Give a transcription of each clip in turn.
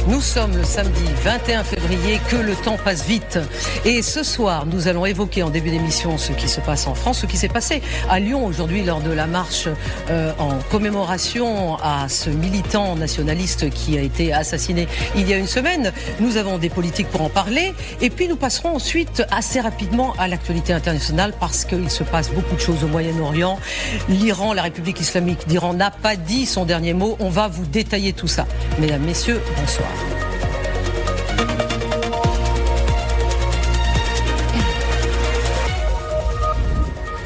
Nous sommes le samedi 21 février, que le temps passe vite. Et ce soir, nous allons évoquer en début d'émission ce qui se passe en France, ce qui s'est passé à Lyon aujourd'hui lors de la marche en commémoration à ce militant nationaliste qui a été assassiné il y a une semaine. Nous avons des politiques pour en parler. Et puis nous passerons ensuite assez rapidement à l'actualité internationale parce qu'il se passe beaucoup de choses au Moyen-Orient. L'Iran, la République islamique d'Iran n'a pas dit son dernier mot. On va vous détailler tout ça. Mesdames, messieurs, bonsoir.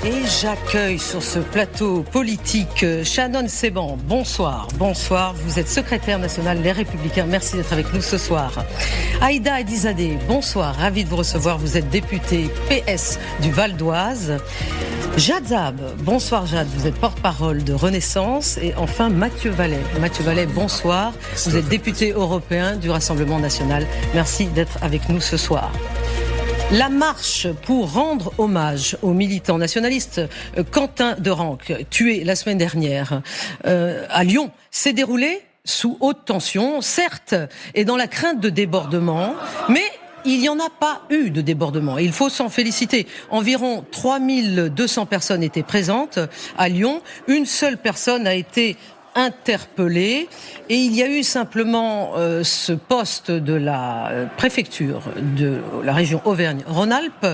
Et j'accueille sur ce plateau politique Shannon Seban. Bonsoir. Bonsoir. Vous êtes secrétaire nationale Les Républicains. Merci d'être avec nous ce soir. Aïda Edizadeh. Bonsoir. Ravi de vous recevoir. Vous êtes députée PS du Val d'Oise. Jad Zab. Bonsoir Jad. Vous êtes porte-parole de Renaissance. Et enfin Mathieu Vallet. Mathieu Vallet, bonsoir. Vous êtes député européen du Rassemblement national. Merci d'être avec nous ce soir. La marche pour rendre hommage au militant nationaliste Quentin Derenque, tué la semaine dernière à Lyon, s'est déroulée sous haute tension, certes, et dans la crainte de débordement, mais il n'y en a pas eu de débordement. Et il faut s'en féliciter. Environ 3200 personnes étaient présentes à Lyon. Une seule personne a été interpellé et il y a eu simplement ce poste de la préfecture de la région Auvergne-Rhône-Alpes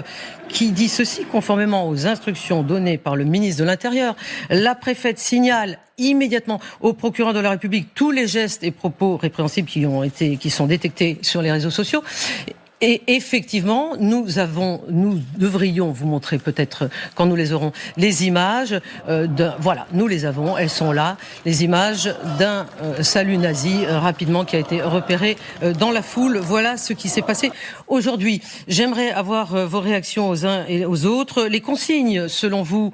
qui dit ceci conformément aux instructions données par le ministre de l'Intérieur. La préfète signale immédiatement au procureur de la République tous les gestes et propos répréhensibles qui sont détectés sur les réseaux sociaux. Et effectivement, nous devrions vous montrer peut-être quand nous les aurons les images voilà, nous les avons, elles sont là, les images d'un salut nazi rapidement qui a été repéré dans la foule. Voilà ce qui s'est passé aujourd'hui. J'aimerais avoir vos réactions aux uns et aux autres. Les consignes, selon vous,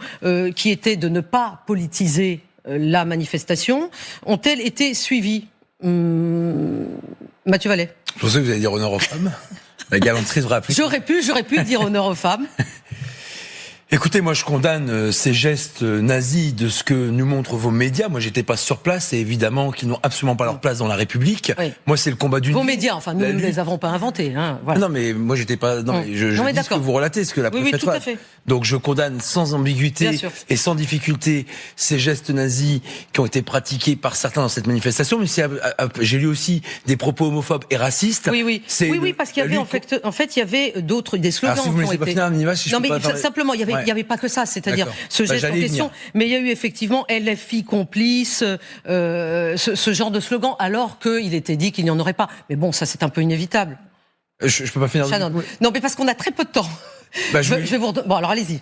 qui étaient de ne pas politiser la manifestation, ont-elles été suivies? Mathieu Vallet. Je pensais que vous alliez dire honneur aux femmes. La galanterie sera plus. J'aurais pu dire honneur aux femmes. Écoutez, moi je condamne ces gestes nazis de ce que nous montrent vos médias. Moi j'étais pas sur place et évidemment qu'ils n'ont absolument pas leur place dans la République. Oui. Moi c'est le combat d'une... Vos médias, enfin nous ne les avons pas inventés. Hein, voilà. Non mais moi j'étais pas... Non, mais je dis ce que vous relatez, ce que la préfète tout à fait. Donc je condamne sans ambiguïté et sans difficulté ces gestes nazis qui ont été pratiqués par certains dans cette manifestation. Mais j'ai lu aussi des propos homophobes et racistes. Oui, parce qu'il y avait en fait il y avait des slogans. Alors si vous me laissez pas finir, simplement il n'y avait pas que ça, c'est-à-dire ce geste en question, mais il y a eu effectivement LFI complice, ce genre de slogan, alors qu'il était dit qu'il n'y en aurait pas. Mais bon, ça c'est un peu inévitable. Je peux pas finir. Non, mais parce qu'on a très peu de temps. Je vais vous Bon, alors allez-y.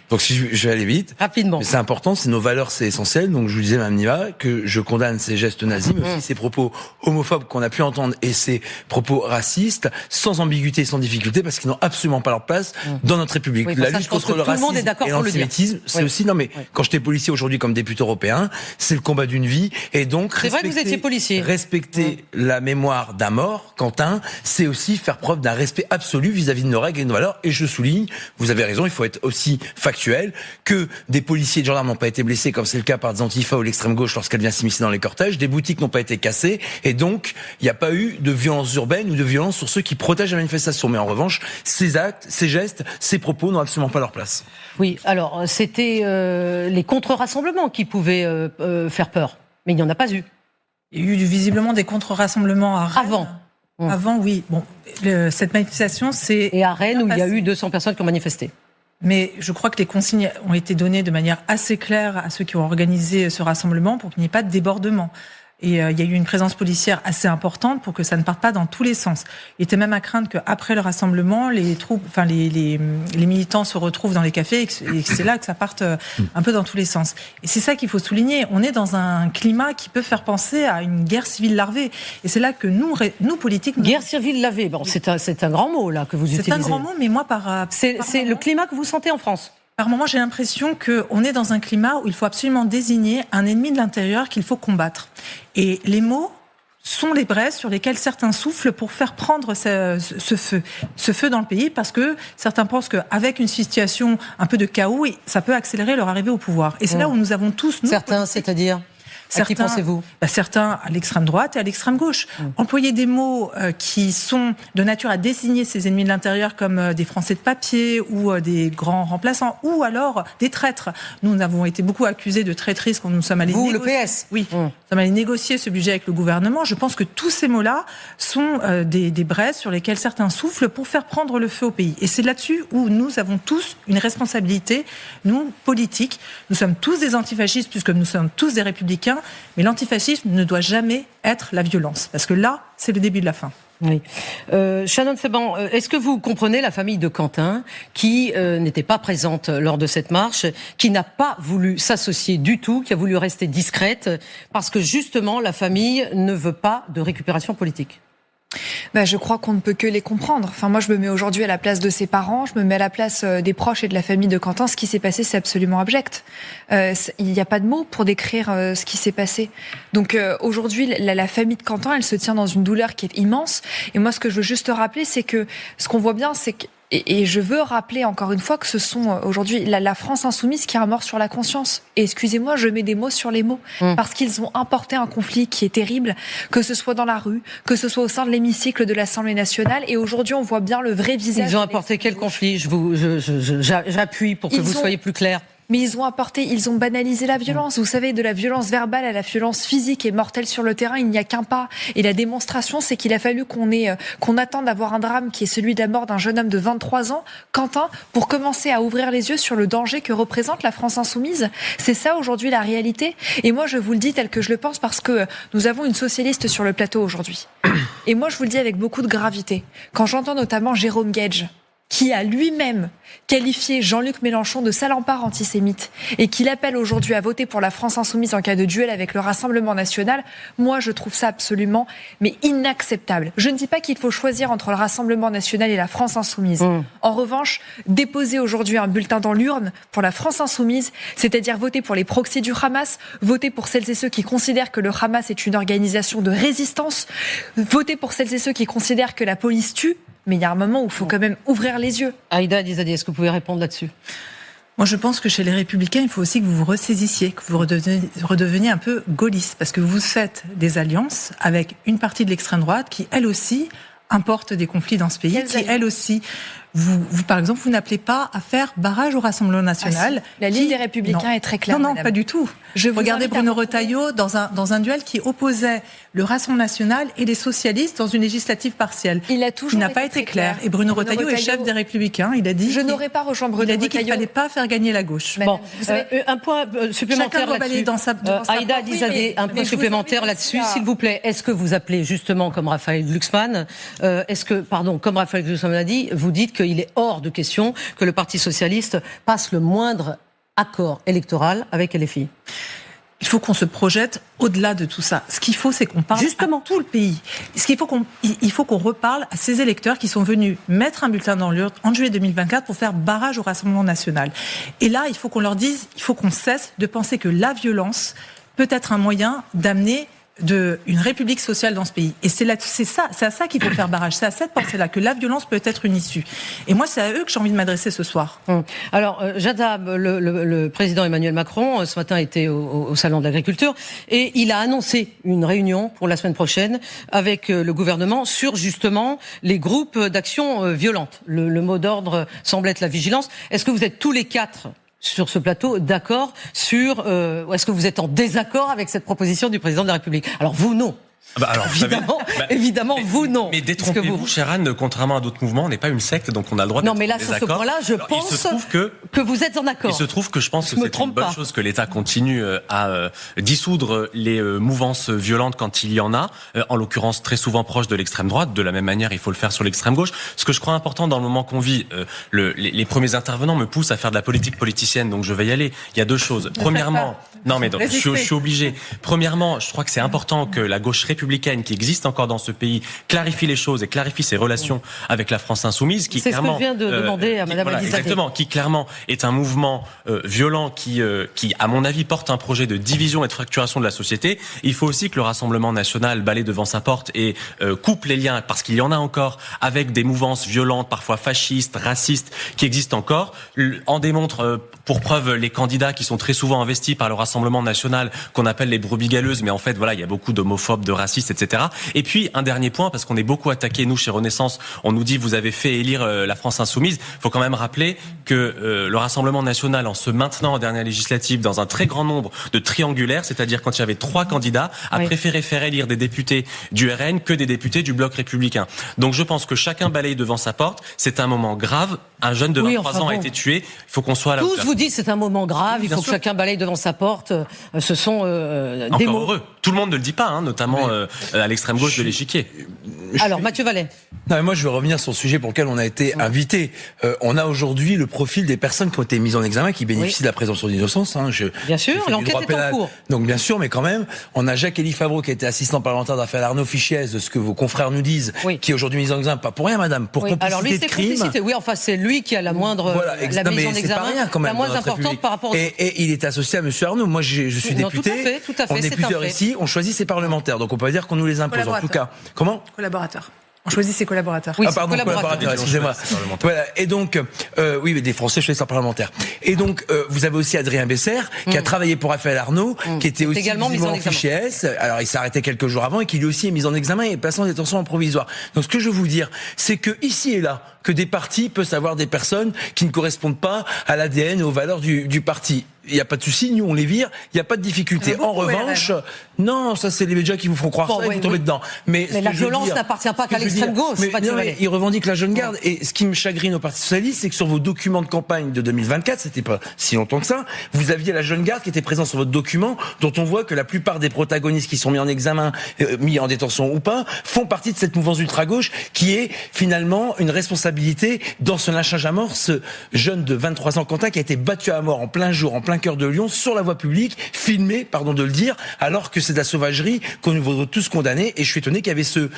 Donc si je vais aller vite, rapidement. Mais c'est important, c'est nos valeurs, c'est essentiel. Donc je vous disais, Mme Niva, que je condamne ces gestes nazis, mais aussi ces propos homophobes qu'on a pu entendre et ces propos racistes, sans ambiguïté et sans difficulté, parce qu'ils n'ont absolument pas leur place dans notre République. La lutte contre le racisme et l'antisémitisme, c'est aussi... Non mais quand j'étais policier aujourd'hui comme député européen, c'est le combat d'une vie. Et donc c'est vrai que vous étiez policier. Respecter la mémoire d'un mort, Quentin, c'est aussi faire preuve d'un respect absolu vis-à-vis de nos règles et de nos valeurs. Et je souligne, vous avez raison, il faut être aussi factuel, que des policiers et de gendarmes n'ont pas été blessés, comme c'est le cas par des antifas ou l'extrême gauche lorsqu'elle vient s'immiscer dans les cortèges, des boutiques n'ont pas été cassées, et donc il n'y a pas eu de violence urbaine ou de violence sur ceux qui protègent la manifestation. Mais en revanche, ces actes, ces gestes, ces propos n'ont absolument pas leur place. Oui, alors c'était les contre-rassemblements qui pouvaient faire peur, mais il n'y en a pas eu. Il y a eu visiblement des contre-rassemblements à Rennes. Avant, oui. Bon, cette manifestation, c'est... Et à Rennes, où il y a eu 200 personnes qui ont manifesté. Mais je crois que les consignes ont été données de manière assez claire à ceux qui ont organisé ce rassemblement pour qu'il n'y ait pas de débordement. Et il y a eu une présence policière assez importante pour que ça ne parte pas dans tous les sens. Il était même à craindre qu'après le rassemblement, les militants se retrouvent dans les cafés et que c'est là que ça parte un peu dans tous les sens. Et c'est ça qu'il faut souligner. On est dans un climat qui peut faire penser à une guerre civile larvée. Et c'est là que nous politiques... Guerre civile larvée, bon, c'est un grand mot là que vous utilisez. C'est un grand mot, mais moi c'est le climat que vous sentez en France. Par moment, j'ai l'impression qu'on est dans un climat où il faut absolument désigner un ennemi de l'intérieur qu'il faut combattre. Et les mots sont les braises sur lesquelles certains soufflent pour faire prendre ce feu dans le pays, parce que certains pensent qu'avec une situation un peu de chaos, ça peut accélérer leur arrivée au pouvoir. Et c'est là où nous avons tous... Certains, c'est-à-dire À qui pensez-vous ? Certains à l'extrême droite et à l'extrême gauche. Employer des mots qui sont de nature à désigner ces ennemis de l'intérieur comme des Français de papier ou des grands remplaçants ou alors des traîtres. Nous avons été beaucoup accusés de traîtrise quand nous sommes allés négocier. Vous, le PS ? Oui, nous sommes allés négocier ce budget avec le gouvernement. Je pense que tous ces mots-là sont des braises sur lesquelles certains soufflent pour faire prendre le feu au pays. Et c'est là-dessus où nous avons tous une responsabilité, nous, politiques. Nous sommes tous des antifascistes puisque nous sommes tous des républicains, mais l'antifascisme ne doit jamais être la violence, parce que là, c'est le début de la fin. Oui. Shannon Seban, est-ce que vous comprenez la famille de Quentin qui n'était pas présente lors de cette marche, qui n'a pas voulu s'associer du tout, qui a voulu rester discrète, parce que justement la famille ne veut pas de récupération politique ? Je crois qu'on ne peut que les comprendre. Enfin, moi, je me mets aujourd'hui à la place de ses parents, je me mets à la place des proches et de la famille de Quentin. Ce qui s'est passé, c'est absolument abject. Il n'y a pas de mots pour décrire ce qui s'est passé. Donc aujourd'hui, la famille de Quentin, elle se tient dans une douleur qui est immense. Et moi, ce que je veux juste rappeler, c'est que ce qu'on voit bien, c'est que et je veux rappeler encore une fois que ce sont aujourd'hui la France insoumise qui a un mort sur la conscience. Et excusez-moi, je mets des mots sur les mots. Parce qu'ils ont importé un conflit qui est terrible, que ce soit dans la rue, que ce soit au sein de l'hémicycle de l'Assemblée nationale. Et aujourd'hui, on voit bien le vrai visage. Ils ont apporté quel conflit ? J'appuie pour que vous soyez plus clair. Mais ils ont banalisé la violence. Vous savez, de la violence verbale à la violence physique et mortelle sur le terrain, il n'y a qu'un pas. Et la démonstration, c'est qu'il a fallu qu'on attende d'avoir un drame qui est celui de la mort d'un jeune homme de 23 ans, Quentin, pour commencer à ouvrir les yeux sur le danger que représente la France insoumise. C'est ça aujourd'hui la réalité. Et moi, je vous le dis tel que je le pense parce que nous avons une socialiste sur le plateau aujourd'hui. Et moi, je vous le dis avec beaucoup de gravité. Quand j'entends notamment Jérôme Gage, qui a lui-même qualifié Jean-Luc Mélenchon de salopard antisémite et qui l'appelle aujourd'hui à voter pour la France insoumise en cas de duel avec le Rassemblement national, moi je trouve ça absolument inacceptable. Je ne dis pas qu'il faut choisir entre le Rassemblement national et la France insoumise. En revanche, déposer aujourd'hui un bulletin dans l'urne pour la France insoumise, c'est-à-dire voter pour les proxys du Hamas, voter pour celles et ceux qui considèrent que le Hamas est une organisation de résistance, voter pour celles et ceux qui considèrent que la police tue, mais il y a un moment où il faut quand même ouvrir les yeux. Aïda Alizadeh, est-ce que vous pouvez répondre là-dessus ? Moi, je pense que chez les Républicains, il faut aussi que vous vous ressaisissiez, que vous redeveniez un peu gaulliste, parce que vous faites des alliances avec une partie de l'extrême droite qui, elle aussi, importe des conflits dans ce pays, qui, elle aussi... Vous, par exemple, vous n'appelez pas à faire barrage au Rassemblement national. La ligne des Républicains est très claire. Non, madame. Pas du tout. Regardez Bruno Retailleau dans un duel qui opposait le Rassemblement national et les socialistes dans une législative partielle. Il n'a pas été clair. Et Bruno Retailleau est chef des Républicains. Il a dit. Je n'aurais pas rejoint Bruno Retailleau. Il a dit qu'il ne fallait pas faire gagner la gauche. Bon, un point supplémentaire là-dessus. Aïda Alizadeh, un point supplémentaire là-dessus, s'il vous plaît. Est-ce que vous appelez justement comme Raphaël Glucksmann, comme Raphaël Glucksmann l'a dit, vous dites qu'il est hors de question que le Parti socialiste passe le moindre accord électoral avec LFI. Il faut qu'on se projette au-delà de tout ça. Ce qu'il faut, c'est qu'on parle à tout le pays. Il faut qu'on reparle à ces électeurs qui sont venus mettre un bulletin dans l'urne en juillet 2024 pour faire barrage au Rassemblement national. Et là, il faut qu'on leur dise, il faut qu'on cesse de penser que la violence peut être un moyen d'amener une république sociale dans ce pays. Et c'est à ça qu'il faut faire barrage. C'est à cette pensée-là que la violence peut être une issue. Et moi, c'est à eux que j'ai envie de m'adresser ce soir. Alors, Jadab, le président Emmanuel Macron, ce matin était au Salon de l'Agriculture et il a annoncé une réunion pour la semaine prochaine avec le gouvernement sur justement les groupes d'action violente. Le mot d'ordre semble être la vigilance. Est-ce que vous êtes tous les quatre sur ce plateau d'accord sur ou est-ce que vous êtes en désaccord avec cette proposition du président de la République ? Alors vous, non. Évidemment, vous, non. Mais détrompez-vous, chère Anne, contrairement à d'autres mouvements, on n'est pas une secte, donc on a le droit d'être en désaccord. Non, mais là, sur ce point-là, je pense que vous êtes en accord. Il se trouve que je pense que c'est une bonne chose que l'État continue à dissoudre les mouvances violentes quand il y en a, en l'occurrence très souvent proches de l'extrême droite. De la même manière, il faut le faire sur l'extrême gauche. Ce que je crois important dans le moment qu'on vit, les premiers intervenants me poussent à faire de la politique politicienne, donc je vais y aller. Il y a deux choses. Premièrement, je suis obligé. Premièrement, je crois que c'est important que la gauche républicaine qui existe encore dans ce pays clarifie les choses et clarifie ses relations avec la France insoumise, qui c'est clairement, ce que je viens de demander à Madame Alizadeh. Exactement, qui clairement est un mouvement violent qui, à mon avis, porte un projet de division et de fracturation de la société. Il faut aussi que le Rassemblement national balaye devant sa porte et coupe les liens, parce qu'il y en a encore, avec des mouvances violentes, parfois fascistes, racistes, qui existent encore, en démontre Pour preuve, les candidats qui sont très souvent investis par le Rassemblement national, qu'on appelle les brebis galeuses, mais en fait, voilà, il y a beaucoup d'homophobes, de racistes, etc. Et puis, un dernier point, parce qu'on est beaucoup attaqué, nous, chez Renaissance, on nous dit, vous avez fait élire la France Insoumise. Il faut quand même rappeler que le Rassemblement national, en se maintenant en dernière législative dans un très grand nombre de triangulaires, c'est-à-dire quand il y avait 3 candidats, a préféré faire élire des députés du RN que des députés du Bloc républicain. Donc je pense que chacun balaye devant sa porte. C'est un moment grave. Un jeune de 23 ans a été tué. Il faut qu'on soit à la hauteur. Tous vous disent c'est un moment grave, il faut que chacun balaye devant sa porte. Ce sont des mots. Heureux. Tout le monde ne le dit pas, notamment à l'extrême gauche de l'échiquier. Alors, Mathieu Vallet. Non, mais moi, je veux revenir sur le sujet pour lequel on a été invité. On a aujourd'hui le profil des personnes qui ont été mises en examen, qui bénéficient de la présomption d'innocence. Bien sûr, l'enquête est en cours. Donc, bien sûr, mais quand même, on a Jacques-Élie Favreau, qui était assistant parlementaire d'affaires Arnaud Fichiez, de ce que vos confrères nous disent, qui est aujourd'hui mis en examen, pas pour rien, madame, pour complicité alors lui, de crime. Complicité. Oui, enfin, c'est lui qui a la moindre, la mise en examen, la moins importante par rapport. Et il est associé à monsieur Arnaud. Moi, je suis député. Tout à fait. On est plusieurs ici. On choisit ses parlementaires. Donc, on peut pas dire qu'on nous les impose. En tout cas, comment? Collaborateurs. On choisit ses collaborateurs. Oui, pardon, collaborateurs, excusez-moi. Voilà. Et donc, oui, mais des Français choisissent leurs parlementaires. Et donc, vous avez aussi Adrien Besser, qui a travaillé pour Raphaël Arnaud, qui était aussi également mis en examen. Fichier S. Alors, il s'est arrêté quelques jours avant et qui lui aussi est mis en examen et passé en détention provisoire. Donc, ce que je veux vous dire, c'est que ici et là, que des partis peuvent avoir des personnes qui ne correspondent pas à l'ADN et aux valeurs du parti. Il n'y a pas de souci, nous on les vire, il n'y a pas de difficulté. En revanche, non, ça c'est les médias qui vous font croire ça et vous tombez dedans. Mais la violence n'appartient pas qu'à l'extrême gauche. Ils revendiquent la jeune garde. Et ce qui me chagrine au Parti socialiste, c'est que sur vos documents de campagne de 2024, c'était pas si longtemps que ça, vous aviez la jeune garde qui était présente sur votre document, dont on voit que la plupart des protagonistes qui sont mis en examen, mis en détention ou pas, font partie de cette mouvance ultra-gauche qui est finalement une responsabilité dans ce lynchage à mort, ce jeune de 23 ans, Quentin, qui a été battu à mort en plein jour, en plein cœur de Lyon, sur la voie publique, filmé, pardon de le dire, alors que c'est de la sauvagerie qu'on nous voudrait tous condamner. Et je suis étonné qu'il y avait ce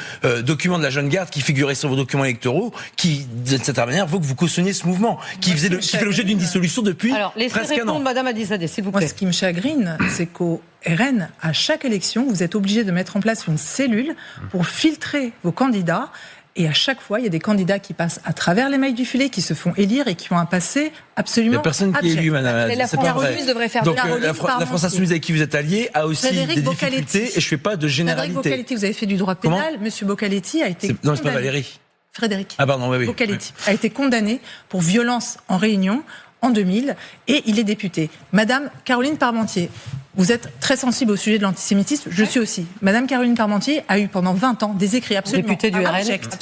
document de la jeune garde qui figurait sur vos documents électoraux, qui, de cette manière, vaut que vous cautionniez ce mouvement, qui fait l'objet d'une dissolution depuis alors, laissez répondre Madame Adizadeh, s'il vous plaît. Moi, ce qui me chagrine, c'est qu'au RN, à chaque élection, vous êtes obligé de mettre en place une cellule pour filtrer vos candidats. Et à chaque fois, il y a des candidats qui passent à travers les mailles du filet, qui se font élire et qui ont un passé absolument abject. Il n'y a personne qui est élu, madame. La France Insoumise devrait faire donc, de la France Insoumise avec qui vous êtes allié a aussi des difficultés et je ne fais pas de généralité. Frédéric Boccaletti, vous avez fait du droit pénal. Monsieur Boccaletti a été Non, c'est pas Valérie. Frédéric. Ah pardon, oui. Boccaletti a été condamné pour violence en réunion en 2000 et il est député. Madame Caroline Parmentier, vous êtes très sensible au sujet de l'antisémitisme, je suis aussi. Madame Caroline Parmentier a eu pendant 20 ans des écrits absolument abjects.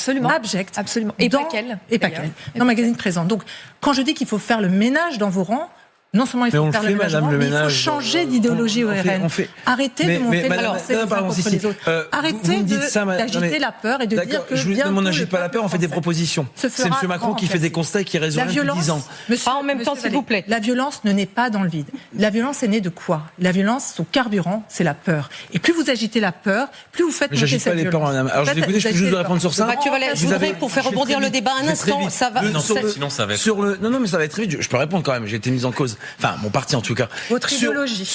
Absolument. Et pas qu'elle. Et pas qu'elle. Dans Magazine Présent. Donc, quand je dis qu'il faut faire le ménage dans vos rangs, non seulement il faut faire le ménage, mais il faut changer d'idéologie au RN. Arrêtez de monter les uns contre les autres. Arrêtez d'agiter la peur et de dire que on n'agite pas la peur, on fait des propositions. C'est M. Macron qui fait des constats et qui résout rien depuis 10 ans. Pas en même temps, s'il vous plaît. La violence ne naît pas dans le vide. La violence est née de quoi? La violence, son carburant, c'est la peur. Et plus vous agitez la peur, plus vous faites monter cette violence. J'agite pas les peurs, madame. Alors, je vais juste répondre sur ça. Mathieu Vallet, je voudrais, pour faire rebondir le débat un instant, ça va. Sinon, ça va être. Non, mais ça va être très vite. Je peux répondre quand même. J'ai été mise en cause. Enfin, mon parti en tout cas. Votre idéologie.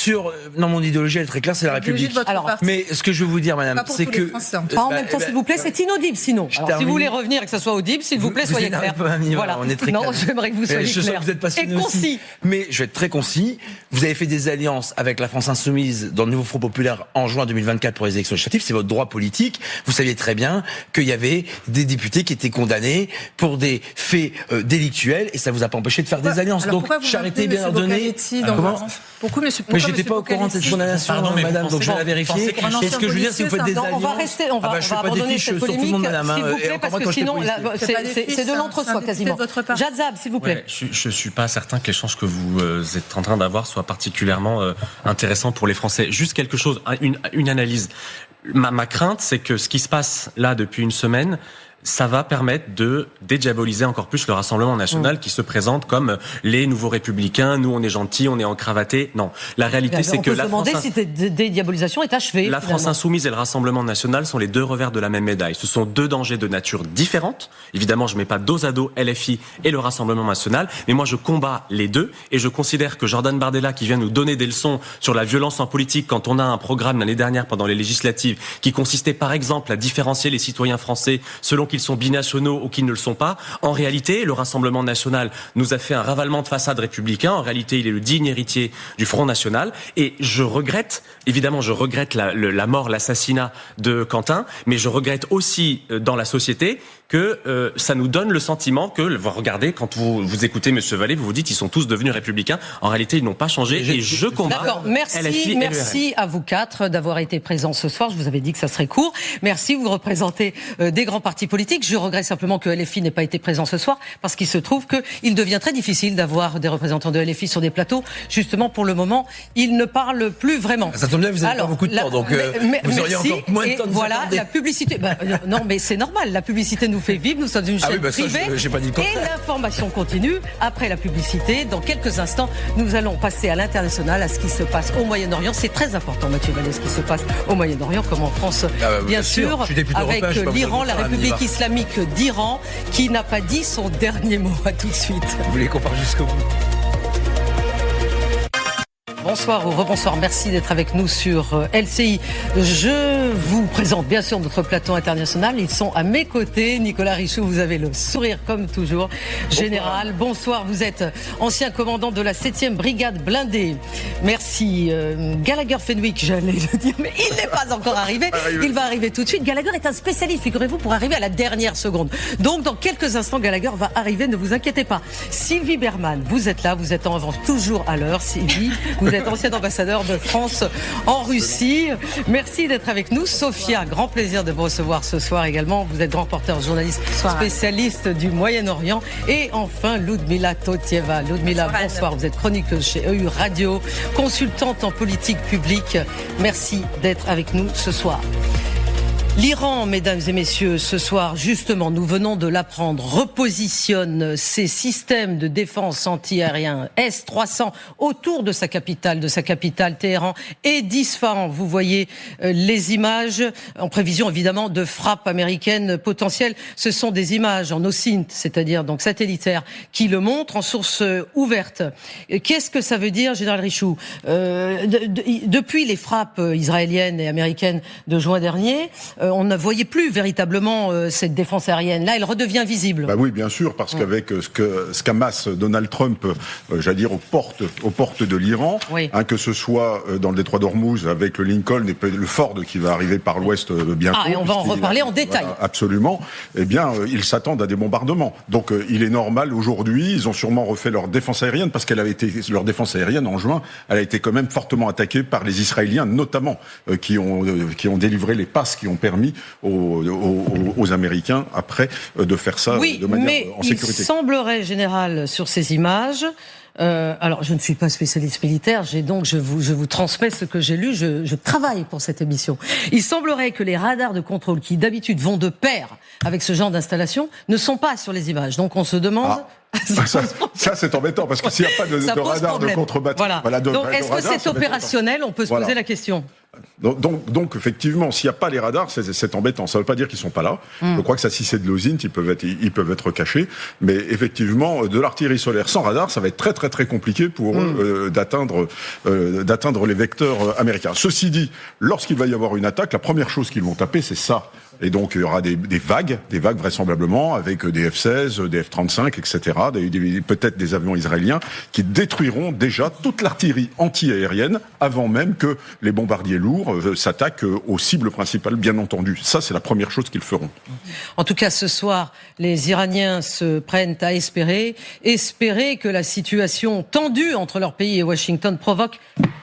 Non, mon idéologie elle est très claire, c'est la République. Mais ce que je veux vous dire, madame, c'est que pas en même temps, s'il vous plaît, c'est inaudible sinon. Alors, si vous voulez revenir et que ça soit audible, s'il vous plaît, soyez clair. Voilà, on est très clair. Non, j'aimerais que vous soyez clair. Vous êtes passionné aussi. Mais je vais être très concis. Vous avez fait des alliances avec la France Insoumise dans le nouveau Front Populaire en juin 2024 pour les élections législatives. C'est votre droit politique. Vous saviez très bien qu'il y avait des députés qui étaient condamnés pour des faits délictuels et ça vous a pas empêché de faire des alliances. Donc, charité bien ordonnée. Pourquoi monsieur Mais j'étais pas au courant de cette condamnation, madame, donc je vais la vérifier. Et ce que je veux dire, si vous faites des alliances... On va rester, on va abandonner cette polémique, s'il vous plaît, parce que sinon, c'est de l'entre-soi quasiment. Jadzab, s'il vous plaît. Je suis pas certain que l'échange que vous êtes en train d'avoir soit particulièrement intéressant pour les Français. Juste quelque chose, une analyse. Ma crainte, c'est que ce qui se passe là depuis une semaine, ça va permettre de dédiaboliser encore plus le Rassemblement national qui se présente comme les nouveaux républicains. Nous, on est gentils, on est encravatés. Non, la réalité, c'est que la France... On peut se demander si cette dédiabolisation est achevée. La France insoumise et le Rassemblement national sont les deux revers de la même médaille. Ce sont deux dangers de nature différente. Évidemment, je mets pas dos à dos LFI et le Rassemblement national, mais moi, je combats les deux et je considère que Jordan Bardella, qui vient nous donner des leçons sur la violence en politique quand on a un programme l'année dernière pendant les législatives qui consistait par exemple à différencier les citoyens français selon qu'ils sont binationaux ou qu'ils ne le sont pas. En réalité, le Rassemblement national nous a fait un ravalement de façade républicain. En réalité, il est le digne héritier du Front national. Et je regrette la mort, l'assassinat de Quentin, mais je regrette aussi dans la société que ça nous donne le sentiment que, regardez, quand vous écoutez M. Vallée, vous vous dites ils sont tous devenus républicains. En réalité, ils n'ont pas changé. Et je combats. D'accord, merci à vous quatre d'avoir été présents ce soir. Je vous avais dit que ça serait court. Merci, vous représentez des grands partis politiques. Je regrette simplement que LFI n'ait pas été présent ce soir, parce qu'il se trouve qu'il devient très difficile d'avoir des représentants de LFI sur des plateaux. Justement, pour le moment, ils ne parlent plus vraiment. Ça tombe bien, vous n'avez pas beaucoup de temps, donc vous auriez encore moins de temps de vous voilà, accorder. La publicité. Non, mais c'est normal. La publicité nous fait vivre. Nous sommes une chaîne privée. J'ai pas dit le contraire. Et l'information continue après la publicité. Dans quelques instants, nous allons passer à l'international, à ce qui se passe au Moyen-Orient. C'est très important, Mathieu Vallée, ce qui se passe au Moyen-Orient, comme en France, bien sûr, avec l'Iran, la République islamique d'Iran, qui n'a pas dit son dernier mot. À tout de suite. Vous voulez qu'on parle jusqu'au bout? Bonsoir ou rebonsoir, merci d'être avec nous sur LCI. Je vous présente bien sûr notre plateau international. Ils sont à mes côtés. Nicolas Richoux, vous avez le sourire comme toujours. Général, bonsoir, vous êtes ancien commandant de la 7e brigade blindée. Merci. Gallagher Fenwick, j'allais le dire, mais il n'est pas encore arrivé. Il va arriver tout de suite. Gallagher est un spécialiste, figurez-vous, pour arriver à la dernière seconde. Donc dans quelques instants, Gallagher va arriver, ne vous inquiétez pas. Sylvie Berman, vous êtes là, vous êtes en revanche toujours à l'heure. Sylvie, vous êtes ancien ambassadeur de France en Russie. Merci d'être avec nous. Sophia, grand plaisir de vous recevoir ce soir également. Vous êtes grand reporter, journaliste, spécialiste du Moyen-Orient. Et enfin, Ludmila Totieva. Ludmila, bonsoir. Vous êtes chroniqueuse chez EU Radio, consultante en politique publique. Merci d'être avec nous ce soir. L'Iran, mesdames et messieurs, ce soir, justement, nous venons de l'apprendre, repositionne ses systèmes de défense anti-aérien S-300 autour de sa capitale Téhéran et d'Isfahan. Vous voyez les images en prévision, évidemment, de frappes américaines potentielles. Ce sont des images en OSINT, c'est-à-dire donc satellitaires, qui le montrent en source ouverte. Qu'est-ce que ça veut dire, Général Richoux? Depuis les frappes israéliennes et américaines de juin dernier, on ne voyait plus véritablement cette défense aérienne. Là, elle redevient visible. Oui, bien sûr, parce qu'avec ce qu'amasse Donald Trump, j'allais dire, aux portes de l'Iran, que ce soit dans le détroit d'Ormuz avec le Lincoln et le Ford qui va arriver par l'ouest bientôt. Et on va en reparler en détail. Absolument. Eh bien, ils s'attendent à des bombardements. Donc, il est normal aujourd'hui, ils ont sûrement refait leur défense aérienne, parce leur défense aérienne en juin, elle a été quand même fortement attaquée par les Israéliens, notamment, qui ont délivré les passes qui ont permis aux Américains, après, de faire ça de manière en sécurité. Il semblerait, Général, sur ces images, alors je ne suis pas spécialiste militaire, je vous transmets ce que j'ai lu, je travaille pour cette émission. Il semblerait que les radars de contrôle, qui d'habitude vont de pair avec ce genre d'installation, ne sont pas sur les images. Donc on se demande... Ça c'est embêtant, parce que s'il n'y a pas de radar de contre-batterie... Donc est-ce que c'est opérationnel? On peut se poser la question. Donc effectivement, s'il n'y a pas les radars, c'est embêtant. Ça ne veut pas dire qu'ils ne sont pas là. Je crois que ça, si c'est de l'OSINT, ils peuvent être cachés. Mais effectivement, de l'artillerie solaire sans radar, ça va être très très très compliqué pour eux d'atteindre les vecteurs américains. Ceci dit, lorsqu'il va y avoir une attaque, la première chose qu'ils vont taper, c'est ça. Et donc, il y aura des vagues vraisemblablement, avec des F-16, des F-35, etc., peut-être des avions israéliens, qui détruiront déjà toute l'artillerie anti-aérienne avant même que les bombardiers lourds s'attaquent aux cibles principales, bien entendu. Ça, c'est la première chose qu'ils feront. En tout cas, ce soir, les Iraniens se prennent à espérer que la situation tendue entre leur pays et Washington provoque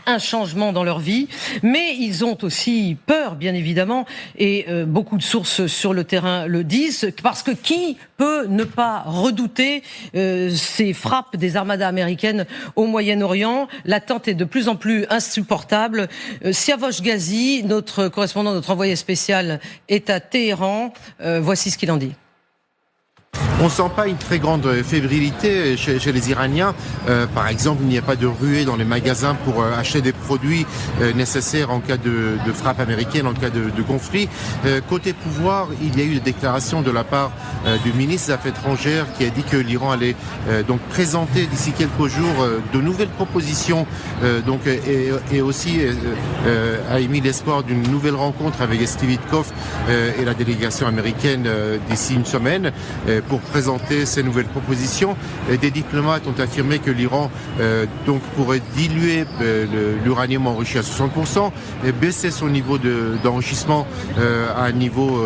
un changement dans leur vie. Mais ils ont aussi peur, bien évidemment, et beaucoup de sources sur le terrain le disent, parce que qui peut ne pas redouter ces frappes des armadas américaines au Moyen-Orient? L'attente est de plus en plus insupportable. Siavosh Ghazi, notre correspondant, notre envoyé spécial, est à Téhéran. Voici ce qu'il en dit. On ne sent pas une très grande fébrilité chez les Iraniens. Par exemple, il n'y a pas de ruée dans les magasins pour acheter des produits nécessaires en cas de frappe américaine, en cas de conflit. Côté pouvoir, il y a eu des déclarations de la part du ministre des Affaires étrangères qui a dit que l'Iran allait donc présenter d'ici quelques jours de nouvelles propositions et aussi a émis l'espoir d'une nouvelle rencontre avec Steve Witkoff et la délégation américaine d'ici une semaine pour présenter ces nouvelles propositions. Des diplomates ont affirmé que l'Iran donc pourrait diluer l'uranium enrichi à 60% et baisser son niveau d'enrichissement à un niveau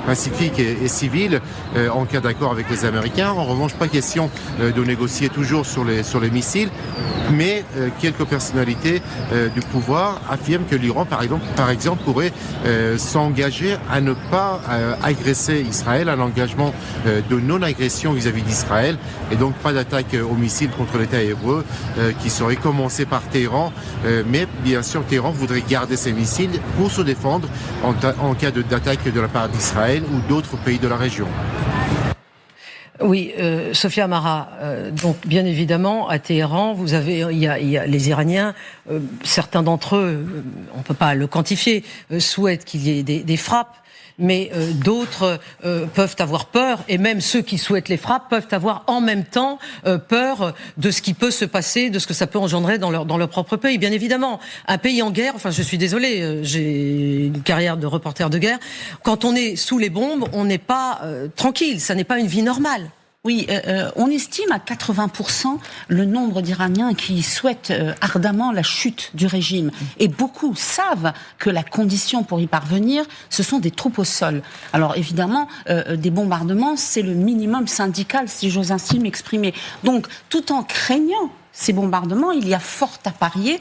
pacifique et civil en cas d'accord avec les Américains. En revanche, pas question de négocier toujours sur les missiles, mais quelques personnalités du pouvoir affirment que l'Iran, par exemple, pourrait s'engager à ne pas agresser Israël, un engagement de non-agression vis-à-vis d'Israël, et donc pas d'attaque aux missiles contre l'État hébreu qui serait commencée par Téhéran. Mais bien sûr, Téhéran voudrait garder ses missiles pour se défendre en cas d'attaque de la part d'Israël ou d'autres pays de la région. Oui, Sophia Amara, donc bien évidemment, à Téhéran, il y a les Iraniens, certains d'entre eux, on ne peut pas le quantifier, souhaitent qu'il y ait des frappes. Mais d'autres peuvent avoir peur, et même ceux qui souhaitent les frappes peuvent avoir en même temps peur de ce qui peut se passer, de ce que ça peut engendrer dans leur propre pays. Bien évidemment, un pays en guerre, enfin je suis désolée, j'ai une carrière de reporter de guerre, quand on est sous les bombes, on n'est pas tranquille, ça n'est pas une vie normale. Oui, on estime à 80% le nombre d'Iraniens qui souhaitent ardemment la chute du régime. Et beaucoup savent que la condition pour y parvenir, ce sont des troupes au sol. Alors évidemment, des bombardements, c'est le minimum syndical, si j'ose ainsi m'exprimer. Donc, tout en craignant ces bombardements, il y a fort à parier,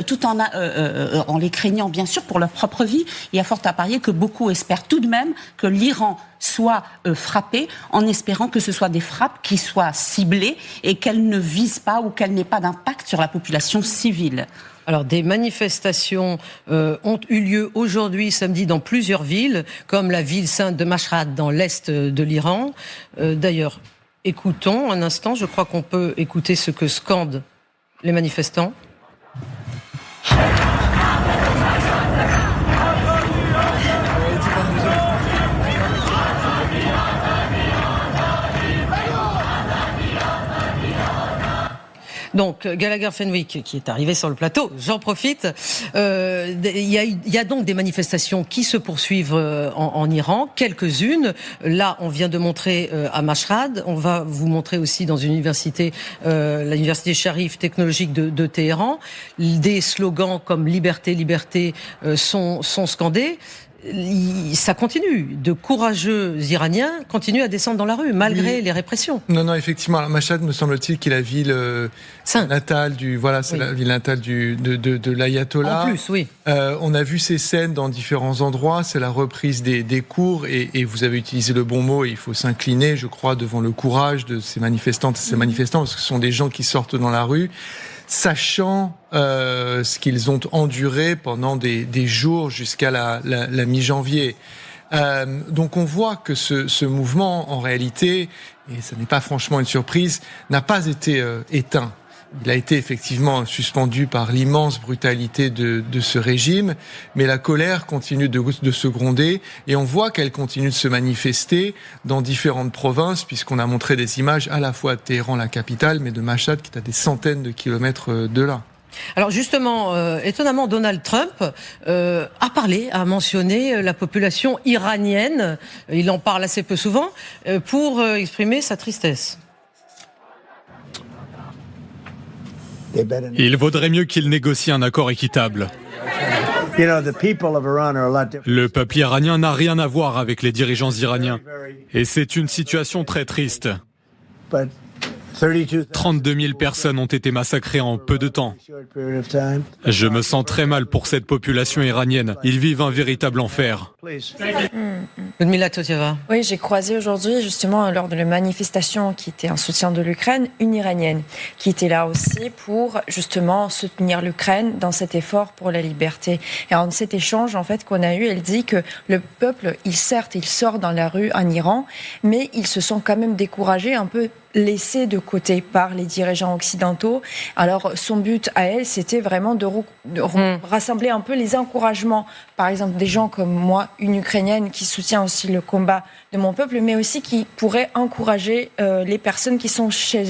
tout en les craignant bien sûr pour leur propre vie, il y a fort à parier que beaucoup espèrent tout de même que l'Iran soit frappé, en espérant que ce soit des frappes qui soient ciblées et qu'elles ne visent pas ou qu'elles n'aient pas d'impact sur la population civile. Alors, des manifestations ont eu lieu aujourd'hui, samedi, dans plusieurs villes, comme la ville sainte de Mashhad, dans l'est de l'Iran. D'ailleurs, écoutons un instant, je crois qu'on peut écouter ce que scandent les manifestants. Donc, Gallagher Fenwick, qui est arrivé sur le plateau, j'en profite. Il y a donc des manifestations qui se poursuivent en Iran, quelques-unes. Là, on vient de montrer à Mashhad. On va vous montrer aussi dans une université, l'université Sharif technologique de Téhéran. Des slogans comme liberté, liberté sont scandés. Ça continue. De courageux Iraniens continuent à descendre dans la rue, malgré les répressions. Non, effectivement. Alors, Mashhad, me semble-t-il, qui est la ville natale c'est la ville natale de l'ayatollah. En plus, oui. On a vu ces scènes dans différents endroits. C'est la reprise des cours et vous avez utilisé le bon mot. Et il faut s'incliner, je crois, devant le courage de ces manifestantes et ces manifestants, parce que ce sont des gens qui sortent dans la rue, sachant ce qu'ils ont enduré pendant des jours jusqu'à la mi-janvier. Donc on voit que ce mouvement, en réalité, et ça n'est pas franchement une surprise, n'a pas été éteint. Il a été effectivement suspendu par l'immense brutalité de ce régime, mais la colère continue de se gronder et on voit qu'elle continue de se manifester dans différentes provinces, puisqu'on a montré des images à la fois de Téhéran, la capitale, mais de Mashhad, qui est à des centaines de kilomètres de là. Alors justement, étonnamment, Donald Trump a mentionné la population iranienne, il en parle assez peu souvent, pour exprimer sa tristesse. Il vaudrait mieux qu'il négocie un accord équitable. Le peuple iranien n'a rien à voir avec les dirigeants iraniens. Et c'est une situation très triste. 32 000 personnes ont été massacrées en peu de temps. Je me sens très mal pour cette population iranienne. Ils vivent un véritable enfer. Ludmila Totieva. Oui, j'ai croisé aujourd'hui, justement, lors de la manifestation qui était en soutien de l'Ukraine, une Iranienne qui était là aussi pour, justement, soutenir l'Ukraine dans cet effort pour la liberté. Et en cet échange, en fait, qu'on a eu, elle dit que le peuple, il sort dans la rue en Iran, mais ils se sont quand même découragés, un peu laissés de côté par les dirigeants occidentaux. Alors, son but à elle, c'était vraiment de rassembler un peu les encouragements. Par exemple, des gens comme moi, une Ukrainienne qui soutient aussi le combat de mon peuple, mais aussi qui pourrait encourager les personnes qui sont chez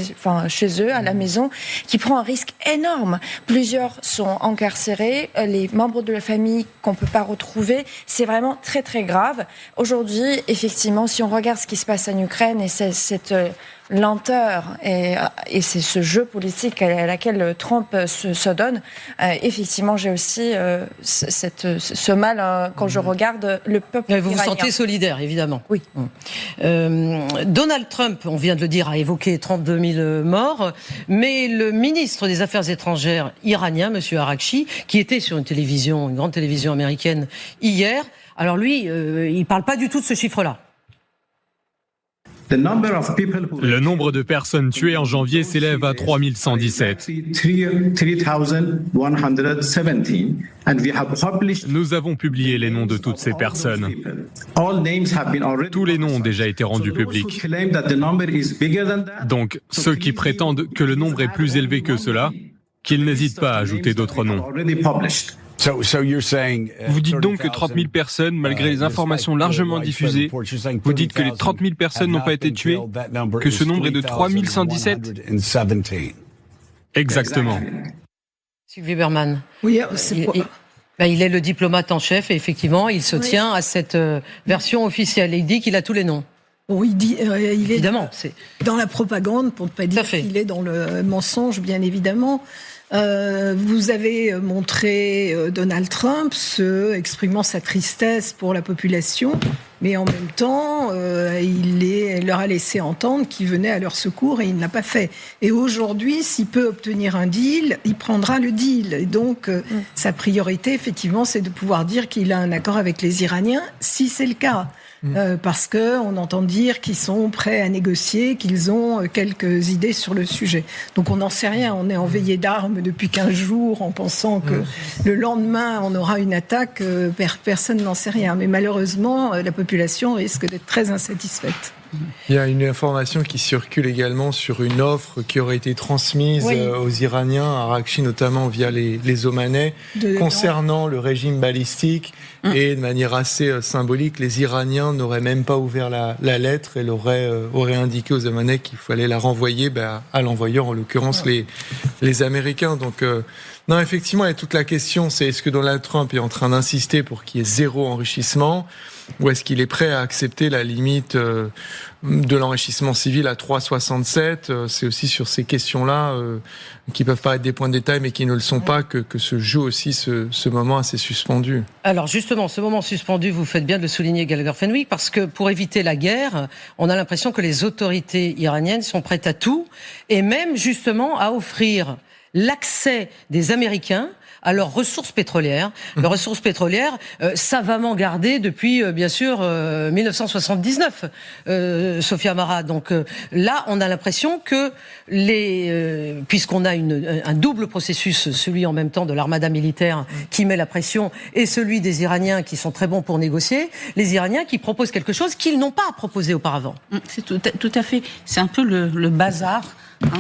eux, à la maison, qui prennent un risque énorme. Plusieurs sont incarcérés, les membres de la famille qu'on ne peut pas retrouver. C'est vraiment très, très grave. Aujourd'hui, effectivement, si on regarde ce qui se passe en Ukraine et cette lenteur et c'est ce jeu politique à laquelle Trump se donne, effectivement, j'ai aussi ce mal quand je regarde le peuple iranien. Vous vous sentez solidaire, évidemment. Oui. Donald Trump, on vient de le dire, a évoqué 32 000 morts, mais le ministre des Affaires étrangères iranien, M. Araghchi, qui était sur une grande télévision américaine hier, alors lui, il ne parle pas du tout de ce chiffre-là. Le nombre de personnes tuées en janvier s'élève à 3117. Nous avons publié les noms de toutes ces personnes. Tous les noms ont déjà été rendus publics. Donc, ceux qui prétendent que le nombre est plus élevé que cela, qu'ils n'hésitent pas à ajouter d'autres noms. Vous dites donc que 30 000 personnes, malgré les informations largement diffusées, vous dites que les 30 000 personnes n'ont pas été tuées, que ce nombre est de 3117 ? Exactement. Sylvie Berman. Oui, il est le diplomate en chef et effectivement, il se tient à cette version officielle. Et il dit qu'il a tous les noms. Bon, il dit, il est évidemment, dans la propagande, pour ne pas dire qu'il est dans le mensonge, bien évidemment. Vous avez montré Donald Trump exprimant sa tristesse pour la population, mais en même temps, il leur a laissé entendre qu'il venait à leur secours et il ne l'a pas fait. Et aujourd'hui, s'il peut obtenir un deal, il prendra le deal. Et donc, sa priorité, effectivement, c'est de pouvoir dire qu'il a un accord avec les Iraniens, si c'est le cas. Parce qu'on entend dire qu'ils sont prêts à négocier, qu'ils ont quelques idées sur le sujet. Donc on n'en sait rien, on est en veillée d'armes depuis 15 jours en pensant que le lendemain on aura une attaque, personne n'en sait rien. Mais malheureusement, la population risque d'être très insatisfaite. Il y a une information qui circule également sur une offre qui aurait été transmise aux Iraniens, à Araghchi notamment via les Omanais, concernant le régime balistique. Et de manière assez symbolique, les Iraniens n'auraient même pas ouvert la lettre et auraient indiqué aux Omanais qu'il fallait la renvoyer à l'envoyeur, en l'occurrence les Américains. Donc non, effectivement, il y a toute la question, c'est est-ce que Donald Trump est en train d'insister pour qu'il y ait zéro enrichissement, ou est-ce qu'il est prêt à accepter la limite de l'enrichissement civil à 3,67 ? C'est aussi sur ces questions-là qui peuvent paraître des points de détail, mais qui ne le sont pas, que se joue aussi ce moment assez suspendu. Alors justement, ce moment suspendu, vous faites bien de le souligner, Gallagher Fenwick, parce que pour éviter la guerre, on a l'impression que les autorités iraniennes sont prêtes à tout, et même justement à offrir l'accès des Américains à leurs ressources pétrolières, leurs ressources pétrolières savamment gardées depuis, bien sûr, 1979, Sophia Amara. Donc là, on a l'impression que puisqu'on a un double processus, celui en même temps de l'armada militaire qui met la pression et celui des Iraniens qui sont très bons pour négocier, les Iraniens qui proposent quelque chose qu'ils n'ont pas proposé auparavant. C'est tout à fait, c'est un peu le bazar.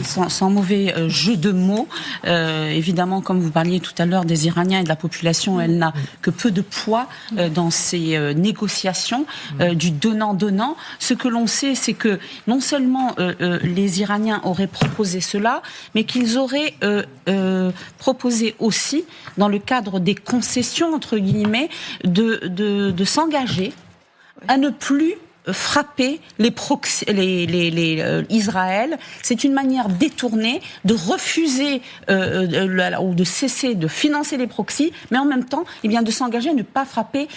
Sans mauvais jeu de mots. Évidemment, comme vous parliez tout à l'heure des Iraniens et de la population, elle n'a que peu de poids dans ces négociations du donnant-donnant. Ce que l'on sait, c'est que non seulement les Iraniens auraient proposé cela, mais qu'ils auraient proposé aussi, dans le cadre des concessions, entre guillemets, de s'engager à ne plus frapper Israël. C'est une manière détournée de refuser ou de cesser de financer les proxys, mais en même temps, de s'engager à ne pas frapper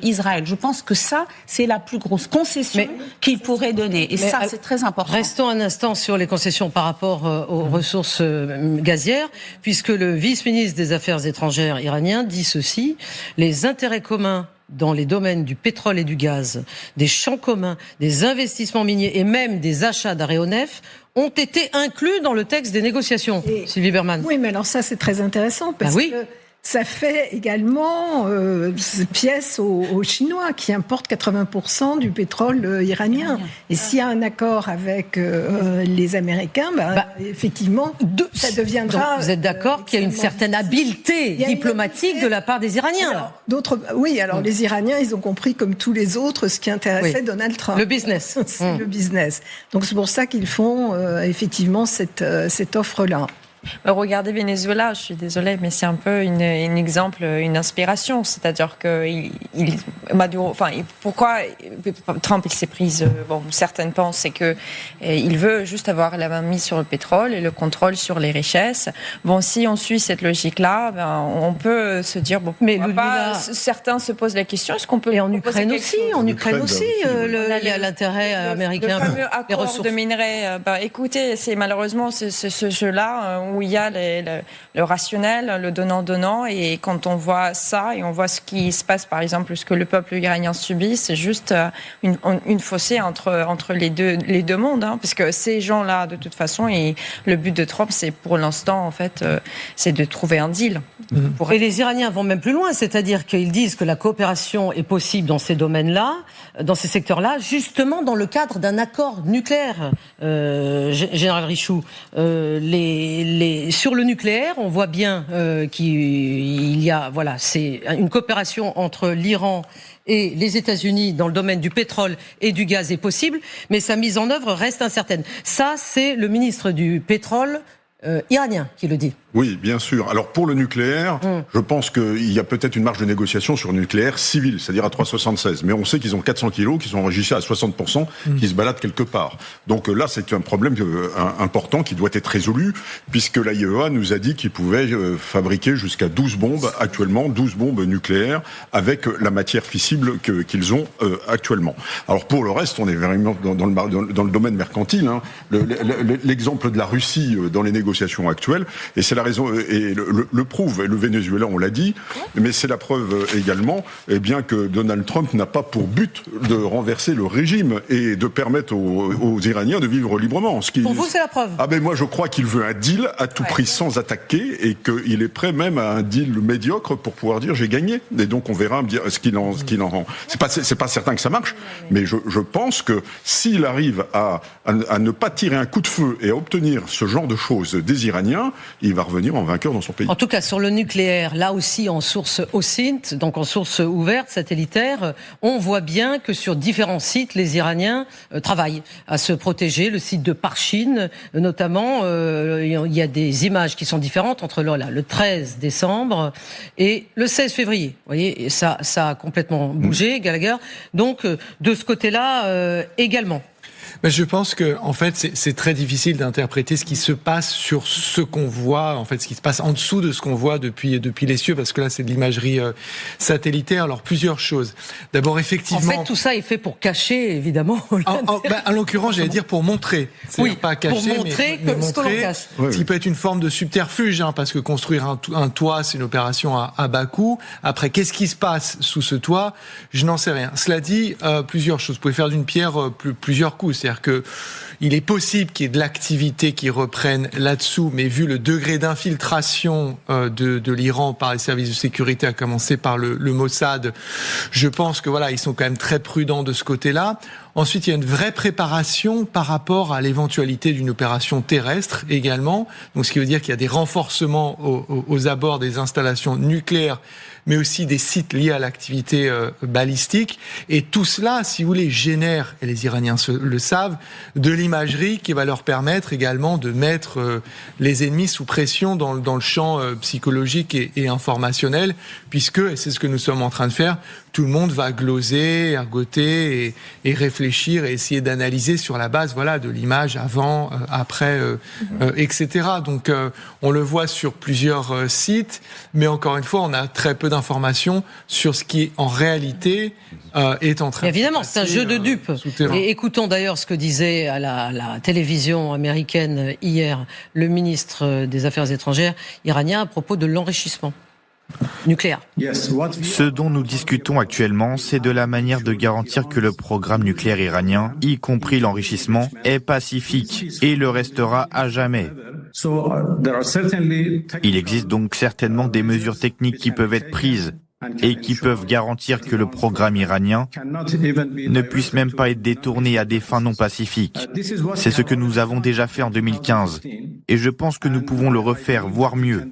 Israël. Je pense que ça, c'est la plus grosse concession qu'il pourrait donner. Et ça, c'est très important. Restons un instant sur les concessions par rapport aux ressources gazières, puisque le vice-ministre des Affaires étrangères iranien dit ceci: les intérêts communs dans les domaines du pétrole et du gaz, des champs communs, des investissements miniers et même des achats d'aéronefs ont été inclus dans le texte des négociations. Sylvie Berman. Oui, mais alors ça, c'est très intéressant parce que ça fait également pièce aux Chinois qui importent 80% du pétrole iranien. Et s'il y a un accord avec les Américains, effectivement, ça deviendra... Donc vous êtes d'accord qu'il y a une certaine habileté diplomatique de la part des Iraniens? Alors, les Iraniens, ils ont compris, comme tous les autres, ce qui intéressait Donald Trump. Le business. C'est le business. Donc c'est pour ça qu'ils font effectivement cette offre-là. Regardez Venezuela, je suis désolée, mais c'est un peu un exemple, une inspiration. C'est-à-dire que Maduro, pourquoi Trump il s'est prise, certaines pensent, c'est que il veut juste avoir la main mise sur le pétrole et le contrôle sur les richesses. Si on suit cette logique-là, on peut se dire mais certains se posent la question, est-ce qu'on peut... Et en Ukraine aussi, il y a l'intérêt américain. Le fameux accord de minerais. Écoutez, c'est malheureusement ce jeu-là où il y a le rationnel, le donnant-donnant, et quand on voit ça et on voit ce qui se passe, par exemple, ce que le peuple iranien subit, c'est juste une fossée entre les deux mondes, parce que ces gens-là, de toute façon, et le but de Trump, c'est pour l'instant, en fait, c'est de trouver un deal. Et les Iraniens vont même plus loin, c'est-à-dire qu'ils disent que la coopération est possible dans ces domaines-là, dans ces secteurs-là, justement dans le cadre d'un accord nucléaire. Général Richoux, sur le nucléaire, on voit bien qu'il y a, c'est une coopération entre l'Iran et les États-Unis dans le domaine du pétrole et du gaz est possible, mais sa mise en œuvre reste incertaine. Ça, c'est le ministre du pétrole iranien qui le dit. Oui, bien sûr. Alors pour le nucléaire, je pense qu'il y a peut-être une marge de négociation sur le nucléaire civil, c'est-à-dire à 3,76. Mais on sait qu'ils ont 400 kilos, qui sont enregistrés à 60%, qui se baladent quelque part. Donc là, c'est un problème important qui doit être résolu, puisque l'AIEA nous a dit qu'ils pouvaient fabriquer jusqu'à 12 bombes actuellement, 12 bombes nucléaires, avec la matière fissible qu'ils ont actuellement. Alors pour le reste, on est vraiment dans le domaine mercantile. L'exemple de la Russie dans les négociations actuelles, et c'est la raison, et le prouve, et le Venezuela, on l'a dit, mais c'est la preuve également, que Donald Trump n'a pas pour but de renverser le régime et de permettre aux Iraniens de vivre librement. Pour vous, c'est la preuve. Moi, je crois qu'il veut un deal à tout prix sans attaquer, et qu'il est prêt même à un deal médiocre pour pouvoir dire j'ai gagné. Et donc on verra ce qu'il en rend. C'est pas certain que ça marche, mais je pense que s'il arrive à ne pas tirer un coup de feu et à obtenir ce genre de choses des Iraniens, il va revenir en vainqueur dans son pays. En tout cas, sur le nucléaire, là aussi en source OSINT, donc en source ouverte, satellitaire, on voit bien que sur différents sites, les Iraniens travaillent à se protéger. Le site de Parchin, notamment, il y a des images qui sont différentes entre le 13 décembre et le 16 février. Vous voyez, et ça a complètement bougé, Gallagher. Donc, de ce côté-là, également. Je pense que, en fait, c'est très difficile d'interpréter ce qui se passe sur ce qu'on voit, en fait, ce qui se passe en dessous de ce qu'on voit depuis les cieux, parce que là, c'est de l'imagerie satellitaire. Alors, plusieurs choses. D'abord, effectivement. En fait, tout ça est fait pour cacher, évidemment. En l'occurrence, j'allais dire pour montrer. Oui, pas cacher, pour montrer mais ce que l'on cache. Ce qui peut être une forme de subterfuge, parce que construire un toit, c'est une opération à bas coût. Après, qu'est-ce qui se passe sous ce toit? Je n'en sais rien. Cela dit, plusieurs choses. Vous pouvez faire d'une pierre plusieurs coups. C'est-à-dire que il est possible qu'il y ait de l'activité qui reprenne là-dessous, mais vu le degré d'infiltration de l'Iran par les services de sécurité, à commencer par le Mossad, je pense que ils sont quand même très prudents de ce côté-là. Ensuite, il y a une vraie préparation par rapport à l'éventualité d'une opération terrestre également. Donc, ce qui veut dire qu'il y a des renforcements aux abords des installations nucléaires, mais aussi des sites liés à l'activité balistique. Et tout cela, si vous voulez, génère, et les Iraniens le savent, de l'imagerie qui va leur permettre également de mettre les ennemis sous pression dans le champ psychologique et informationnel, puisque, et c'est ce que nous sommes en train de faire, tout le monde va gloser, ergoter et réfléchir et essayer d'analyser sur la base, de l'image avant, après, etc. Donc, on le voit sur plusieurs sites, mais encore une fois, on a très peu d'informations sur ce qui en réalité est en train. Évidemment, c'est un jeu de dupes. Et écoutons d'ailleurs ce que disait à la télévision américaine hier le ministre des Affaires étrangères iranien à propos de l'enrichissement nucléaire. Ce dont nous discutons actuellement, c'est de la manière de garantir que le programme nucléaire iranien, y compris l'enrichissement, est pacifique et le restera à jamais. Il existe donc certainement des mesures techniques qui peuvent être prises et qui peuvent garantir que le programme iranien ne puisse même pas être détourné à des fins non pacifiques. C'est ce que nous avons déjà fait en 2015 et je pense que nous pouvons le refaire, voire mieux.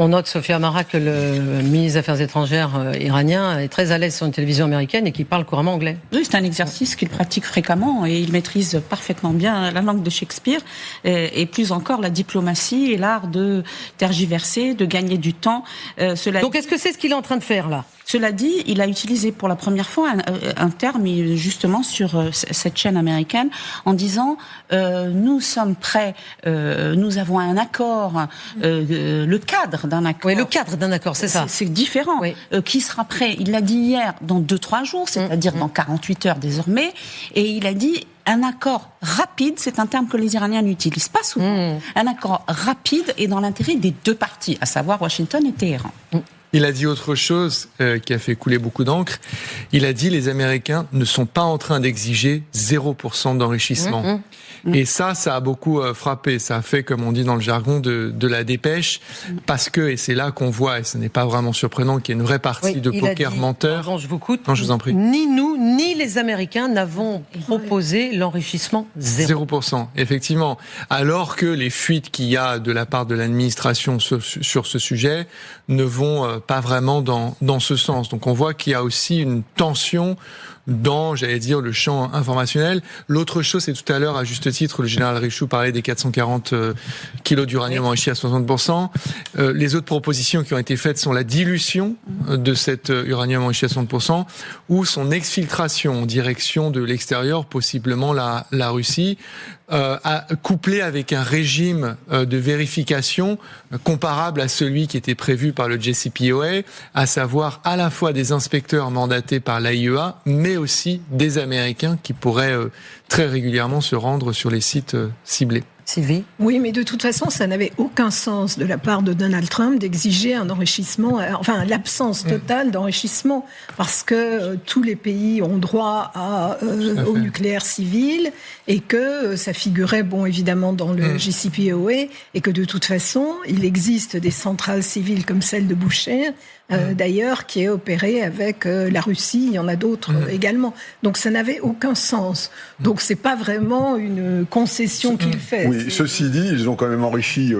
On note, Sophia Amara, que le ministre des Affaires étrangères iranien est très à l'aise sur une télévision américaine et qu'il parle couramment anglais. Oui, c'est un exercice qu'il pratique fréquemment et il maîtrise parfaitement bien la langue de Shakespeare et plus encore la diplomatie et l'art de tergiverser, de gagner du temps. Donc est-ce que c'est ce qu'il est en train de faire là ? Cela dit, il a utilisé pour la première fois un terme justement sur cette chaîne américaine en disant nous sommes prêts, nous avons un accord, le cadre d'un accord. Oui, le cadre d'un accord, c'est ça. C'est différent. Oui. Qui sera prêt? Il l'a dit hier, dans 2-3 jours, c'est-à-dire dans 48 heures désormais, et il a dit un accord rapide, c'est un terme que les Iraniens n'utilisent pas souvent. Un accord rapide est dans l'intérêt des deux parties, à savoir Washington et Téhéran. Il a dit autre chose qui a fait couler beaucoup d'encre. Il a dit les Américains ne sont pas en train d'exiger 0% d'enrichissement. Et ça a beaucoup frappé. Ça a fait, comme on dit dans le jargon, de la dépêche, parce que, et c'est là qu'on voit, et ce n'est pas vraiment surprenant, qu'il y a une vraie partie de poker menteur. Pardon, je vous coupe. Non, je vous en prie. Ni nous, ni les Américains n'avons proposé l'enrichissement 0%. Effectivement. Alors que les fuites qu'il y a de la part de l'administration sur ce sujet ne vont pas vraiment dans ce sens. Donc on voit qu'il y a aussi une tension dans, j'allais dire, le champ informationnel. L'autre chose, c'est tout à l'heure, à juste titre, le général Richoux parlait des 440 kilos d'uranium enrichi à 60%. Les autres propositions qui ont été faites sont la dilution de cet uranium enrichi à 60% ou son exfiltration en direction de l'extérieur, possiblement la Russie, couplé avec un régime de vérification comparable à celui qui était prévu par le JCPOA, à savoir à la fois des inspecteurs mandatés par l'AIEA, mais aussi des Américains qui pourraient très régulièrement se rendre sur les sites ciblés. Sylvie ? Oui, mais de toute façon, ça n'avait aucun sens de la part de Donald Trump d'exiger un enrichissement, enfin l'absence totale d'enrichissement, parce que tous les pays ont droit au nucléaire civil et que ça figurait, évidemment, dans le JCPOA et que de toute façon, il existe des centrales civiles comme celle de Bushehr, d'ailleurs, qui est opérée avec la Russie. Il y en a d'autres également. Donc ça n'avait aucun sens. Donc c'est pas vraiment une concession qu'il fait. Oui, ceci dit, ils ont quand même enrichi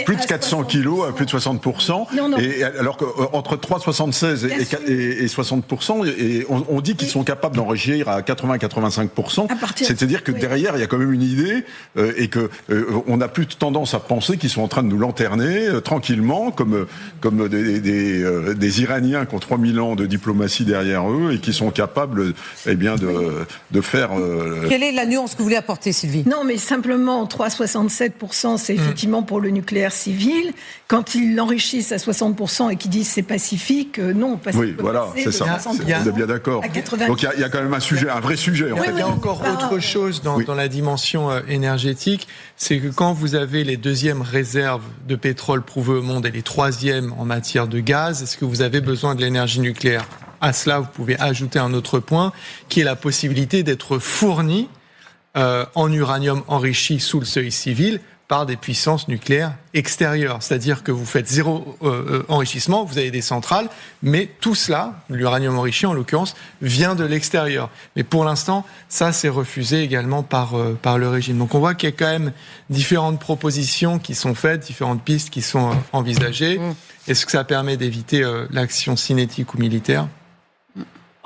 plus de 400 kilos à plus de 60%. Non. Et alors qu'entre 3,76 et 60%, et on dit qu'ils sont capables d'enrichir à 80-85%. C'est-à-dire que derrière, il y a quand même une idée et que on a plus tendance à penser qu'ils sont en train de nous lanterner tranquillement, comme des Iraniens qui ont 3000 ans de diplomatie derrière eux et qui sont capables, de faire. Quelle est la nuance que vous voulez apporter, Sylvie ? Non, mais simplement 3,67%, c'est effectivement pour le nucléaire civil. Quand ils l'enrichissent à 60% et qu'ils disent c'est pacifique, non. Parce oui, voilà, c'est ça. On est bien d'accord. Donc il y a quand même un vrai sujet. En fait. Il y a encore autre chose dans la dimension énergétique, c'est que quand vous avez les deuxièmes réserves de pétrole prouvées au monde et les troisièmes en matière de gaz, est-ce que vous avez besoin de l'énergie nucléaire ? À cela, vous pouvez ajouter un autre point, qui est la possibilité d'être fourni en uranium enrichi sous le seuil civil par des puissances nucléaires extérieures. C'est-à-dire que vous faites zéro enrichissement, vous avez des centrales, mais tout cela, l'uranium enrichi en l'occurrence, vient de l'extérieur. Mais pour l'instant, ça c'est refusé également par le régime. Donc on voit qu'il y a quand même différentes propositions qui sont faites, différentes pistes qui sont envisagées. Est-ce que ça permet d'éviter l'action cinétique ou militaire ?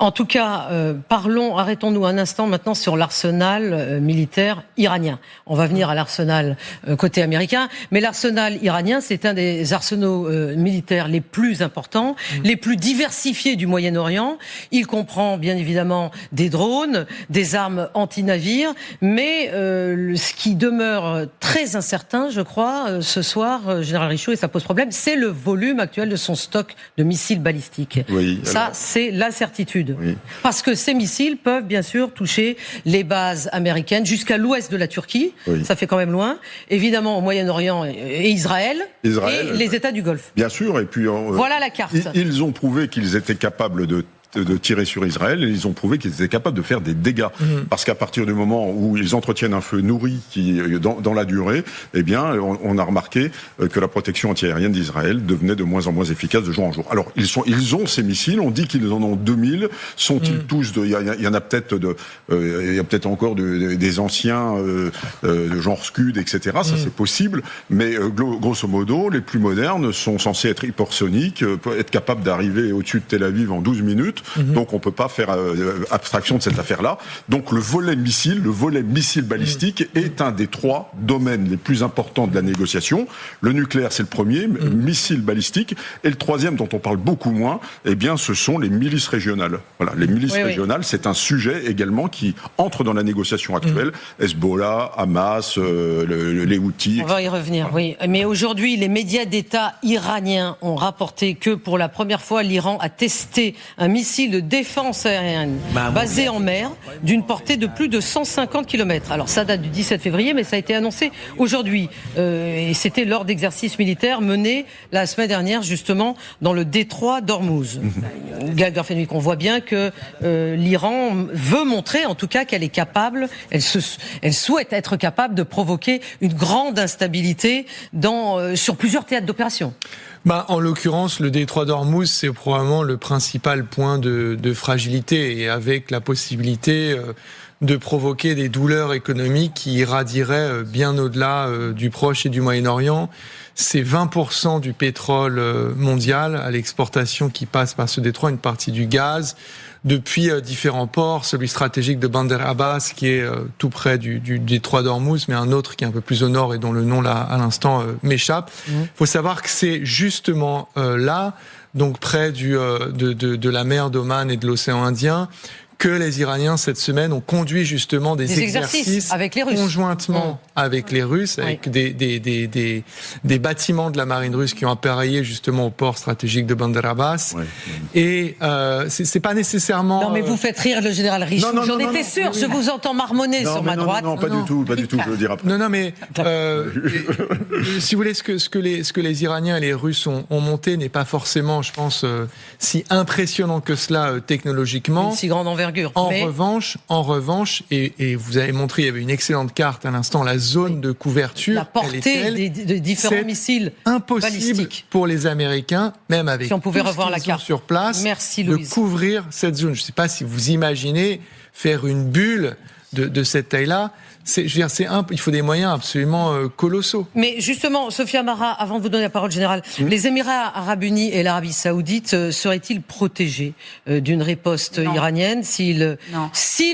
En tout cas, arrêtons-nous un instant maintenant sur l'arsenal militaire iranien. On va venir à l'arsenal côté américain, mais l'arsenal iranien, c'est un des arsenaux militaires les plus importants, les plus diversifiés du Moyen-Orient. Il comprend bien évidemment des drones, des armes anti-navires, mais ce qui demeure très incertain, je crois, ce soir, Général Richaud, et ça pose problème, c'est le volume actuel de son stock de missiles balistiques. Oui, ça, c'est l'incertitude. Oui. Parce que ces missiles peuvent bien sûr toucher les bases américaines jusqu'à l'ouest de la Turquie. Oui. Ça fait quand même loin. Évidemment, au Moyen-Orient et Israël et les États du Golfe. Bien sûr. Et puis voilà la carte. Ils ont prouvé qu'ils étaient capables de tirer sur Israël, et ils ont prouvé qu'ils étaient capables de faire des dégâts. Parce qu'à partir du moment où ils entretiennent un feu nourri dans la durée, eh bien, on a remarqué que la protection antiaérienne d'Israël devenait de moins en moins efficace de jour en jour. Alors, ils ont ces missiles, on dit qu'ils en ont 2000, sont-ils tous il y en a peut-être il y a peut-être encore des anciens, genre Scud, etc. Ça, c'est possible, mais grosso modo, les plus modernes sont censés être hypersoniques, être capables d'arriver au-dessus de Tel Aviv en 12 minutes. Donc on peut pas faire abstraction de cette affaire-là. Donc le volet missile balistique est un des 3 domaines les plus importants de la négociation. Le nucléaire, c'est le premier, missile balistique, et le troisième dont on parle beaucoup moins, eh bien ce sont les milices régionales. Voilà, les milices régionales, c'est un sujet également qui entre dans la négociation actuelle. Hezbollah, Hamas, les Houthis. On va y revenir, oui. Mais aujourd'hui, les médias d'État iraniens ont rapporté que pour la première fois, l'Iran a testé un missile de défense aérienne basé en mer d'une portée de plus de 150 km. Alors ça date du 17 février, mais ça a été annoncé aujourd'hui. Et c'était lors d'exercices militaires menés la semaine dernière, justement, dans le détroit d'Ormuz. Gagor Fenwick, on voit bien que l'Iran veut montrer, en tout cas, qu'elle est capable, elle souhaite être capable de provoquer une grande instabilité sur plusieurs théâtres d'opération. En l'occurrence, le détroit d'Ormuz, c'est probablement le principal point de fragilité, et avec la possibilité de provoquer des douleurs économiques qui irradieraient bien au-delà du Proche et du Moyen-Orient. C'est 20% du pétrole mondial à l'exportation qui passe par ce détroit, une partie du gaz, depuis différents ports, celui stratégique de Bandar Abbas qui est tout près du détroit d'Ormuz, mais un autre qui est un peu plus au nord et dont le nom là à l'instant m'échappe. Faut savoir que c'est justement là, donc près de la mer d'Oman et de l'océan Indien, que les Iraniens, cette semaine, ont conduit justement des exercices avec les Russes. Conjointement avec les Russes, avec des bâtiments de la marine russe qui ont appareillé justement au port stratégique de Bandar Abbas. Et c'est pas nécessairement... Non, mais vous faites rire le général Richaud. J'en étais sûr, je vous entends marmonner sur ma droite. Non, pas du tout, je le dirai après. Non, mais si vous voulez, ce que les Iraniens et les Russes ont monté n'est pas forcément, je pense, si impressionnant que cela technologiquement. Une si grande envergure. En revanche, et vous avez montré, il y avait une excellente carte à l'instant, la zone de couverture. La portée des différents missiles impossible balistiques pour les Américains, même avec si on pouvait revoir la carte sur place, Louise, de couvrir cette zone. Je ne sais pas si vous imaginez faire une bulle de cette taille-là. Il faut des moyens absolument colossaux. Mais justement, Sophia Mara, avant de vous donner la parole, générale, les Émirats Arabes Unis et l'Arabie Saoudite seraient-ils protégés d'une riposte iranienne s'ils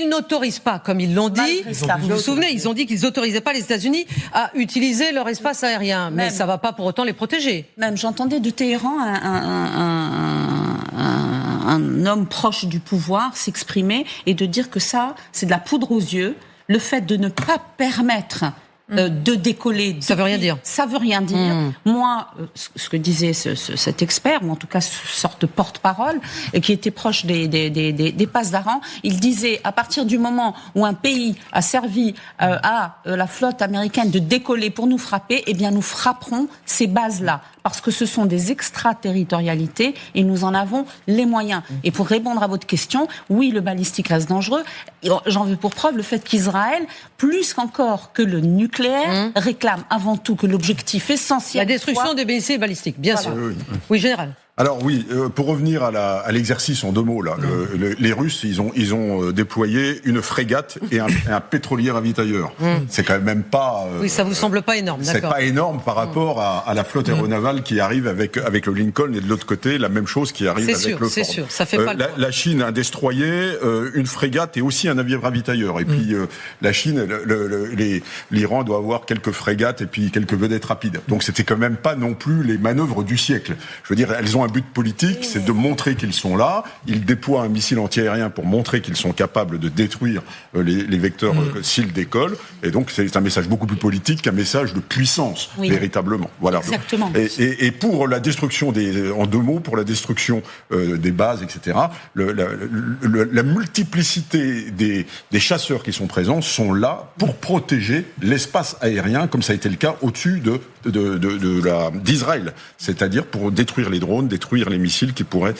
n'autorisent pas, comme ils l'ont dit, vous vous souvenez, ils ont dit qu'ils n'autorisaient pas les États-Unis à utiliser leur espace aérien, mais ça ne va pas pour autant les protéger. Même, j'entendais de Téhéran un homme proche du pouvoir s'exprimer et de dire que ça, c'est de la poudre aux yeux. Le fait de ne pas permettre de décoller... Ça veut rien dire. Ça veut rien dire. Moi, ce que disait cet expert, ou en tout cas sorte de porte-parole, qui était proche des passes d'Aran, il disait, à partir du moment où un pays a servi à la flotte américaine de décoller pour nous frapper, eh bien nous frapperons ces bases-là. Parce que ce sont des extraterritorialités et nous en avons les moyens. Et pour répondre à votre question, oui, le balistique reste dangereux. J'en veux pour preuve le fait qu'Israël, plus qu'encore que le nucléaire, réclame avant tout que l'objectif essentiel... La destruction des missiles balistiques, bien sûr. Oui. Oui, général. Alors oui, pour revenir à l'exercice en 2 mots, là, les Russes, ils ont déployé une frégate et un pétrolier ravitailleur. C'est quand même pas... oui, ça vous semble pas énorme, d'accord. C'est pas énorme par rapport à la flotte aéronavale qui arrive avec le Lincoln, et de l'autre côté, la même chose qui arrive avec le Ford. C'est sûr, ça fait pas le poids. La Chine a un destroyer, une frégate et aussi un navire ravitailleur. Et puis la Chine, l'Iran doit avoir quelques frégates et puis quelques vedettes rapides. Donc c'était quand même pas non plus les manœuvres du siècle. Je veux dire, elles ont un but politique, c'est de montrer qu'ils sont là. Ils déploient un missile antiaérien pour montrer qu'ils sont capables de détruire les vecteurs s'ils décollent. Et donc, c'est un message beaucoup plus politique qu'un message de puissance, véritablement. Voilà. Exactement. Et pour la destruction en 2 mots, pour la destruction des bases, etc., la multiplicité des chasseurs qui sont présents sont là pour protéger l'espace aérien, comme ça a été le cas au-dessus d'Israël. C'est-à-dire pour détruire les drones, détruire les missiles qui pourraient...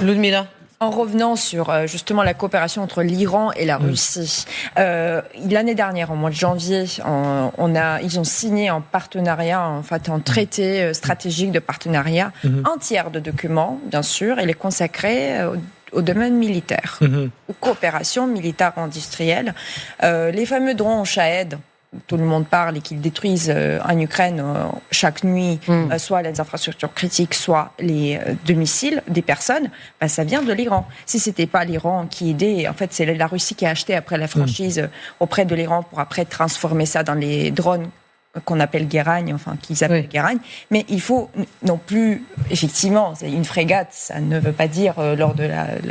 Ludmila. En revenant sur justement la coopération entre l'Iran et la Russie, l'année dernière, au mois de janvier, ils ont signé en partenariat, en fait, un traité stratégique de partenariat, un tiers de documents, bien sûr, il est consacré au domaine militaire, aux coopérations militaires industrielles. Les fameux drones Shahed, tout le monde parle et qu'ils détruisent en Ukraine chaque nuit, soit les infrastructures critiques, soit les missiles des personnes, ça vient de l'Iran. Si c'était pas l'Iran qui aidait, en fait, c'est la Russie qui a acheté après la franchise auprès de l'Iran pour après transformer ça dans les drones qu'on appelle Guéragne, enfin qu'ils appellent Guéragne, mais il faut non plus, effectivement, c'est une frégate, ça ne veut pas dire lors de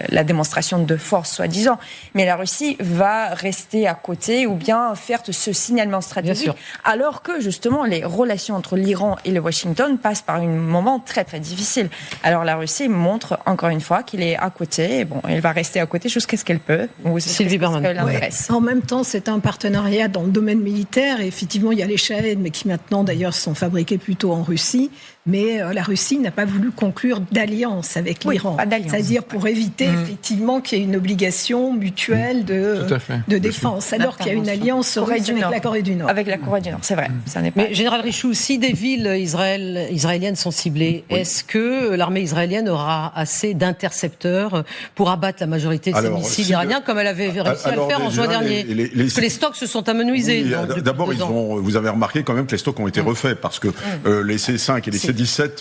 la démonstration de force soi-disant, mais la Russie va rester à côté ou bien faire ce signalement stratégique, alors que justement les relations entre l'Iran et le Washington passent par un moment très très difficile. Alors la Russie montre encore une fois qu'il est à côté, et bon, elle va rester à côté jusqu'à ce qu'elle peut. Sylvie Berman. En même temps, c'est un partenariat dans le domaine militaire, et effectivement, il y a les Shahed, mais qui maintenant d'ailleurs sont fabriqués plutôt en Russie. Mais la Russie n'a pas voulu conclure d'alliance avec l'Iran. C'est-à-dire pour éviter effectivement qu'il y ait une obligation mutuelle de défense, alors qu'il y a une alliance avec la Corée du Nord. Avec la Corée du Nord, c'est vrai. Ça n'est pas... Mais Général Richoux, si des villes israéliennes sont ciblées, est-ce que l'armée israélienne aura assez d'intercepteurs pour abattre la majorité de ces missiles iraniens, comme elle avait réussi à le faire en juin dernier? Parce que les stocks se sont amenuisés. D'abord, vous avez remarqué quand même que les stocks ont été refaits, parce que les C-5 et les C-17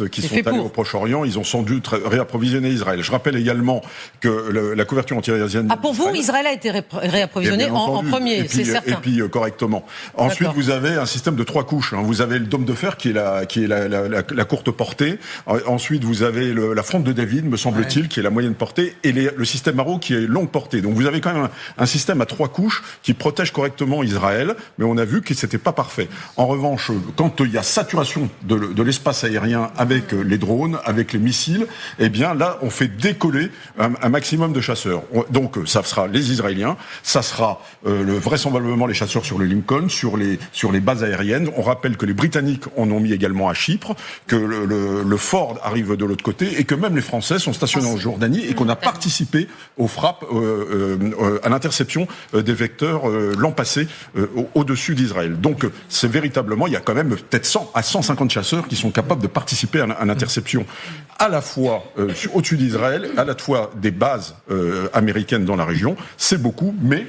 qui sont allés au Proche-Orient, ils ont sans doute réapprovisionné Israël. Je rappelle également que la couverture anti-aérienne... pour vous, Israël a été réapprovisionné en premier, c'est certain. Et puis correctement. Ensuite, vous avez un système de 3 couches. Vous avez le dôme de fer qui est la courte portée. Ensuite, vous avez la fronde de David, me semble-t-il, qui est la moyenne portée, et le système Arrow qui est longue portée. Donc vous avez quand même un système à 3 couches qui protège correctement Israël, mais on a vu que c'était pas parfait. En revanche, quand il y a saturation de l'espace aérien avec les drones, avec les missiles, eh bien là, on fait décoller un maximum de chasseurs. Donc ça sera les Israéliens, ça sera vraisemblablement les chasseurs sur le Lincoln, sur les bases aériennes. On rappelle que les Britanniques en ont mis également à Chypre, que le Ford arrive de l'autre côté, et que même les Français sont stationnés en Jordanie, et qu'on a participé aux frappes, à l'interception des vecteurs l'an passé au-dessus d'Israël. Donc c'est véritablement, il y a quand même peut-être 100 à 150 chasseurs qui sont capables de participer à l'interception, à la fois au-dessus d'Israël, à la fois des bases américaines dans la région. C'est beaucoup, mais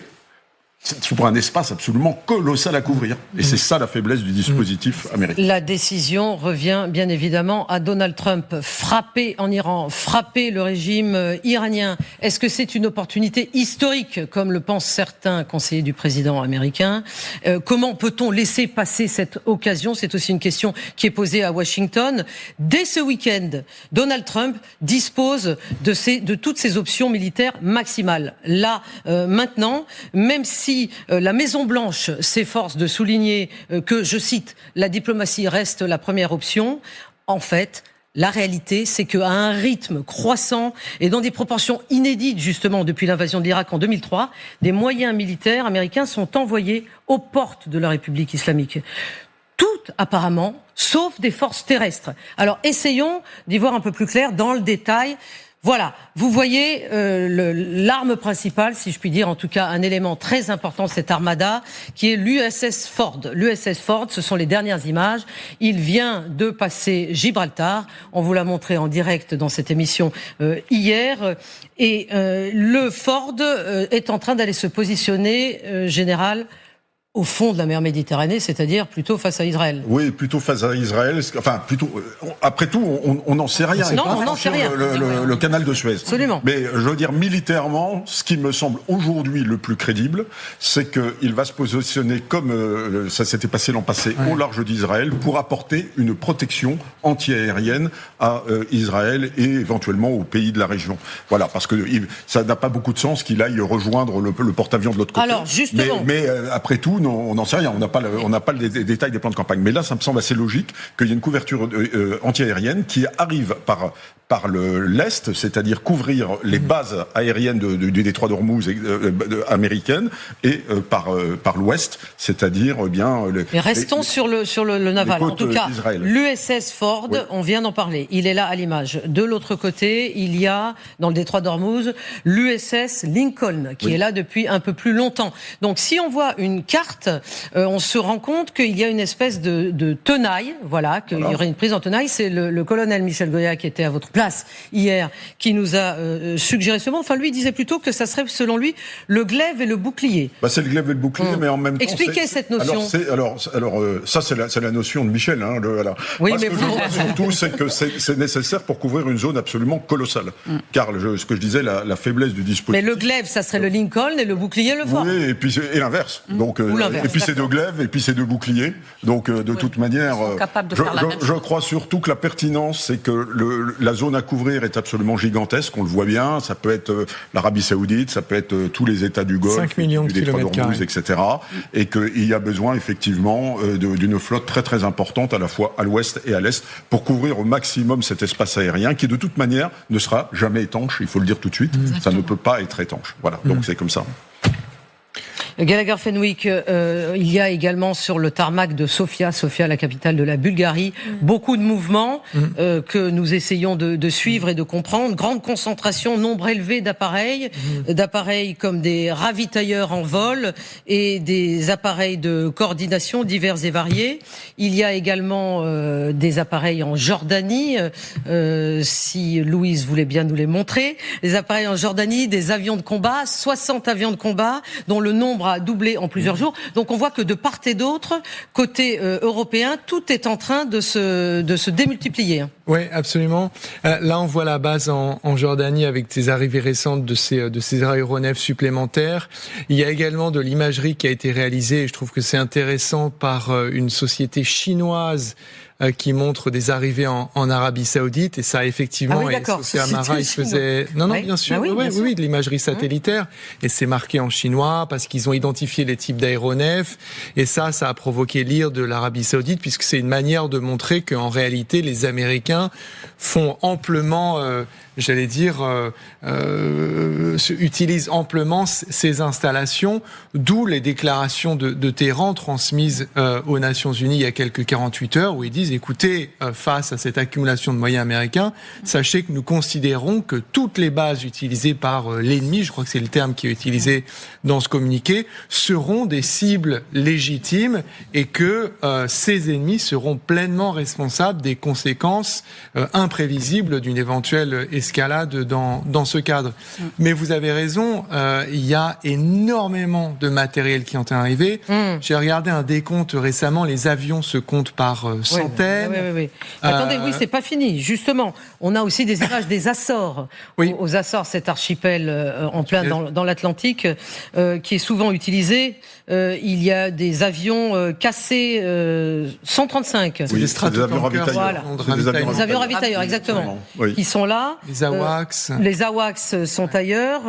c'est pour un espace absolument colossal à couvrir. Et c'est ça la faiblesse du dispositif américain. La décision revient bien évidemment à Donald Trump. Frapper en Iran, frapper le régime iranien. Est-ce que c'est une opportunité historique, comme le pensent certains conseillers du président américain? Comment peut-on laisser passer cette occasion? C'est aussi une question qui est posée à Washington. Dès ce week-end, Donald Trump dispose de toutes ses options militaires maximales. Là, maintenant, même si la Maison-Blanche s'efforce de souligner que, je cite, la diplomatie reste la première option, en fait, la réalité, c'est qu'à un rythme croissant et dans des proportions inédites, justement, depuis l'invasion de l'Irak en 2003, des moyens militaires américains sont envoyés aux portes de la République islamique. Toutes, apparemment, sauf des forces terrestres. Alors, essayons d'y voir un peu plus clair dans le détail. Voilà, vous voyez l'arme principale, si je puis dire, en tout cas un élément très important de cette armada, qui est l'USS Ford. L'USS Ford, ce sont les dernières images. Il vient de passer Gibraltar. On vous l'a montré en direct dans cette émission hier. Et le Ford est en train d'aller se positionner, général, au fond de la mer Méditerranée, c'est-à-dire plutôt face à Israël. Oui, plutôt face à Israël. Enfin, plutôt. Après tout, on n'en sait rien. Non, on n'en sait rien. Le canal de Suez. Absolument. Mais je veux dire, militairement, ce qui me semble aujourd'hui le plus crédible, c'est qu'il va se positionner comme ça s'était passé l'an passé au large d'Israël pour apporter une protection anti-aérienne à Israël et éventuellement aux pays de la région. Voilà, parce que ça n'a pas beaucoup de sens qu'il aille rejoindre le porte-avions de l'autre côté. Alors, justement. Mais après tout, on n'en sait rien, on n'a pas les détails des plans de campagne. Mais là, ça me semble assez logique qu'il y ait une couverture anti-aérienne qui arrive par l'Est, c'est-à-dire couvrir les bases aériennes du détroit d'Ormuz américaines, et par l'Ouest, c'est-à-dire Mais restons sur le naval. En tout cas, d'Israël. l'USS Ford, on vient d'en parler, il est là à l'image. De l'autre côté, il y a, dans le détroit d'Ormuz, l'USS Lincoln, qui est là depuis un peu plus longtemps. Donc si on voit une carte, on se rend compte qu'il y a une espèce de tenaille, voilà, qu'il y aurait une prise en tenaille. C'est le colonel Michel Goya qui était à votre place hier, qui nous a suggéré ce mot. Enfin, lui, il disait plutôt que ça serait, selon lui, le glaive et le bouclier. C'est le glaive et le bouclier, mais en même temps... Expliquez cette notion. Ça, c'est la notion de Michel. Oui, ce que je vois surtout, c'est que c'est nécessaire pour couvrir une zone absolument colossale. Car, ce que je disais, la faiblesse du dispositif... Mais le glaive, ça serait le Lincoln, et le bouclier, le Ford. Oui, et l'inverse. Donc, et puis c'est deux glaives, et puis c'est deux boucliers. Donc, de toute manière... Je crois surtout que la pertinence, c'est que la zone à couvrir est absolument gigantesque, on le voit bien, ça peut être l'Arabie Saoudite, ça peut être tous les États du Golfe, 5 millions du détroit d'Ormuz, etc. Et qu'il y a besoin effectivement d'une flotte très très importante à la fois à l'ouest et à l'est pour couvrir au maximum cet espace aérien qui de toute manière ne sera jamais étanche, il faut le dire tout de suite, ça ne peut pas être étanche. Voilà, donc c'est comme ça. Gallagher Fenwick, il y a également sur le tarmac de Sofia, la capitale de la Bulgarie, beaucoup de mouvements que nous essayons de suivre et de comprendre. Grande concentration, nombre élevé d'appareils comme des ravitailleurs en vol et des appareils de coordination divers et variés. Il y a également des appareils en Jordanie, si Louise voulait bien nous les montrer. Les appareils en Jordanie, des avions de combat, 60 avions de combat, dont le nombre a doublé en plusieurs jours. Donc on voit que de part et d'autre, côté européen, tout est en train de se démultiplier. Oui, absolument. Là, on voit la base en Jordanie avec des arrivées récentes de ces aéronefs supplémentaires. Il y a également de l'imagerie qui a été réalisée, et je trouve que c'est intéressant, par une société chinoise qui montre des arrivées en Arabie Saoudite, et ça effectivement, et Sophia Amara, il faisait bien sûr, de l'imagerie satellitaire, et c'est marqué en chinois parce qu'ils ont identifié les types d'aéronefs, et ça a provoqué l'ire de l'Arabie Saoudite, puisque c'est une manière de montrer qu'en réalité les Américains font amplement, utilisent amplement ces installations, d'où les déclarations de Téhéran transmises aux Nations Unies il y a quelques 48 heures, où ils disent, écoutez, face à cette accumulation de moyens américains, sachez que nous considérons que toutes les bases utilisées par l'ennemi, je crois que c'est le terme qui est utilisé dans ce communiqué, seront des cibles légitimes, et que ces ennemis seront pleinement responsables des conséquences imprévisible d'une éventuelle escalade dans ce cadre. Mais vous avez raison, il y a énormément de matériel qui ont arrivé. J'ai regardé un décompte récemment, les avions se comptent par centaines. Oui. Attendez, c'est pas fini. Justement, on a aussi des images des Açores. Aux Açores, cet archipel en plein dans l'Atlantique, qui est souvent utilisé. Il y a des avions cassés 135. Oui, des avions ravitailleurs. Voilà. Des avions ravitailleurs, exactement. Qui sont là. Les AWACS. Les AWACS sont ailleurs.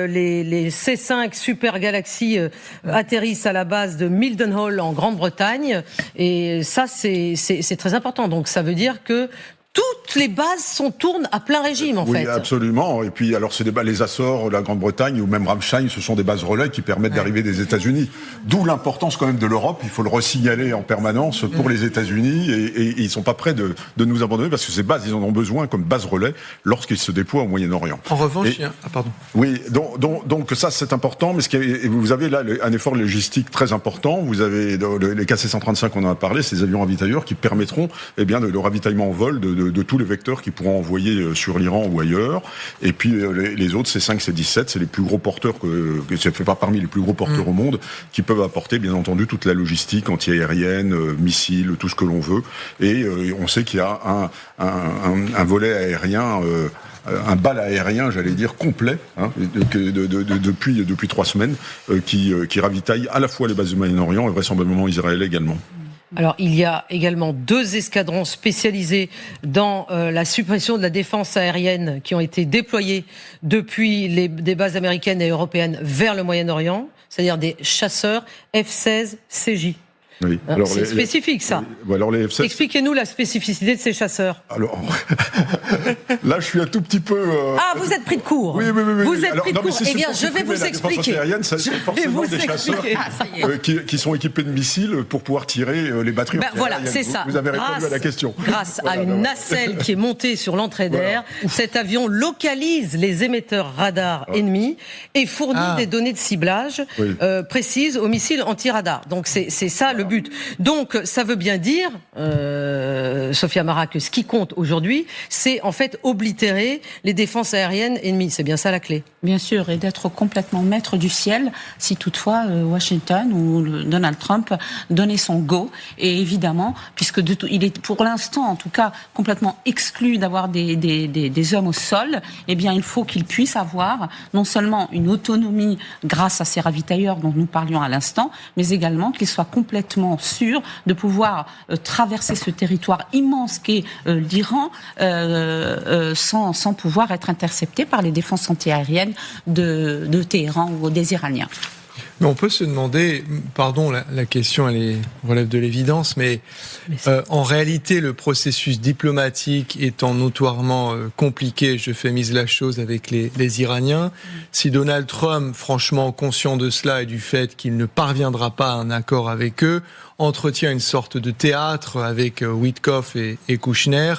Les C5 Super Galaxy atterrissent à la base de Mildenhall en Grande-Bretagne. Et ça, c'est très important. Donc ça veut dire que toutes les bases tournent à plein régime, en fait. Oui, absolument. Et puis, alors, les Açores, la Grande-Bretagne ou même Ramstein, ce sont des bases relais qui permettent d'arriver des États-Unis. D'où l'importance quand même de l'Europe. Il faut le resignaler en permanence pour les États-Unis et ils sont pas prêts de nous abandonner parce que ces bases, ils en ont besoin comme base relais lorsqu'ils se déploient au Moyen-Orient. En revanche, pardon. Oui, donc ça c'est important, mais vous avez là un effort logistique très important. Vous avez les KC-135, on en a parlé, ces avions ravitailleurs qui permettront, le ravitaillement en vol de tous les vecteurs qu'ils pourront envoyer sur l'Iran ou ailleurs. Et puis les autres, C5, C-17, c'est les plus gros porteurs que ça fait pas parmi les plus gros porteurs au monde, qui peuvent apporter bien entendu toute la logistique anti-aérienne, missiles, tout ce que l'on veut. Et on sait qu'il y a un volet aérien. Un bal aérien, j'allais dire, complet, depuis 3 semaines, qui ravitaille à la fois les bases du Moyen-Orient et vraisemblablement Israël également. Alors, il y a également 2 escadrons spécialisés dans la suppression de la défense aérienne qui ont été déployés depuis des bases américaines et européennes vers le Moyen-Orient, c'est-à-dire des chasseurs F-16 CJ. Oui. C'est spécifique, ça. Alors les F-16... Expliquez-nous la spécificité de ces chasseurs. Alors, là, je suis un tout petit peu... Ah, vous êtes pris de court. Oui. Vous êtes pris de court. Eh bien, je vais vous expliquer. C'est forcément des chasseurs qui sont équipés de missiles pour pouvoir tirer les batteries voilà, c'est ça. Vous avez répondu à la question. Grâce à une nacelle qui est montée sur l'entrée d'air, cet avion localise les émetteurs radars ennemis et fournit des données de ciblage précises aux missiles anti-radar. Donc, c'est ça le but. Donc, ça veut bien dire, Sophia Mara, que ce qui compte aujourd'hui, c'est en fait oblitérer les défenses aériennes ennemies. C'est bien ça la clé. Bien sûr, et d'être complètement maître du ciel, si toutefois Washington ou Donald Trump donnait son go. Et évidemment, puisque il est pour l'instant, en tout cas, complètement exclu d'avoir des hommes au sol, eh bien, il faut qu'il puisse avoir non seulement une autonomie grâce à ces ravitailleurs dont nous parlions à l'instant, mais également qu'il soit complètement sûr de pouvoir traverser ce territoire immense qu'est l'Iran sans pouvoir être intercepté par les défenses antiaériennes de Téhéran ou des Iraniens. Mais on peut se demander, pardon, la question relève de l'évidence, mais en réalité, le processus diplomatique étant notoirement compliqué, je fémise la chose avec les Iraniens, si Donald Trump, franchement conscient de cela et du fait qu'il ne parviendra pas à un accord avec eux, entretient une sorte de théâtre avec Witkoff et Kouchner,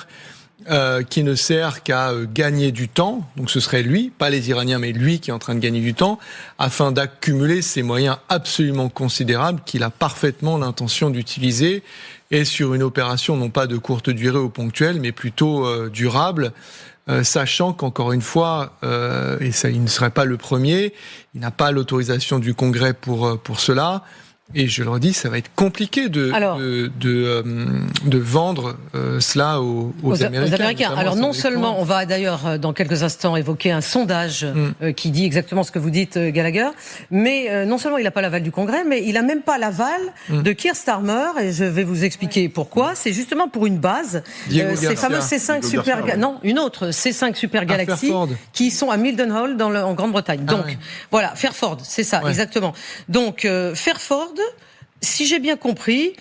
qui ne sert qu'à gagner du temps, donc ce serait lui, pas les Iraniens, mais lui qui est en train de gagner du temps, afin d'accumuler ces moyens absolument considérables qu'il a parfaitement l'intention d'utiliser, et sur une opération non pas de courte durée ou ponctuelle, mais plutôt durable, sachant qu'encore une fois, et ça, il ne serait pas le premier, il n'a pas l'autorisation du Congrès pour cela. Et je le redis, ça va être compliqué de vendre cela aux Américains. Alors non seulement, on va d'ailleurs dans quelques instants évoquer un sondage qui dit exactement ce que vous dites, Gallagher, mais non seulement il n'a pas l'aval du Congrès, mais il n'a même pas l'aval de Keir Starmer, et je vais vous expliquer pourquoi. C'est justement pour une base, ces fameux C5 Super... Non, une autre, C5 Super Galaxy, qui sont à Mildenhall en Grande-Bretagne. Donc, voilà, Fairford, c'est ça, exactement. Donc, Fairford... Si j'ai bien compris,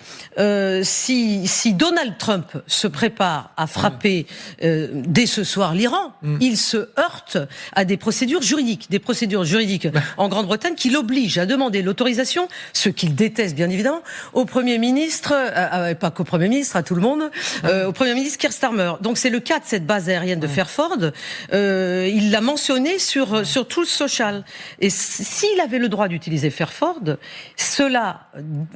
si Donald Trump se prépare à frapper dès ce soir l'Iran, il se heurte à des procédures juridiques en Grande-Bretagne qui l'obligent à demander l'autorisation, ce qu'il déteste bien évidemment, au Premier ministre, pas qu'au Premier ministre, à tout le monde, au Premier ministre Keir Starmer. Donc c'est le cas de cette base aérienne de Fairford. Il l'a mentionné sur Truth Social. Et s'il avait le droit d'utiliser Fairford, cela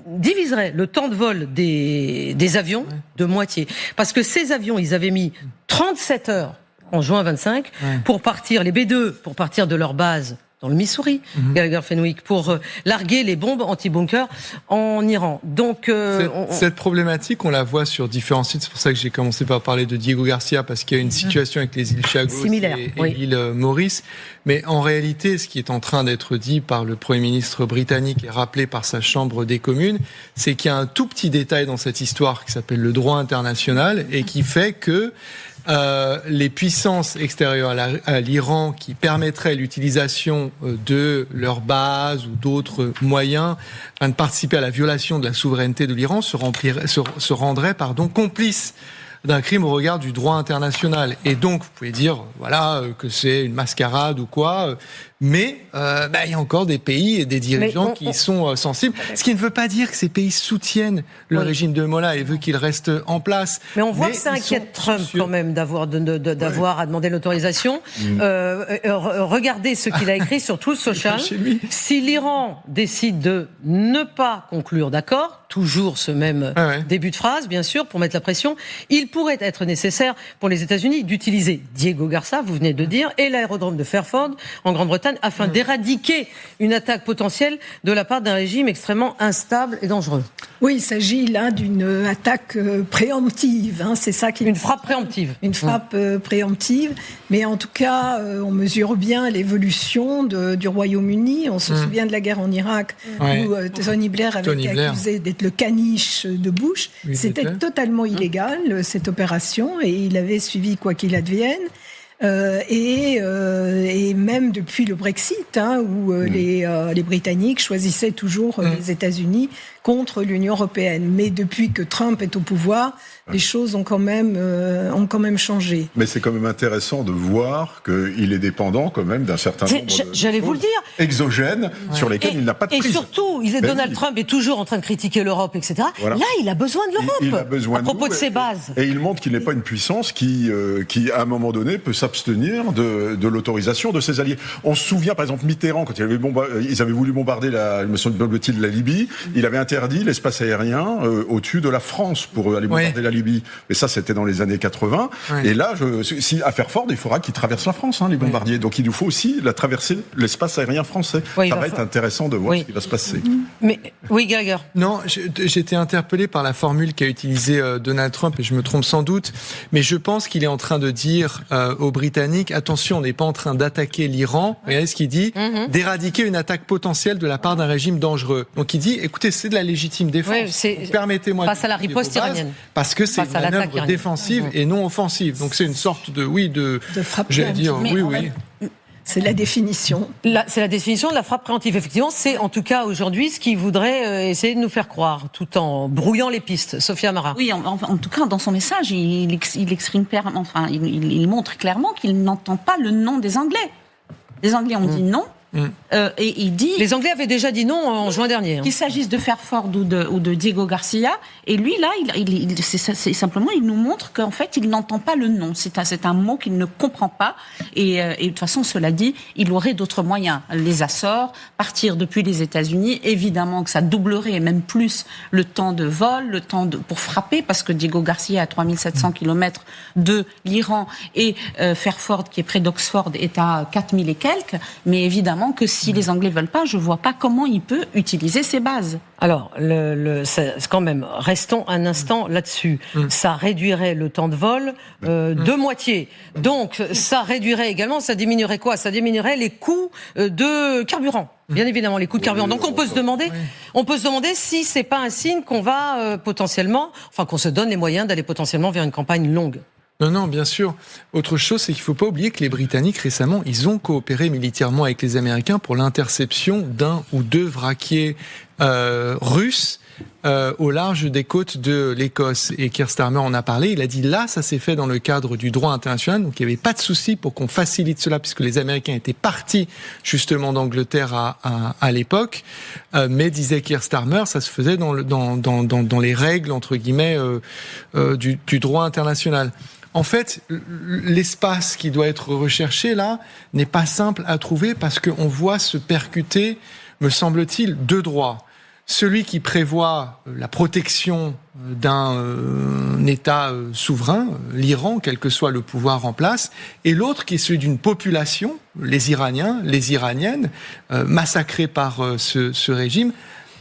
diviserait le temps de vol des avions de moitié. Parce que ces avions, ils avaient mis 37 heures en juin 25 pour partir, les B-2, pour partir de leur base dans le Missouri, Gallagher Fenwick, pour larguer les bombes anti-bunker en Iran. Donc, cette problématique, on la voit sur différents sites. C'est pour ça que j'ai commencé par parler de Diego Garcia, parce qu'il y a une situation avec les îles Chagos et l'île Maurice. Mais en réalité, ce qui est en train d'être dit par le Premier ministre britannique et rappelé par sa Chambre des communes, c'est qu'il y a un tout petit détail dans cette histoire qui s'appelle le droit international et qui fait que les puissances extérieures à l'Iran qui permettraient l'utilisation de leurs bases ou d'autres moyens de participer à la violation de la souveraineté de l'Iran se rendraient complices d'un crime au regard du droit international. Et donc, vous pouvez dire, voilà, que c'est une mascarade ou quoi, mais il y a encore des pays et des dirigeants qui sont sensibles. Ce qui ne veut pas dire que ces pays soutiennent le régime de Mollah et veulent qu'il reste en place. Mais on voit que ça inquiète Trump quand même d'avoir à demander l'autorisation. Regardez ce qu'il a écrit sur Truth Social. Si l'Iran décide de ne pas conclure d'accord, toujours ce même début de phrase, bien sûr, pour mettre la pression, il pourrait être nécessaire pour les États-Unis d'utiliser Diego Garça, vous venez de le dire, et l'aérodrome de Fairford en Grande-Bretagne afin d'éradiquer une attaque potentielle de la part d'un régime extrêmement instable et dangereux. Oui, il s'agit là d'une attaque préemptive. C'est ça qui. Une frappe préemptive. Une frappe préemptive. Mais en tout cas, on mesure bien l'évolution du Royaume-Uni. On se souvient de la guerre en Irak où Tony Blair avait été accusé d'être le caniche de Bush. C'était totalement illégal, cette opération, et il avait suivi quoi qu'il advienne. Et même depuis le Brexit, où les Britanniques choisissaient toujours les États-Unis contre l'Union européenne. Mais depuis que Trump est au pouvoir, les choses ont quand même changé. Mais c'est quand même intéressant de voir qu'il est dépendant quand même d'un certain nombre de exogènes sur lesquels il n'a pas de prise. Et surtout, Donald Trump est toujours en train de critiquer l'Europe, etc. Voilà. Là, il a besoin de l'Europe il a besoin à propos de ses bases. Et il montre qu'il n'est pas une puissance qui à un moment donné, peut s'abstenir de l'autorisation de ses alliés. On se souvient, par exemple, Mitterrand, quand ils avaient voulu bombarder la Libye, il avait interdit l'espace aérien au-dessus de la France pour aller bombarder la Libye. Et ça, c'était dans les années 80. Et là, à Fairford, il faudra qu'ils traversent la France, les bombardiers. Donc il nous faut aussi traverser l'espace aérien français. Ça va être intéressant de voir ce qui va se passer. Mais Gallagher. Non, j'étais interpellé par la formule qu'a utilisée Donald Trump, et je me trompe sans doute, mais je pense qu'il est en train de dire aux Britanniques, attention, on n'est pas en train d'attaquer l'Iran. Regardez ce qu'il dit, d'éradiquer une attaque potentielle de la part d'un régime dangereux. Donc il dit, écoutez, c'est de la légitime défense. Permettez-moi face à la riposte iranienne. Parce que c'est une manœuvre défensive et non offensive. Donc c'est une sorte de frappe. J'allais dire, oui. C'est la définition. C'est la définition de la frappe préemptive. Effectivement, c'est en tout cas aujourd'hui ce qu'il voudrait essayer de nous faire croire, tout en brouillant les pistes. Sophia Amara. Oui, en tout cas, dans son message, il exprime clairement, il montre clairement qu'il n'entend pas le non des Anglais. Les Anglais ont dit non. Et il dit. Les Anglais avaient déjà dit non en juin dernier. Qu'il s'agisse de Fairford ou de Diego Garcia, et lui là, c'est simplement, il nous montre qu'en fait, il n'entend pas le non. C'est un mot qu'il ne comprend pas. Et de toute façon, cela dit, il aurait d'autres moyens. Les Açores, partir depuis les États-Unis, évidemment que ça doublerait et même plus le temps de vol, pour frapper, parce que Diego Garcia, à 3700 km de l'Iran, et Fairford, qui est près d'Oxford, est à 4000 et quelques. Mais évidemment que si les Anglais veulent pas, je vois pas comment il peut utiliser ses bases. Alors, quand même, restons un instant là-dessus. Ça réduirait le temps de vol de moitié. Donc, ça réduirait également, ça diminuerait quoi ? Ça diminuerait les coûts de carburant. Bien évidemment, les coûts de carburant. Donc, on peut se demander si c'est pas un signe qu'on va qu'on se donne les moyens d'aller potentiellement vers une campagne longue. Non, bien sûr. Autre chose, c'est qu'il ne faut pas oublier que les Britanniques, récemment, ils ont coopéré militairement avec les Américains pour l'interception d'un ou deux vraquiers russes au large des côtes de l'Écosse. Et Keir Starmer en a parlé. Il a dit là, ça s'est fait dans le cadre du droit international. Donc il n'y avait pas de souci pour qu'on facilite cela, puisque les Américains étaient partis justement d'Angleterre à l'époque. Mais disait Keir Starmer, ça se faisait dans les règles, entre guillemets, du droit international. En fait, l'espace qui doit être recherché là n'est pas simple à trouver parce qu'on voit se percuter, me semble-t-il, deux droits. Celui qui prévoit la protection d'un État souverain, l'Iran, quel que soit le pouvoir en place, et l'autre qui est celui d'une population, les Iraniens, les Iraniennes, massacrés par ce régime,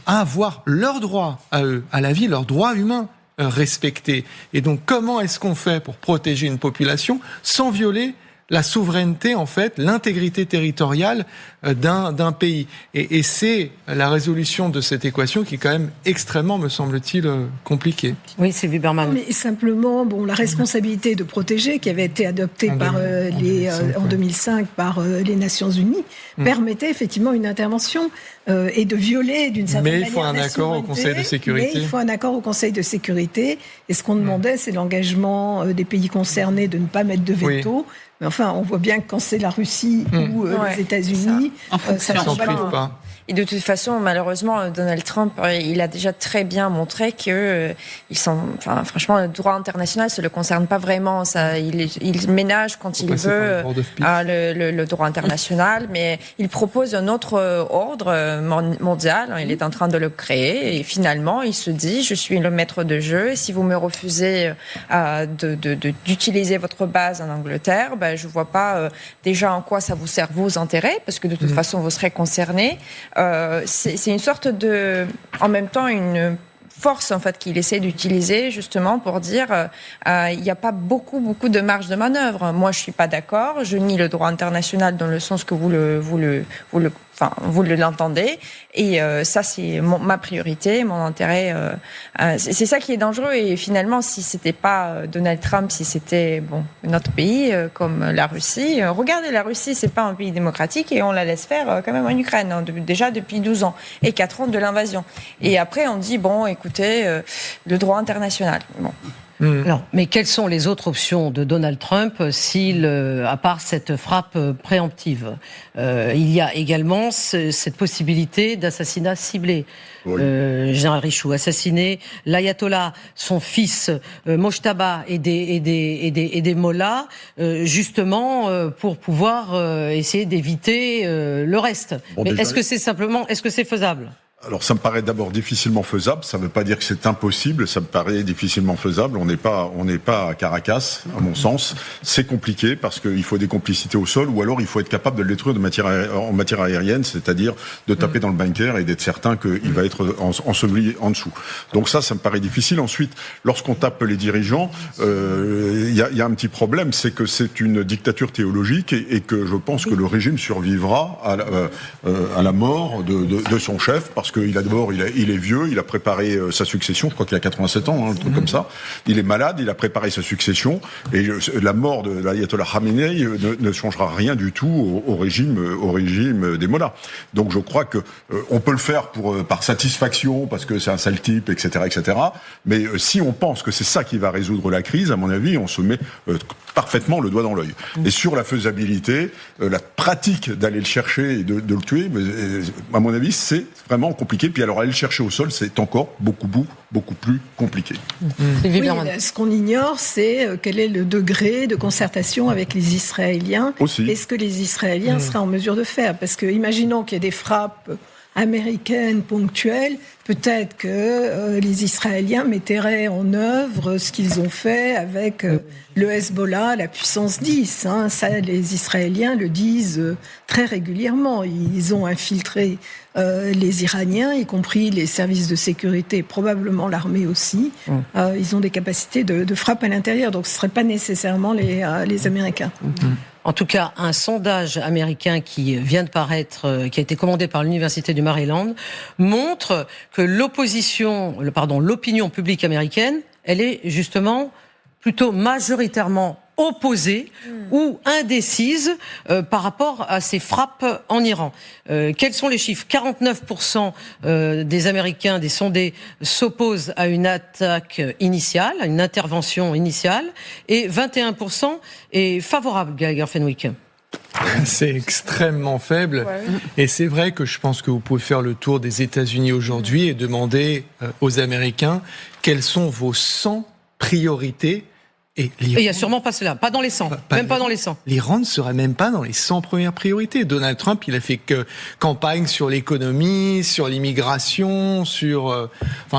à avoir leurs droits à eux, à la vie, leurs droits humains respectés. Et donc, comment est-ce qu'on fait pour protéger une population sans violer la souveraineté, en fait, l'intégrité territoriale d'un pays. Et c'est la résolution de cette équation qui est quand même extrêmement, me semble-t-il, compliquée. Oui, c'est Lieberman. Mais simplement, la responsabilité de protéger, qui avait été adoptée en 2005 par les Nations Unies, permettait effectivement une intervention et de violer d'une certaine manière. Mais il faut un accord au Conseil de sécurité. Mais il faut un accord au Conseil de sécurité. Et ce qu'on demandait, c'est l'engagement des pays concernés de ne pas mettre de veto. Oui. Mais enfin, on voit bien que quand c'est la Russie ou les États-Unis, ça ne change pas. Et de toute façon, malheureusement, Donald Trump, il a déjà très bien montré que franchement, le droit international, ça le concerne pas vraiment. Ça, il ménage quand il veut le droit international, mais il propose un autre ordre mondial. Il est en train de le créer et finalement, il se dit, je suis le maître de jeu. Et si vous me refusez d'utiliser votre base en Angleterre, je vois pas déjà en quoi ça vous sert vos intérêts, parce que de toute façon, vous serez concernés. C'est une sorte en même temps, une force en fait qu'il essaie d'utiliser justement pour dire il n'y a pas beaucoup de marge de manœuvre. Moi, je suis pas d'accord. Je nie le droit international dans le sens que vous l'entendez. Et ça, c'est ma priorité, mon intérêt. C'est ça qui est dangereux. Et finalement, si c'était pas Donald Trump, si c'était notre pays comme la Russie. Regardez, la Russie, c'est pas un pays démocratique et on la laisse faire quand même en Ukraine, déjà depuis 12 ans et 4 ans de l'invasion. Et après, on dit écoutez, le droit international. Alors, mais quelles sont les autres options de Donald Trump à part cette frappe préemptive? Il y a également cette possibilité d'assassinat ciblé. Oui. Général Richoux, assassiner l'ayatollah, son fils Mojtaba et des mollahs, justement pour pouvoir essayer d'éviter le reste. Mais est-ce que c'est faisable? Alors ça me paraît d'abord difficilement faisable, ça ne veut pas dire que c'est impossible, ça me paraît difficilement faisable, on n'est pas à Caracas, à mon sens. C'est compliqué parce qu'il faut des complicités au sol ou alors il faut être capable de le détruire en matière aérienne, c'est-à-dire de taper dans le bunker et d'être certain qu'il va être enseveli en dessous. Donc ça me paraît difficile. Ensuite, lorsqu'on tape les dirigeants, il y a un petit problème, c'est que c'est une dictature théologique et que je pense que le régime survivra à la mort de son chef parce qu'il est vieux, il a préparé sa succession, je crois qu'il a 87 ans, un truc comme ça. Il est malade, il a préparé sa succession, et la mort de l'ayatollah Khamenei ne changera rien du tout au régime des mollahs. Donc je crois que on peut le faire par satisfaction, parce que c'est un sale type, etc., etc. Mais si on pense que c'est ça qui va résoudre la crise, à mon avis, on se met parfaitement le doigt dans l'œil. Et sur la faisabilité, la pratique d'aller le chercher et de le tuer, à mon avis, c'est vraiment compliqué. Puis alors aller le chercher au sol, c'est encore beaucoup plus compliqué. Oui, ce qu'on ignore, c'est quel est le degré de concertation avec les Israéliens. Aussi. Est-ce que les Israéliens seraient en mesure de faire? Parce que imaginons qu'il y ait des frappes américaines ponctuelles, peut-être que les Israéliens mettraient en œuvre ce qu'ils ont fait avec le Hezbollah, la puissance 10. Ça, les Israéliens le disent très régulièrement. Ils ont infiltré les Iraniens, y compris les services de sécurité, probablement l'armée aussi. Ils ont des capacités de frappe à l'intérieur, donc ce ne serait pas nécessairement les Américains. En tout cas, un sondage américain qui vient de paraître, qui a été commandé par l'Université du Maryland, montre que l'opinion publique américaine, elle est justement plutôt majoritairement opposée ou indécise par rapport à ces frappes en Iran. Quels sont les chiffres? 49% des Américains, des sondés, s'opposent à une attaque initiale, à une intervention initiale, et 21% est favorable, Gallagher Fenwick. C'est extrêmement faible. Ouais. Et c'est vrai que je pense que vous pouvez faire le tour des États-Unis aujourd'hui et demander aux Américains quelles sont vos 100 priorités. Et il n'y a sûrement pas cela, pas dans les 100, pas dans les 100. L'Iran ne serait même pas dans les 100 premières priorités. Donald Trump, il a fait campagne sur l'économie, sur l'immigration, sur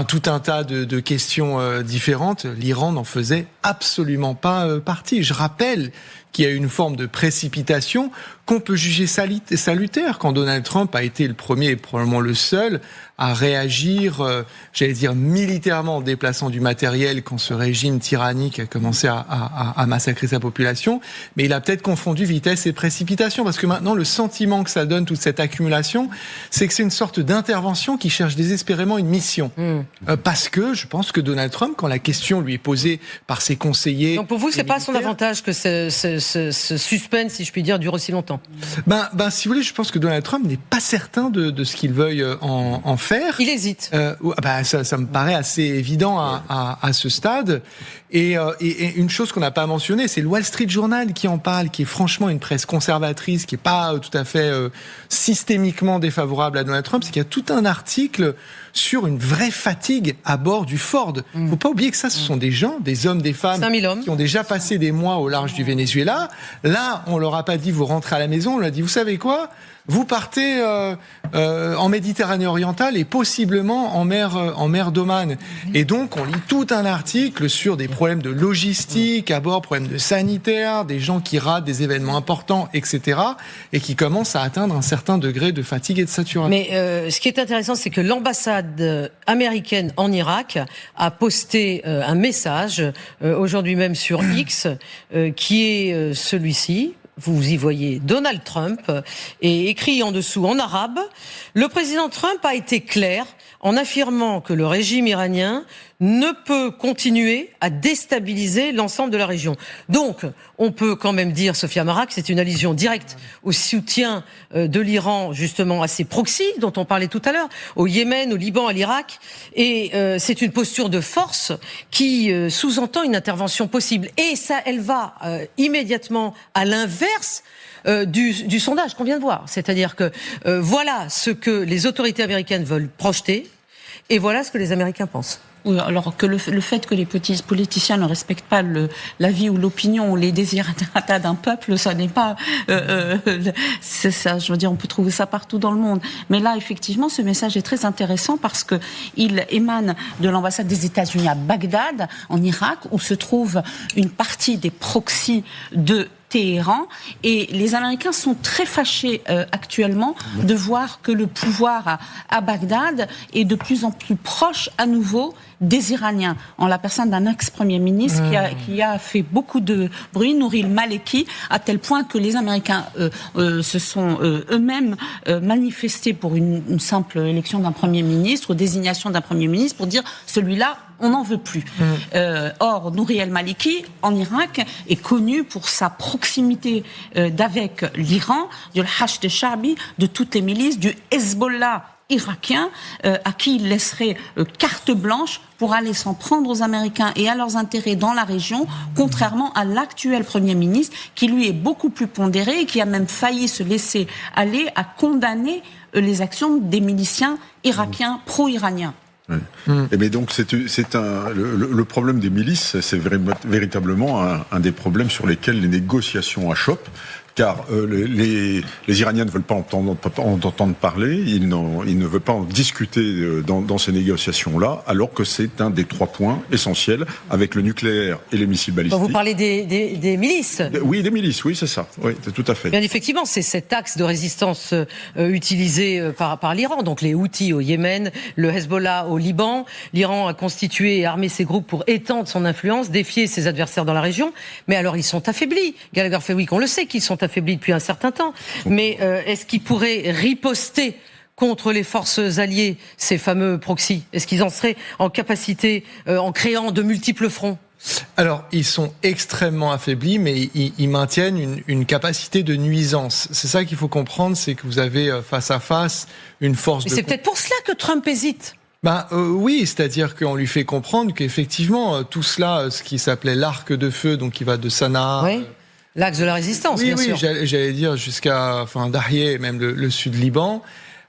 tout un tas de questions différentes. L'Iran n'en faisait absolument pas partie. Je rappelle qu'il y a une forme de précipitation qu'on peut juger salutaire, quand Donald Trump a été le premier et probablement le seul à réagir, militairement en déplaçant du matériel quand ce régime tyrannique a commencé à massacrer sa population. Mais il a peut-être confondu vitesse et précipitation, parce que maintenant, le sentiment que ça donne, toute cette accumulation, c'est que c'est une sorte d'intervention qui cherche désespérément une mission. Parce que je pense que Donald Trump, quand la question lui est posée par ses conseillers... Donc pour vous, c'est pas son avantage que ce suspense, si je puis dire, dure aussi longtemps? Si vous voulez, je pense que Donald Trump n'est pas certain de ce qu'il veuille en faire. Il hésite. Ça me paraît assez évident à ce stade. Et une chose qu'on n'a pas mentionnée, c'est le Wall Street Journal qui en parle, qui est franchement une presse conservatrice, qui est pas tout à fait systémiquement défavorable à Donald Trump. C'est qu'il y a tout un article sur une vraie fatigue à bord du Ford. Faut pas oublier que ça, ce sont des gens, des hommes, des femmes, qui ont déjà passé des mois au large du Venezuela. Là, on leur a pas dit vous rentrez à la maison, on leur a dit vous savez quoi, vous partez en Méditerranée orientale et possiblement en mer d'Oman. Et donc, on lit tout un article sur des problèmes de logistique à bord, problèmes de sanitaire, des gens qui ratent des événements importants, etc., et qui commencent à atteindre un certain degré de fatigue et de saturation. Mais ce qui est intéressant, c'est que l'ambassade américaine en Irak a posté un message aujourd'hui même sur X, qui est celui-ci. Vous y voyez Donald Trump, et écrit en dessous en arabe, le président Trump a été clair en affirmant que le régime iranien ne peut continuer à déstabiliser l'ensemble de la région. Donc, on peut quand même dire, Sophia Marac, c'est une allusion directe au soutien de l'Iran, justement, à ses proxys, dont on parlait tout à l'heure, au Yémen, au Liban, à l'Irak, et c'est une posture de force qui sous-entend une intervention possible. Et ça, elle va immédiatement à l'inverse du sondage qu'on vient de voir. C'est-à-dire que voilà ce que les autorités américaines veulent projeter, et voilà ce que les Américains pensent. Oui, alors que le fait que les petits politiciens ne respectent pas l'avis ou l'opinion ou les désirata d'un peuple, ça n'est pas... c'est ça, je veux dire, on peut trouver ça partout dans le monde. Mais là, effectivement, ce message est très intéressant parce que il émane de l'ambassade des États-Unis à Bagdad, en Irak, où se trouve une partie des proxys de Téhéran, et les Américains sont très fâchés actuellement de voir que le pouvoir à Bagdad est de plus en plus proche à nouveau des Iraniens, en la personne d'un ex-premier ministre qui a fait beaucoup de bruit, Nouri al-Maliki, à tel point que les Américains se sont eux-mêmes manifestés pour une simple élection d'un premier ministre, ou désignation d'un premier ministre, pour dire celui-là, on n'en veut plus. Or, Nouri al-Maliki, en Irak, est connu pour sa proximité d'avec l'Iran, du Hashd al-Sha'bi, de toutes les milices, du Hezbollah irakien, à qui il laisserait carte blanche pour aller s'en prendre aux Américains et à leurs intérêts dans la région, contrairement à l'actuel Premier ministre, qui lui est beaucoup plus pondéré et qui a même failli se laisser aller à condamner les actions des miliciens irakiens pro-iraniens. Mais donc le problème des milices, c'est véritablement un des problèmes sur lesquels les négociations achoppent. Car les Iraniens ne veulent pas entendre parler, ils ne veulent pas en discuter dans ces négociations-là, alors que c'est un des 3 points essentiels avec le nucléaire et les missiles balistiques. Vous parlez des milices. Oui, des milices, oui, c'est ça. Oui, tout à fait. Bien effectivement, c'est cet axe de résistance utilisé par l'Iran. Donc les Houthis au Yémen, le Hezbollah au Liban. L'Iran a constitué et armé ses groupes pour étendre son influence, défier ses adversaires dans la région. Mais alors ils sont affaiblis. Gallagher Fenwick, on le sait qu'ils sont affaiblis depuis un certain temps. Mais est-ce qu'ils pourraient riposter contre les forces alliées, ces fameux proxys? Est-ce qu'ils en seraient en capacité en créant de multiples fronts? Alors, ils sont extrêmement affaiblis, mais ils maintiennent une capacité de nuisance. C'est ça qu'il faut comprendre, c'est que vous avez face à face une force de... Mais c'est peut-être pour cela que Trump hésite. Oui, c'est-à-dire qu'on lui fait comprendre qu'effectivement, tout cela, ce qui s'appelait l'arc de feu, donc qui va de Sanaa... Oui. L'axe de la résistance, bien sûr. Oui, j'allais dire jusqu'à Dahieh et même le sud Liban.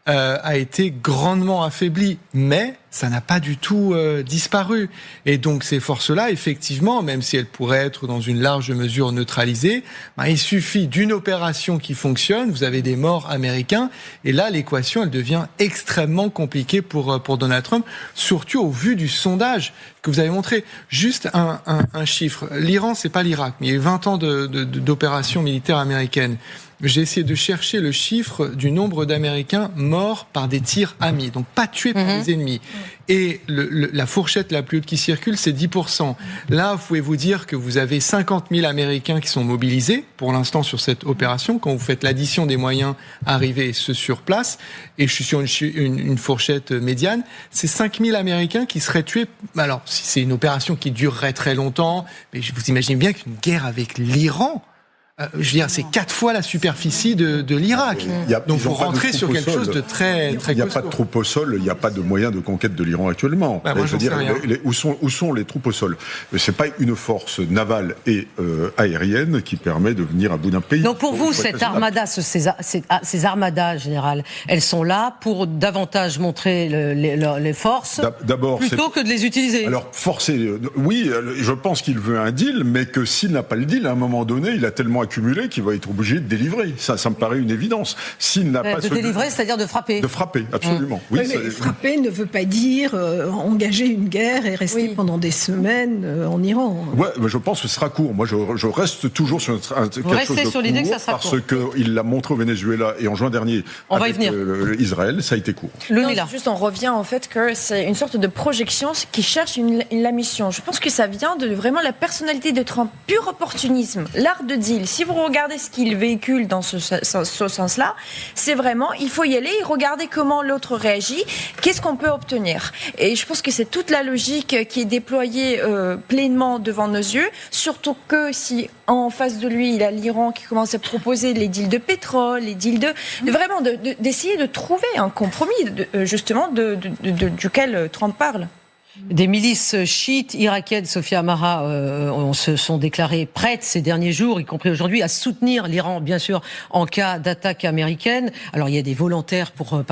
a été grandement affaibli, mais ça n'a pas du tout disparu. Et donc ces forces-là, effectivement, même si elles pourraient être dans une large mesure neutralisées, il suffit d'une opération qui fonctionne, vous avez des morts américains, et là l'équation elle devient extrêmement compliquée pour Donald Trump, surtout au vu du sondage que vous avez montré. Juste un chiffre, l'Iran c'est pas l'Irak, mais il y a eu 20 ans d'opérations militaires américaines. J'ai essayé de chercher le chiffre du nombre d'Américains morts par des tirs amis, donc pas tués par des ennemis. Et la fourchette la plus haute qui circule, c'est 10%. Là, vous pouvez vous dire que vous avez 50 000 Américains qui sont mobilisés, pour l'instant, sur cette opération. Quand vous faites l'addition des moyens arrivés et ceux sur place, et je suis sur une fourchette médiane, c'est 5 000 Américains qui seraient tués. Alors, si c'est une opération qui durerait très longtemps, mais vous imaginez bien qu'une guerre avec l'Iran, je veux dire, c'est 4 fois la superficie de l'Irak. Donc, il faut rentrer sur quelque chose de très, très. Il n'y a pas de troupes au sol, il n'y a pas de moyens de conquête de l'Iran actuellement. Moi, je veux dire, où sont les troupes au sol ? C'est pas une force navale et aérienne qui permet de venir à bout d'un pays. Donc, pour vous, cette armada, ces armadas générales, elles sont là pour davantage montrer les forces, plutôt que de les utiliser. Alors, forcer, oui, je pense qu'il veut un deal, mais que s'il n'a pas le deal, à un moment donné, il a tellement accumulé qu'il va être obligé de délivrer. Ça me paraît une évidence. S'il n'a pas délivrer, c'est-à-dire de frapper. De frapper, absolument. Oui, mais frapper ne veut pas dire engager une guerre et rester pendant des semaines en Iran. Ouais, mais je pense que ce sera court. Moi, je reste toujours sur quelque chose de sur l'idée que ça sera parce court. Parce qu'il l'a montré au Venezuela et en juin dernier avec Israël, ça a été court. Juste, on revient en fait que c'est une sorte de projection qui cherche la mission. Je pense que ça vient de vraiment la personnalité de Trump, pur opportunisme, l'art de deal. Si vous regardez ce qu'il véhicule dans ce sens-là, c'est vraiment, il faut y aller et regarder comment l'autre réagit, qu'est-ce qu'on peut obtenir. Et je pense que c'est toute la logique qui est déployée pleinement devant nos yeux, surtout que si en face de lui, il a l'Iran qui commence à proposer les deals de pétrole, les deals vraiment d'essayer de trouver un compromis, justement, duquel Trump parle. Des milices chiites irakiennes, Sophia Amara, se sont déclarées prêtes ces derniers jours, y compris aujourd'hui, à soutenir l'Iran, bien sûr, en cas d'attaque américaine. Alors, il y a des volontaires pour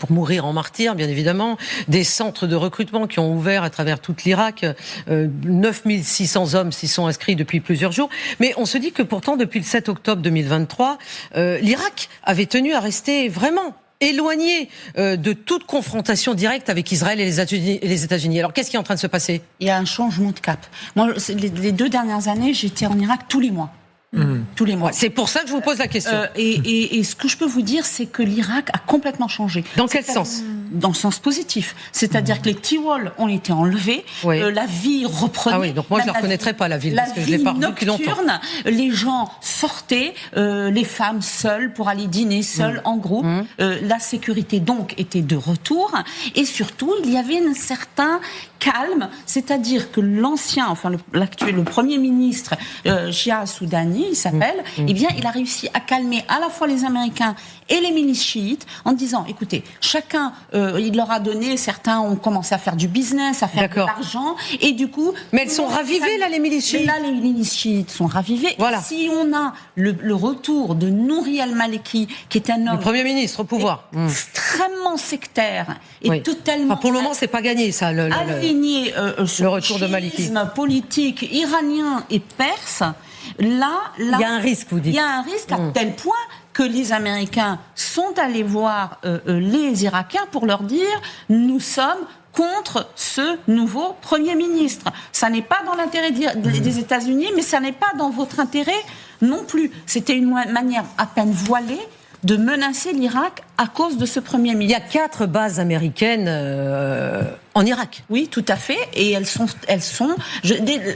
mourir en martyrs, bien évidemment. Des centres de recrutement qui ont ouvert à travers tout l'Irak. 9600 hommes s'y sont inscrits depuis plusieurs jours. Mais on se dit que pourtant, depuis le 7 octobre 2023, l'Irak avait tenu à rester vraiment éloigné de toute confrontation directe avec Israël et les États-Unis. Alors, qu'est-ce qui est en train de se passer ? Il y a un changement de cap. Moi, les 2 dernières années, j'étais en Irak tous les mois. Tous les mois. C'est pour ça que je vous pose la question. Et ce que je peux vous dire, c'est que l'Irak a complètement changé. Dans quel sens ? Dans le sens positif. C'est-à-dire que les T-walls ont été enlevés, la vie reprenait. Ah oui, donc moi je ne la reconnaîtrais pas, la ville, parce que je ne l'ai pas revue depuis longtemps. Les gens sortaient, les femmes seules pour aller dîner, seules en groupe. La sécurité donc était de retour. Et surtout, il y avait un certain calme, c'est-à-dire que le Premier ministre, Shia Soudani, il s'appelle, eh bien, il a réussi à calmer à la fois les Américains et les milices chiites en disant, écoutez, chacun, il leur a donné, certains ont commencé à faire du business, à faire de l'argent, et du coup... Mais elles sont ravivées, là, les milices chiites. Là, les milices chiites sont ravivées. Voilà. Si on a le retour de Nouri al-Maliki, qui est un homme... Le Premier ministre, au pouvoir. Extrêmement sectaire, et totalement... Enfin, pour le moment, c'est pas gagné, ça, aligné sur le retour de Maliki. Politique iranien et perse, là, il y a un risque, vous dites. Il y a un risque à tel point que les Américains sont allés voir les Irakiens pour leur dire « nous sommes contre ce nouveau Premier ministre ». Ça n'est pas dans l'intérêt des États-Unis, mais ça n'est pas dans votre intérêt non plus. C'était une manière à peine voilée de menacer l'Irak à cause de ce Premier ministre. Il y a 4 bases américaines en Irak. Oui, tout à fait. Et elles sont.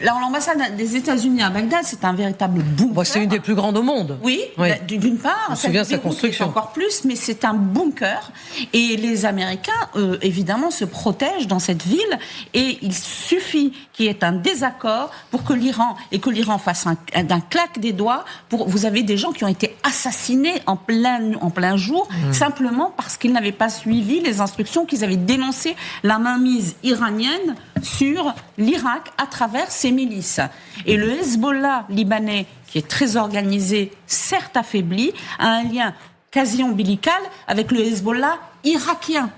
L'ambassade des États-Unis à Bagdad, c'est un véritable bunker. C'est une des plus grandes au monde. Oui. D'une part. Je me souviens de sa construction. Encore plus, mais c'est un bunker. Et les Américains, évidemment, se protègent dans cette ville. Et il suffit qu'il y ait un désaccord pour que l'Iran fasse d'un claque des doigts. Vous avez des gens qui ont été assassinés en plein jour, simplement parce qu'ils n'avaient pas suivi les instructions, qu'ils avaient dénoncé la mainmise iranienne sur l'Irak à travers ses milices. Et le Hezbollah libanais, qui est très organisé, certes affaibli, a un lien quasi ombilical avec le Hezbollah irakiens.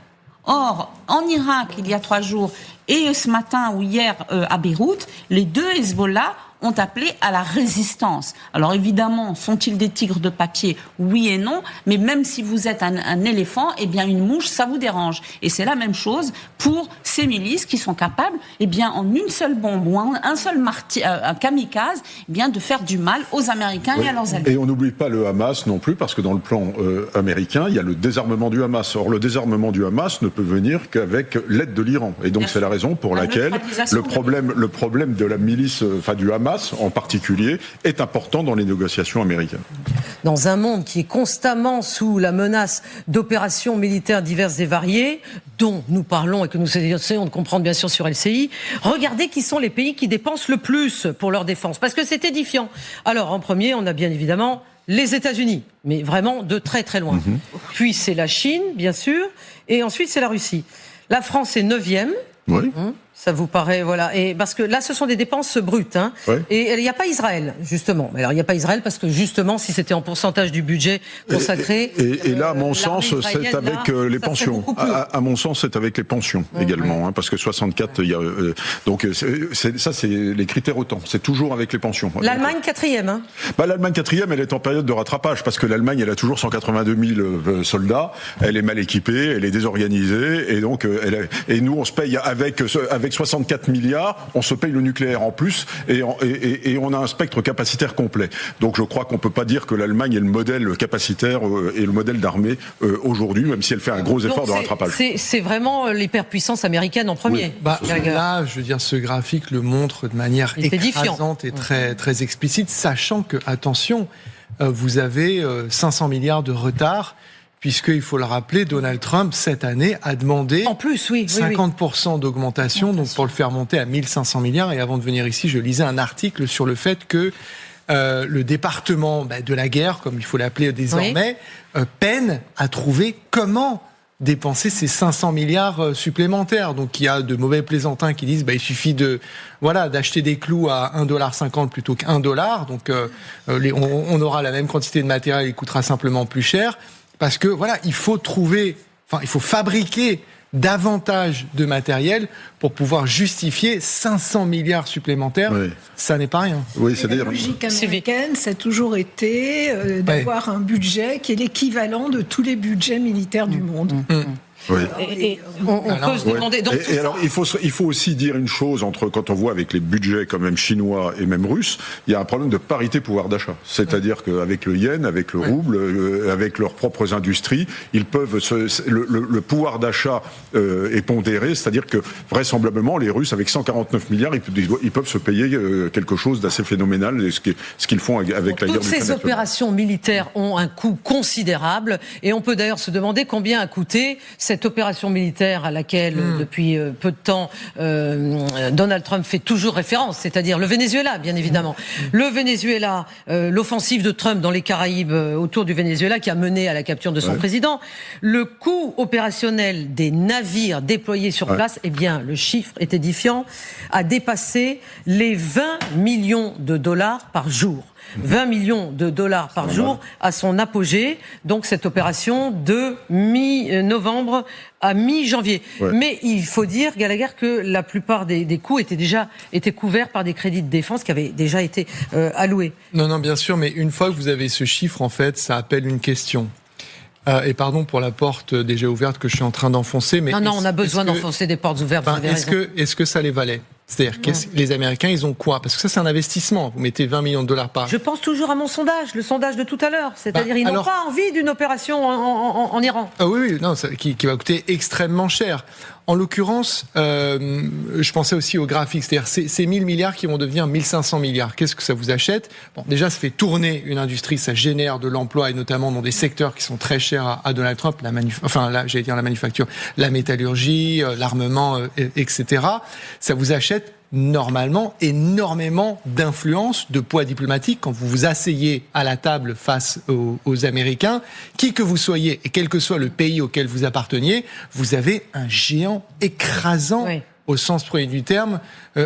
Or, en Irak, il y a 3 jours, et ce matin ou hier à Beyrouth, les 2 Hezbollah ont appelé à la résistance. Alors évidemment, sont-ils des tigres de papier ? Oui et non, mais même si vous êtes un éléphant, eh bien une mouche, ça vous dérange. Et c'est la même chose pour ces milices qui sont capables, eh bien en une seule bombe ou un seul un kamikaze, eh bien de faire du mal aux Américains et à leurs alliés. Et on n'oublie pas le Hamas non plus, parce que dans le plan américain, il y a le désarmement du Hamas. Or, le désarmement du Hamas ne peut venir qu'avec l'aide de l'Iran. Et donc c'est la raison pour laquelle le problème de la milice, enfin du Hamas en particulier, est important dans les négociations américaines. Dans un monde qui est constamment sous la menace d'opérations militaires diverses et variées, dont nous parlons et que nous essayons de comprendre bien sûr sur LCI, regardez qui sont les pays qui dépensent le plus pour leur défense, parce que c'est édifiant. Alors en premier, on a bien évidemment les États-Unis, mais vraiment de très très loin. Puis c'est la Chine, bien sûr, et ensuite c'est la Russie. La France est 9e. Oui. Ça vous paraît, voilà. Et parce que là, ce sont des dépenses brutes. Hein. Oui. Et il n'y a pas Israël, justement. Alors, il n'y a pas Israël parce que, justement, si c'était en pourcentage du budget consacré... Et là, à mon sens, c'est avec les pensions. À mon sens, c'est avec les pensions également. Hein, parce que 64, il y a... donc, ça, c'est les critères OTAN. C'est toujours avec les pensions. L'Allemagne, 4e. Hein. L'Allemagne, 4e, elle est en période de rattrapage. Parce que l'Allemagne, elle a toujours 182 000 soldats. Elle est mal équipée, elle est désorganisée. Et donc, et nous, on se paye avec 64 milliards, on se paye le nucléaire en plus et on a un spectre capacitaire complet. Donc je crois qu'on peut pas dire que l'Allemagne est le modèle capacitaire et le modèle d'armée aujourd'hui, même si elle fait un gros effort de rattrapage. C'est vraiment l'hyperpuissance américaine en premier. Oui. Là, je veux dire, ce graphique le montre de manière écrasante et très, très explicite, sachant que, attention, vous avez 500 milliards de retard. Puisqu'il faut le rappeler, Donald Trump, cette année, a demandé en plus, 50% d'augmentation, donc pour le faire monter à 1500 milliards. Et avant de venir ici, je lisais un article sur le fait que le département de la guerre, comme il faut l'appeler désormais, peine à trouver comment dépenser ces 500 milliards supplémentaires. Donc il y a de mauvais plaisantins qui disent il suffit d'acheter des clous à $1,50 plutôt qu'$1. Donc on aura la même quantité de matériel, il coûtera simplement plus cher. Parce que il faut fabriquer davantage de matériel pour pouvoir justifier 500 milliards supplémentaires. Oui. Ça n'est pas rien. Oui, c'est-à-dire la logique américaine, ça a toujours été d'avoir un budget qui est l'équivalent de tous les budgets militaires du monde. Oui. Et on peut se demander. Donc, alors, il faut aussi dire une chose quand on voit avec les budgets quand même chinois et même russes, il y a un problème de parité pouvoir d'achat. C'est-à-dire qu'avec le yen, avec le rouble, avec leurs propres industries, ils peuvent le pouvoir d'achat est pondéré. C'est-à-dire que vraisemblablement, les Russes avec 149 milliards, ils peuvent se payer quelque chose d'assez phénoménal. Ce qu'ils font avec la guerre d'Ukraine. Toutes ces opérations militaires ont un coût considérable, et on peut d'ailleurs se demander combien a coûté cette opération militaire à laquelle, depuis peu de temps, Donald Trump fait toujours référence, c'est-à-dire le Venezuela, bien évidemment. Le Venezuela, l'offensive de Trump dans les Caraïbes autour du Venezuela qui a mené à la capture de son président. Le coût opérationnel des navires déployés sur place, eh bien, le chiffre est édifiant, a dépassé les 20 millions de dollars par jour. 20 millions de dollars par jour à son apogée, donc cette opération de mi-novembre à mi-janvier. Mais il faut dire, Gallagher, que la plupart des coûts étaient couverts par des crédits de défense qui avaient déjà été alloués. Non, bien sûr, mais une fois que vous avez ce chiffre, en fait, ça appelle une question. Et pardon pour la porte déjà ouverte que je suis en train d'enfoncer, mais on a besoin d'enfoncer des portes ouvertes. Est-ce que ça les valait ? C'est-à-dire que les Américains, ils ont quoi ? Parce que ça, c'est un investissement. Vous mettez 20 millions de dollars par... Je pense toujours à mon sondage, le sondage de tout à l'heure. C'est-à-dire ils n'ont pas envie d'une opération en Iran. Ah oui, non, qui va coûter extrêmement cher. En l'occurrence, je pensais aussi au graphique, c'est-à-dire ces 1000 milliards qui vont devenir 1500 milliards. Qu'est-ce que ça vous achète ? Bon, déjà, ça fait tourner une industrie, ça génère de l'emploi, et notamment dans des secteurs qui sont très chers à Donald Trump, la manufacture, la métallurgie, l'armement, etc. Ça vous achète normalement énormément d'influence, de poids diplomatique quand vous vous asseyez à la table face aux Américains. Qui que vous soyez et quel que soit le pays auquel vous apparteniez, vous avez un géant écrasant au sens premier du terme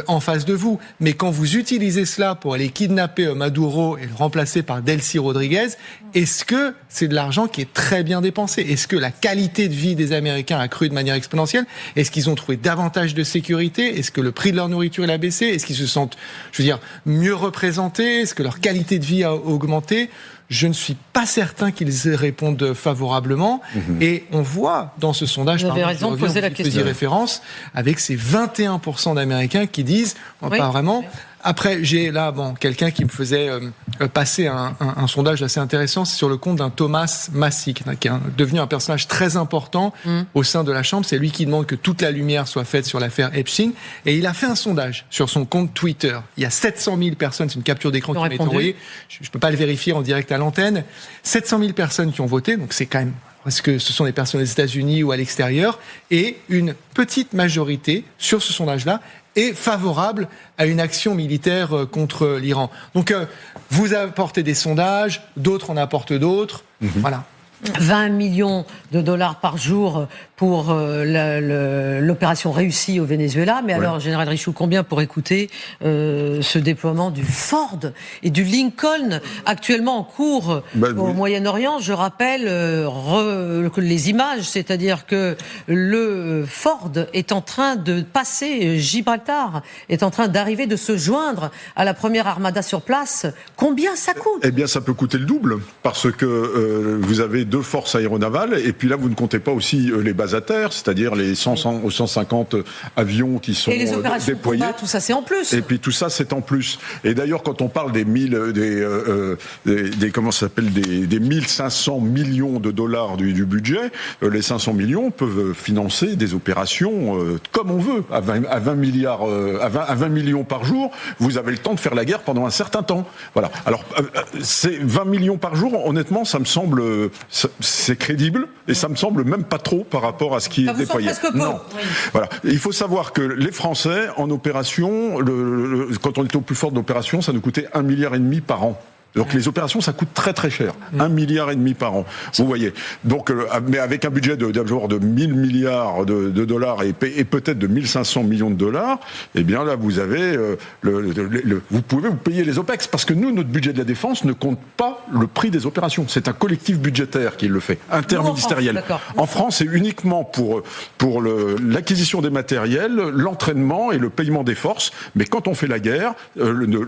en face de vous. Mais quand vous utilisez cela pour aller kidnapper Maduro et le remplacer par Delcy Rodriguez, est-ce que c'est de l'argent qui est très bien dépensé? Est-ce que la qualité de vie des Américains a crû de manière exponentielle? Est-ce qu'ils ont trouvé davantage de sécurité? Est-ce que le prix de leur nourriture a baissé? Est-ce qu'ils se sentent, mieux représentés? Est-ce que leur qualité de vie a augmenté? Je ne suis pas certain qu'ils y répondent favorablement. Et on voit dans ce sondage, vous avez raison de poser la question, référence, avec ces 21% d'Américains qui disent pas vraiment. Après, j'ai là quelqu'un qui me faisait passer un sondage assez intéressant, c'est sur le compte d'un Thomas Massie, qui est devenu un personnage très important au sein de la Chambre. C'est lui qui demande que toute la lumière soit faite sur l'affaire Epstein. Et il a fait un sondage sur son compte Twitter. Il y a 700 000 personnes, c'est une capture d'écran qui m'a été envoyée. Je ne peux pas le vérifier en direct à l'antenne. 700 000 personnes qui ont voté, donc c'est quand même... Parce que ce sont des personnes aux États-Unis ou à l'extérieur, et une petite majorité sur ce sondage-là est favorable à une action militaire contre l'Iran. Donc, vous apportez des sondages, d'autres en apportent d'autres. Voilà. 20 millions de dollars par jour pour l'opération réussie au Venezuela. Mais alors, Général Richoux, combien pour écouter ce déploiement du Ford et du Lincoln actuellement en cours au Moyen-Orient? Je rappelle les images, c'est-à-dire que le Ford est en train de passer Gibraltar, est en train d'arriver, de se joindre à la première armada sur place. Combien ça coûte? Eh bien, ça peut coûter le double, parce que vous avez 2 forces aéronavales, et puis là, vous ne comptez pas aussi les bases à terre, c'est-à-dire les 150 avions qui sont déployés. Et les opérations de combat, tout ça, c'est en plus. Et puis tout ça, c'est en plus. Et d'ailleurs, quand on parle des 1500 millions de dollars du budget, les 500 millions peuvent financer des opérations comme on veut, à 20 millions par jour. Vous avez le temps de faire la guerre pendant un certain temps. Voilà. Alors, c'est 20 millions par jour, honnêtement, ça me semble... c'est crédible, et ça me semble même pas trop par rapport à ce qui est déployé. Non. Oui. Voilà. Il faut savoir que les Français, en opération, quand on était au plus fort de l'opération, ça nous coûtait 1,5 milliard par an. Donc les opérations, ça coûte très très cher. 1,5 milliard par an. Vous voyez. Donc, mais avec un budget de 1000 milliards de dollars et peut-être de 1500 millions de dollars, eh bien là, vous avez, vous pouvez vous payer les OPEX, parce que nous, notre budget de la défense ne compte pas le prix des opérations. C'est un collectif budgétaire qui le fait, interministériel. En France, c'est uniquement pour l'acquisition des matériels, l'entraînement et le paiement des forces. Mais quand on fait la guerre,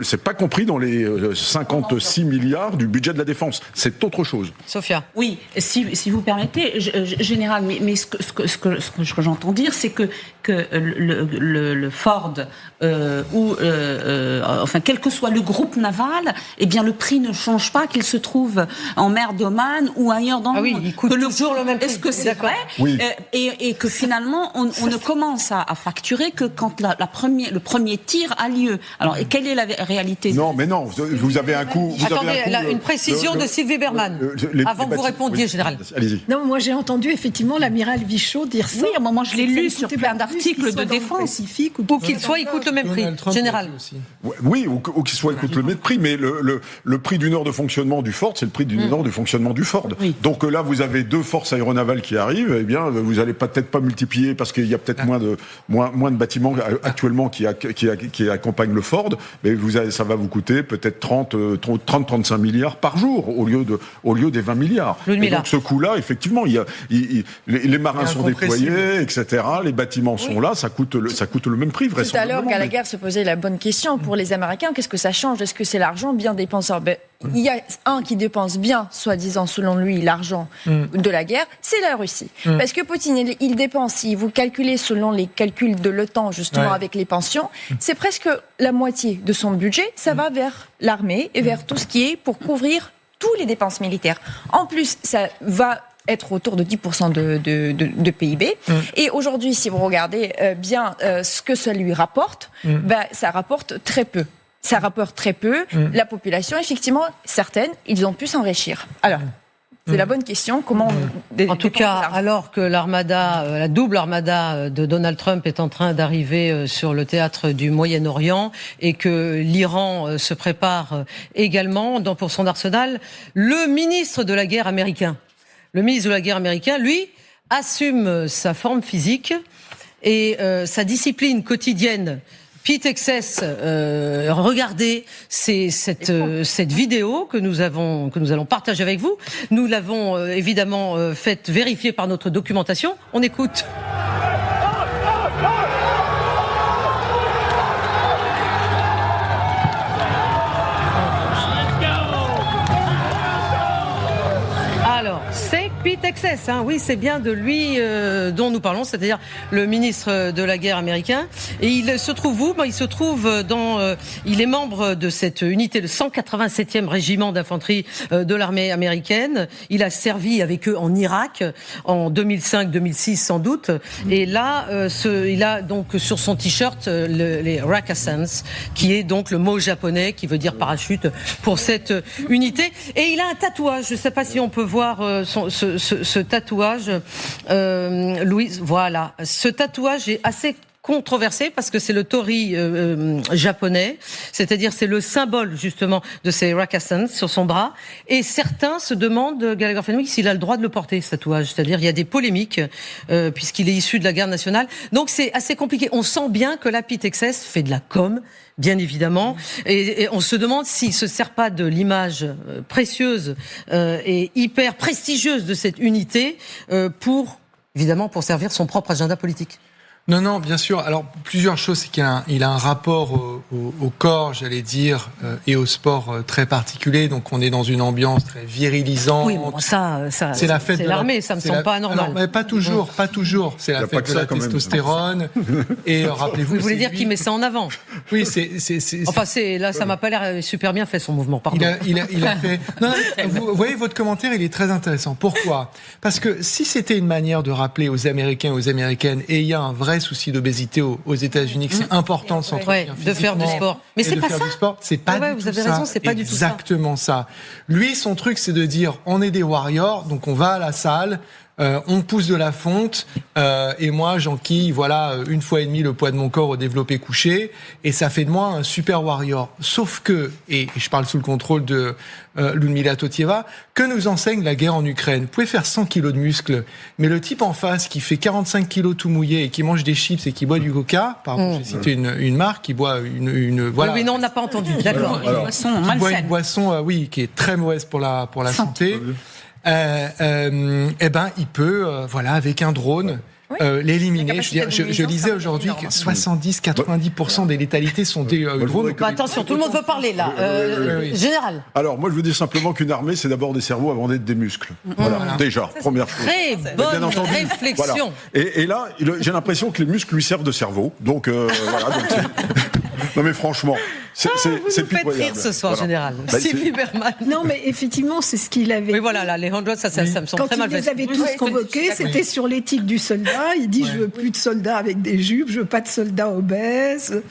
c'est pas compris dans les 56 milliards du budget de la défense. C'est autre chose. Sophia. Oui, si vous permettez, Général, mais ce que j'entends dire, c'est que le Ford enfin quel que soit le groupe naval, eh bien le prix ne change pas, qu'il se trouve en mer d'Oman ou ailleurs dans le monde. Il coûte toujours le même prix. Est-ce que c'est vrai? Oui. Et que finalement on ne commence à facturer que quand le premier tir a lieu. Alors, quelle est la réalité? Non, mais non, vous avez un coût. Attendez, une précision de Sylvie Berman, avant que vous répondiez, Général. Allez-y. Non, moi j'ai entendu effectivement l'amiral Vichot dire ça. Oui, à un moment je l'ai lu sur plein d'articles de défense. Ou qu'il soit, il coûte le même prix, Général. Oui, ou qu'il soit, il coûte le même prix, mais le prix d'une heure de fonctionnement du Ford, c'est le prix d'une heure de fonctionnement du Ford. Oui. Donc là, vous avez 2 forces aéronavales qui arrivent, eh bien, vous n'allez peut-être pas multiplier, parce qu'il y a peut-être moins de bâtiments actuellement qui accompagnent le Ford, mais ça va vous coûter peut-être 30-35 milliards par jour au lieu des 20 milliards. Et donc ce coût-là, effectivement, les marins sont déployés, etc. Les bâtiments sont là, ça coûte le même prix, vraisemblablement. Tout à l'heure, Gallagher se posait la bonne question. Pour les Américains, qu'est-ce que ça change? Est-ce que c'est l'argent bien dépensé? Il y a un qui dépense bien, soi-disant, selon lui, l'argent de la guerre, c'est la Russie. Parce que Poutine, il dépense, si vous calculez selon les calculs de l'OTAN, justement, avec les pensions, c'est presque la moitié de son budget, ça va vers l'armée et vers tout ce qui est pour couvrir tous les dépenses militaires. En plus, ça va être autour de 10% de PIB. Et aujourd'hui, si vous regardez bien ce que ça lui rapporte, ça rapporte très peu. Ça rapporte très peu. La population, effectivement, certaines, ils ont pu s'enrichir. Alors, c'est la bonne question. Comment en tout cas, alors que la double armada de Donald Trump est en train d'arriver sur le théâtre du Moyen-Orient et que l'Iran se prépare également pour son arsenal, le ministre de la guerre américain, lui, assume sa forme physique et sa discipline quotidienne. Pete Exces, regardez, c'est cette vidéo que nous allons partager avec vous. Nous l'avons évidemment faite vérifier par notre documentation. On écoute. Alors, c'est Pete Exces, oui, c'est bien de lui dont nous parlons, c'est-à-dire le ministre de la guerre américain. Et il se trouve où ? Il se trouve il est membre de cette unité, le 187e régiment d'infanterie de l'armée américaine. Il a servi avec eux en Irak en 2005-2006 sans doute. Et là, il a donc sur son t-shirt les Rakkasans, qui est donc le mot japonais qui veut dire parachute pour cette unité. Et il a un tatouage. Je ne sais pas si on peut voir ce tatouage, Louise. Voilà, ce tatouage est assez controversé parce que c'est le tori japonais, c'est-à-dire c'est le symbole justement de ces Rakkasans sur son bras. Et certains se demandent, Gallagher Fenwick, s'il a le droit de le porter, ce tatouage. C'est-à-dire il y a des polémiques puisqu'il est issu de la garde nationale. Donc c'est assez compliqué. On sent bien que la Pete Exces fait de la com, bien évidemment, et on se demande s'il se sert pas de l'image précieuse et hyper prestigieuse de cette unité pour servir son propre agenda politique. Non, bien sûr. Alors, plusieurs choses. C'est qu'il a un rapport au corps, j'allais dire, et au sport très particulier. Donc, on est dans une ambiance très virilisante. Oui, bon, ça c'est la fête c'est l'armée, ça me semble pas anormal. Alors, mais pas toujours. C'est la fête de la testostérone. Et rappelez-vous. Vous voulez dire qu'il met ça en avant? Oui, Enfin, là, ça m'a pas l'air super bien fait son mouvement. Pardon. Il a fait. Non, vous voyez, votre commentaire, il est très intéressant. Pourquoi? Parce que si c'était une manière de rappeler aux Américains et aux Américaines, et il y a un vrai souci d'obésité aux États-Unis, que c'est important de s'entretenir de faire du sport. Mais c'est pas ça. C'est pas du tout ça. Vous avez raison, c'est pas du tout ça. Exactement ça. Lui, son truc, c'est de dire, on est des warriors, donc on va à la salle, on pousse de la fonte, et moi j'enquille, une fois et demie le poids de mon corps au développé couché, et ça fait de moi un super warrior. Sauf que, et je parle sous le contrôle de Ludmila Totieva, que nous enseigne la guerre en Ukraine. Vous pouvez faire 100 kilos de muscles, mais le type en face qui fait 45 kilos tout mouillé et qui mange des chips et qui boit du coca, pardon, j'ai cité une marque, qui boit voilà. Oui, non, on n'a pas entendu. D'accord. Une boisson malsaine. Boit une boisson, qui est très mauvaise pour la santé. Il peut, avec un drone, l'éliminer. Je lisais aujourd'hui que 70-90% des létalités sont des drones. Attention, tout le monde veut parler là. Général. Alors, moi, je veux dire simplement qu'une armée, c'est d'abord des cerveaux avant d'être des muscles. Voilà, déjà, première chose. Très bonne réflexion. Voilà. Et là, j'ai l'impression que les muscles lui servent de cerveau. Donc, non, mais franchement, c'est vous nous faites rire ce soir, Général. Sylvie Berman. Non, mais effectivement, c'est ce qu'il avait. Oui, voilà, les handballs, ça me semble très mal fait. Quand ils les avaient tous convoqués, c'était sur l'éthique du soldat. Il dit, je veux plus de soldats avec des jupes, je veux pas de soldats obèses.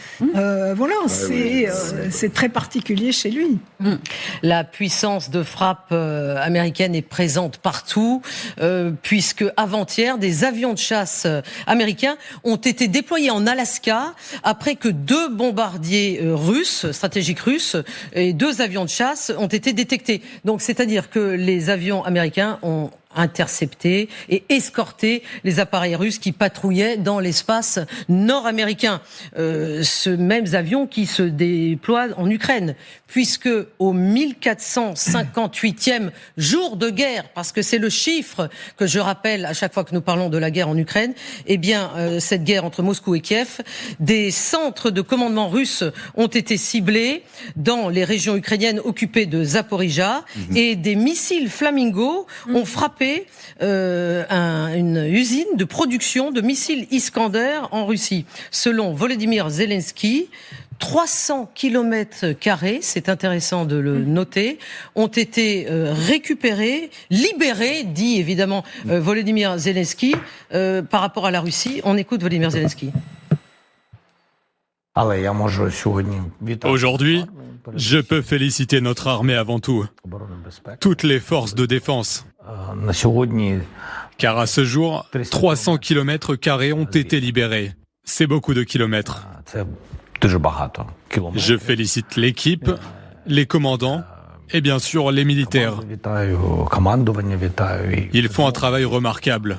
C'est très particulier chez lui. La puissance de frappe américaine est présente partout, puisque avant-hier, des avions de chasse américains ont été déployés en Alaska après que 2 bombardiers stratégiques russes et 2 avions de chasse ont été détectés. Donc, c'est-à-dire que les avions américains ont intercepté et escorté les appareils russes qui patrouillaient dans l'espace nord-américain. Ce même avion qui se déploie en Ukraine, puisque au 1458e jour de guerre, parce que c'est le chiffre que je rappelle à chaque fois que nous parlons de la guerre en Ukraine, cette guerre entre Moscou et Kiev, des centres de commandement russes ont été ciblés dans les régions ukrainiennes occupées de Zaporijia, et des missiles Flamingo ont frappé une usine de production de missiles Iskander en Russie. Selon Volodymyr Zelensky, 300 km², c'est intéressant de le noter, ont été récupérés, libérés, dit évidemment Volodymyr Zelensky, par rapport à la Russie. On écoute Volodymyr Zelensky. Aujourd'hui, je peux féliciter notre armée avant tout, toutes les forces de défense. Car à ce jour, 300 km² ont été libérés. C'est beaucoup de kilomètres. Je félicite l'équipe, les commandants et bien sûr les militaires. Ils font un travail remarquable.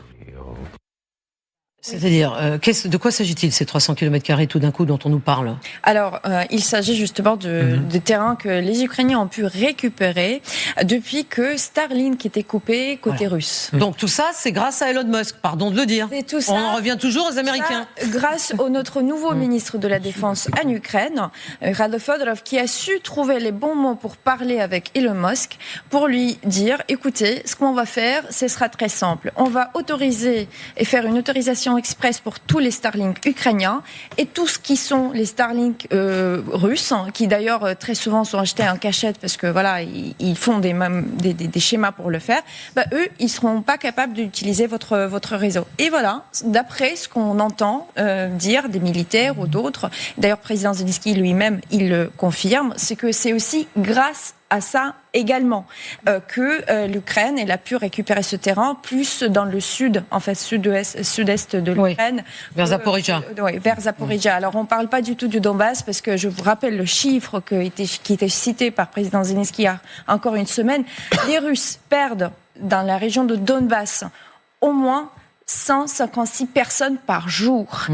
C'est-à-dire, de quoi s'agit-il, ces 300 km² tout d'un coup dont on nous parle? Alors, il s'agit justement de terrains que les Ukrainiens ont pu récupérer depuis que Starlink était coupé côté russe. Donc tout ça, c'est grâce à Elon Musk, pardon de le dire. C'est tout ça, on en revient toujours aux Américains. Ça, grâce au notre nouveau ministre de la Défense en Ukraine, Rado Fodorov, qui a su trouver les bons mots pour parler avec Elon Musk, pour lui dire, écoutez, ce qu'on va faire, ce sera très simple. On va autoriser et faire une autorisation express pour tous les Starlink ukrainiens et tous ce qui sont les Starlink russes, qui d'ailleurs très souvent sont achetés en cachette parce que voilà, ils font des schémas pour le faire. Eux, ils seront pas capables d'utiliser votre réseau. Et voilà, d'après ce qu'on entend dire des militaires ou d'autres, d'ailleurs président Zelensky lui-même, il le confirme, c'est que c'est aussi grâce à ça également que l'Ukraine elle a pu récupérer ce terrain plus dans le sud, en fait sud-est de l'Ukraine, vers Zaporijia. Vers Zaporijia. Alors on parle pas du tout du Donbass parce que je vous rappelle le chiffre qui était cité par président Zelensky il y a encore une semaine. Les Russes perdent dans la région de Donbass au moins 156 personnes par jour,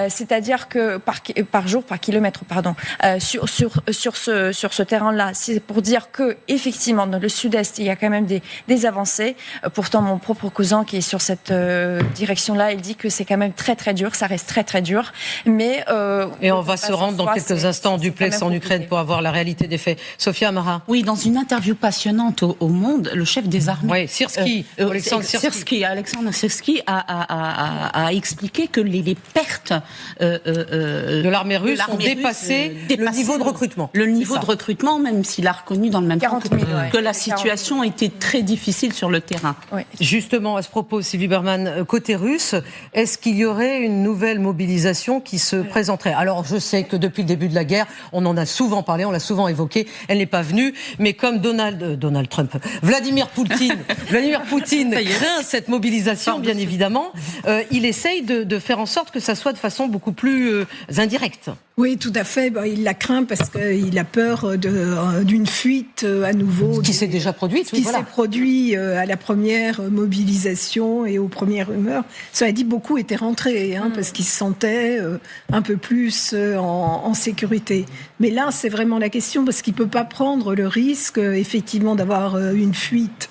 c'est-à-dire que par kilomètre, pardon, sur ce terrain-là. C'est pour dire que effectivement dans le sud-est il y a quand même des avancées. Pourtant mon propre cousin qui est sur cette direction-là, il dit que c'est quand même très très dur, ça reste très très dur. Mais et on va se rendre dans quelques instants en duplex en Ukraine pour avoir la réalité des faits. Sophia Amara. Oui, dans une interview passionnante au Monde, le chef des armées, Alexandre Syrski a expliqué que les pertes de l'armée russe ont dépassé le niveau de recrutement. Le niveau de recrutement, même s'il a reconnu dans le même temps que la situation était très difficile sur le terrain. Oui. Justement, à ce propos, Sylvie Berman, côté russe, est-ce qu'il y aurait une nouvelle mobilisation qui se présenterait? Alors, je sais que depuis le début de la guerre, on en a souvent parlé, on l'a souvent évoqué, elle n'est pas venue, mais comme Vladimir Poutine craint cette mobilisation, bien évidemment, il essaye de faire en sorte que ça soit de façon beaucoup plus indirecte. Oui, tout à fait. Il la craint parce qu'il a peur d'une fuite à nouveau. Qui s'est déjà produite. Qui s'est produit à la première mobilisation et aux premières rumeurs. Cela dit, beaucoup étaient rentrés parce qu'ils se sentaient un peu plus en sécurité. Mais là, c'est vraiment la question parce qu'il ne peut pas prendre le risque, effectivement, d'avoir une fuite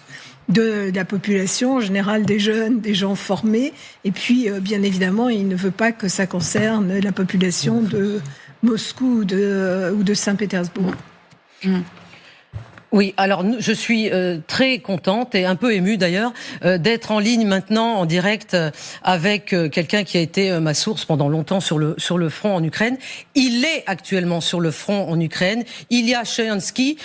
de la population, en général des jeunes, des gens formés. Et puis, bien évidemment, il ne veut pas que ça concerne la population de Moscou ou de Saint-Pétersbourg. Oui, alors je suis très contente et un peu émue d'ailleurs d'être en ligne maintenant en direct avec quelqu'un qui a été ma source pendant longtemps sur le front en Ukraine. Il est actuellement sur le front en Ukraine. Ilya Shayansky,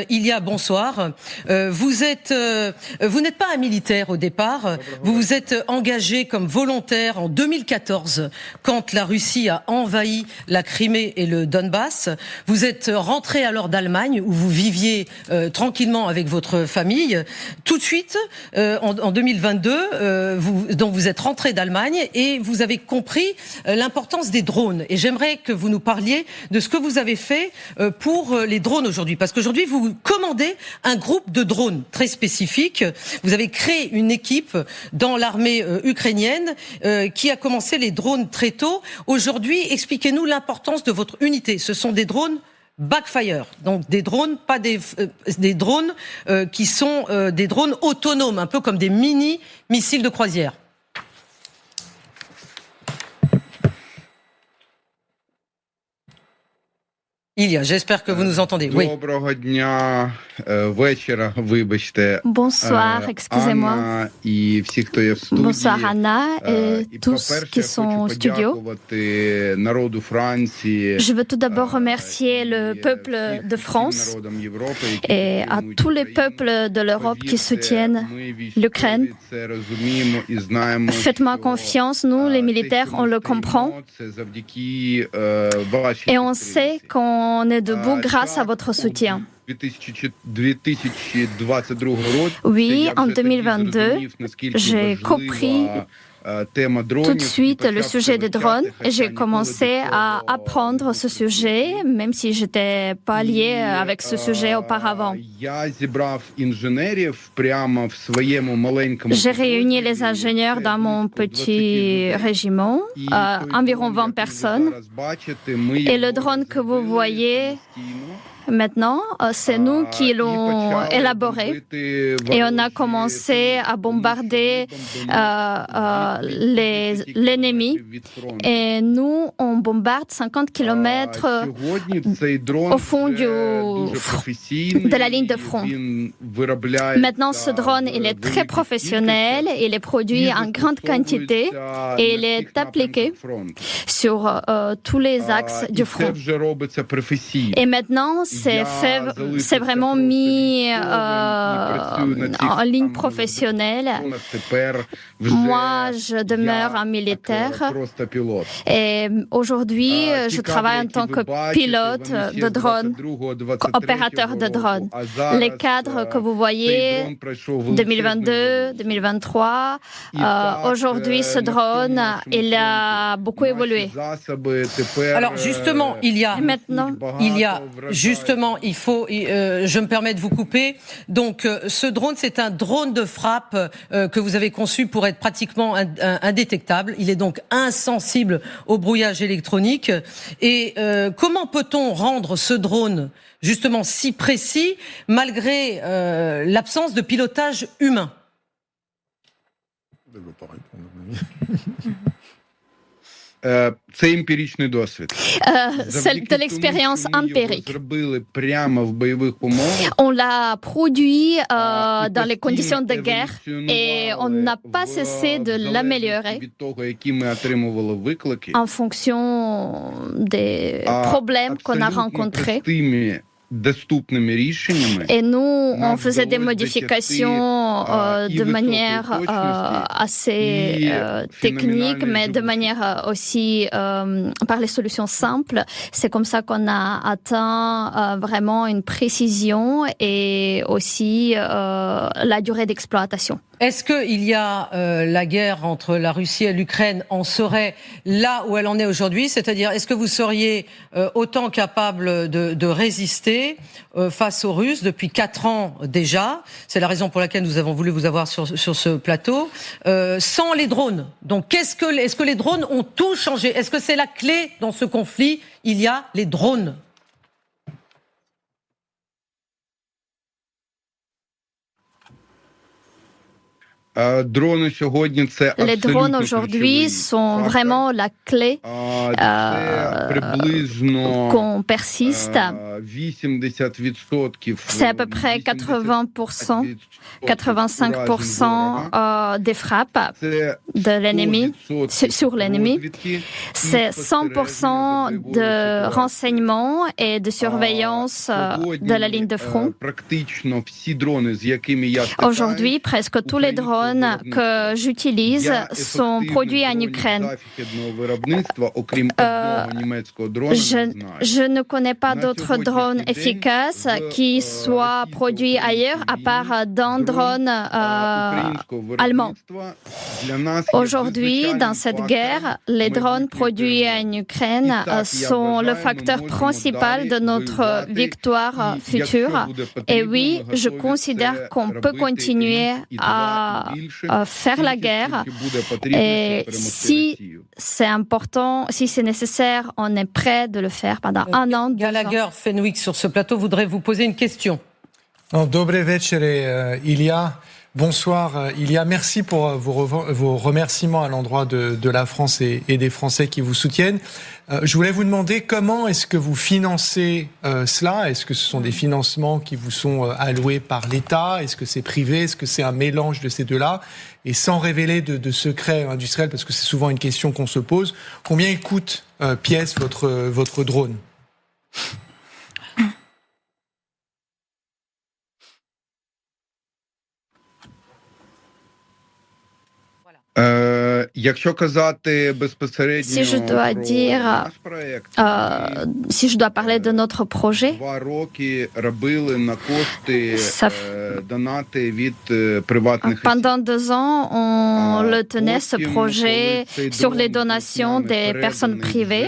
Ilya, bonsoir. Vous n'êtes pas un militaire au départ. Vous vous êtes engagé comme volontaire en 2014 quand la Russie a envahi la Crimée et le Donbass. Vous êtes rentré alors d'Allemagne où vous viviez tranquillement avec votre famille. Tout de suite, en 2022, vous êtes rentré d'Allemagne et vous avez compris l'importance des drones. Et j'aimerais que vous nous parliez de ce que vous avez fait pour les drones aujourd'hui. Parce qu'aujourd'hui, vous commandez un groupe de drones très spécifique. Vous avez créé une équipe dans l'armée ukrainienne qui a commencé les drones très tôt. Aujourd'hui, expliquez-nous l'importance de votre unité. Ce sont des drones backfire, donc des drones, pas des drones qui sont des drones autonomes, un peu comme des mini-missiles de croisière. Ilya, j'espère que vous nous entendez. Oui. Bonsoir, excusez-moi. Bonsoir Anna et tous qui sont au studio. Je veux tout d'abord remercier le peuple de France et à tous les peuples de l'Europe qui soutiennent l'Ukraine. Faites-moi confiance, nous les militaires, on le comprend et on sait qu'on est debout grâce à votre soutien. Oui, en 2022, j'ai compris tout de suite le sujet des drones et j'ai commencé à apprendre ce sujet, même si je n'étais pas lié avec ce sujet auparavant. J'ai réuni les ingénieurs dans mon petit régiment, environ 20 personnes. Et le drone que vous voyez maintenant, c'est nous qui l'ont élaboré et on a commencé à bombarder l'ennemi et nous, on bombarde 50 km au fond de la ligne de front. Maintenant, ce drone, il est très professionnel, il est produit en grande quantité et il est appliqué sur tous les axes du front. Et maintenant, c'est vraiment mis en ligne professionnelle. Moi, je demeure un militaire et aujourd'hui, je travaille en tant que pilote de drone, opérateur de drone. Les cadres que vous voyez, 2022, 2023, aujourd'hui, ce drone, il a beaucoup évolué. Alors justement, je me permets de vous couper. Donc, ce drone, c'est un drone de frappe que vous avez conçu pour être pratiquement indétectable. Il est donc insensible au brouillage électronique. Et comment peut-on rendre ce drone justement si précis malgré l'absence de pilotage humain ? C'est de l'expérience empirique. On l'a produit dans les conditions de guerre et on n'a pas cessé de l'améliorer en fonction des problèmes qu'on a rencontrés. Et nous, on faisait des modifications de manière assez technique, mais de manière aussi par les solutions simples. C'est comme ça qu'on a atteint vraiment une précision et aussi la durée d'exploitation. Est-ce qu'il y a la guerre entre la Russie et l'Ukraine en serait là où elle en est aujourd'hui ? C'est-à-dire, est-ce que vous seriez autant capable de résister face aux Russes depuis 4 ans déjà ? C'est la raison pour laquelle nous avons voulu vous avoir sur ce plateau. Sans les drones. Donc, est-ce que les drones ont tout changé ? Est-ce que c'est la clé dans ce conflit ? Il y a les drones. Les drones aujourd'hui sont vraiment la clé qu'on persiste. C'est à peu près 80%, 85% des frappes de l'ennemi, sur l'ennemi. C'est 100% de renseignement et de surveillance de la ligne de front. Aujourd'hui, presque tous les drones que j'utilise sont produits en Ukraine. Je ne connais pas d'autres drones efficaces qui soient produits ailleurs à part d'un drone allemand. Aujourd'hui, dans cette guerre, les drones produits en Ukraine sont le facteur principal de notre victoire future. Et oui, je considère qu'on peut continuer à faire la guerre et si c'est important, si c'est nécessaire, on est prêt de le faire pendant 1 an. Gallagher Fenwick sur ce plateau voudrait vous poser une question. Dobre večer, Ilia. Bonsoir, Ilia. Merci pour vos remerciements à l'endroit de la France et des Français qui vous soutiennent. Je voulais vous demander comment est-ce que vous financez cela ? Est-ce que ce sont des financements qui vous sont alloués par l'État ? Est-ce que c'est privé ? Est-ce que c'est un mélange de ces deux-là ? Et sans révéler de secrets industriels, parce que c'est souvent une question qu'on se pose, combien il coûte pièce votre drone ? Si je dois dire, si je dois parler de notre projet, pendant 2 ans, on le tenait, ce projet, sur les donations des personnes privées.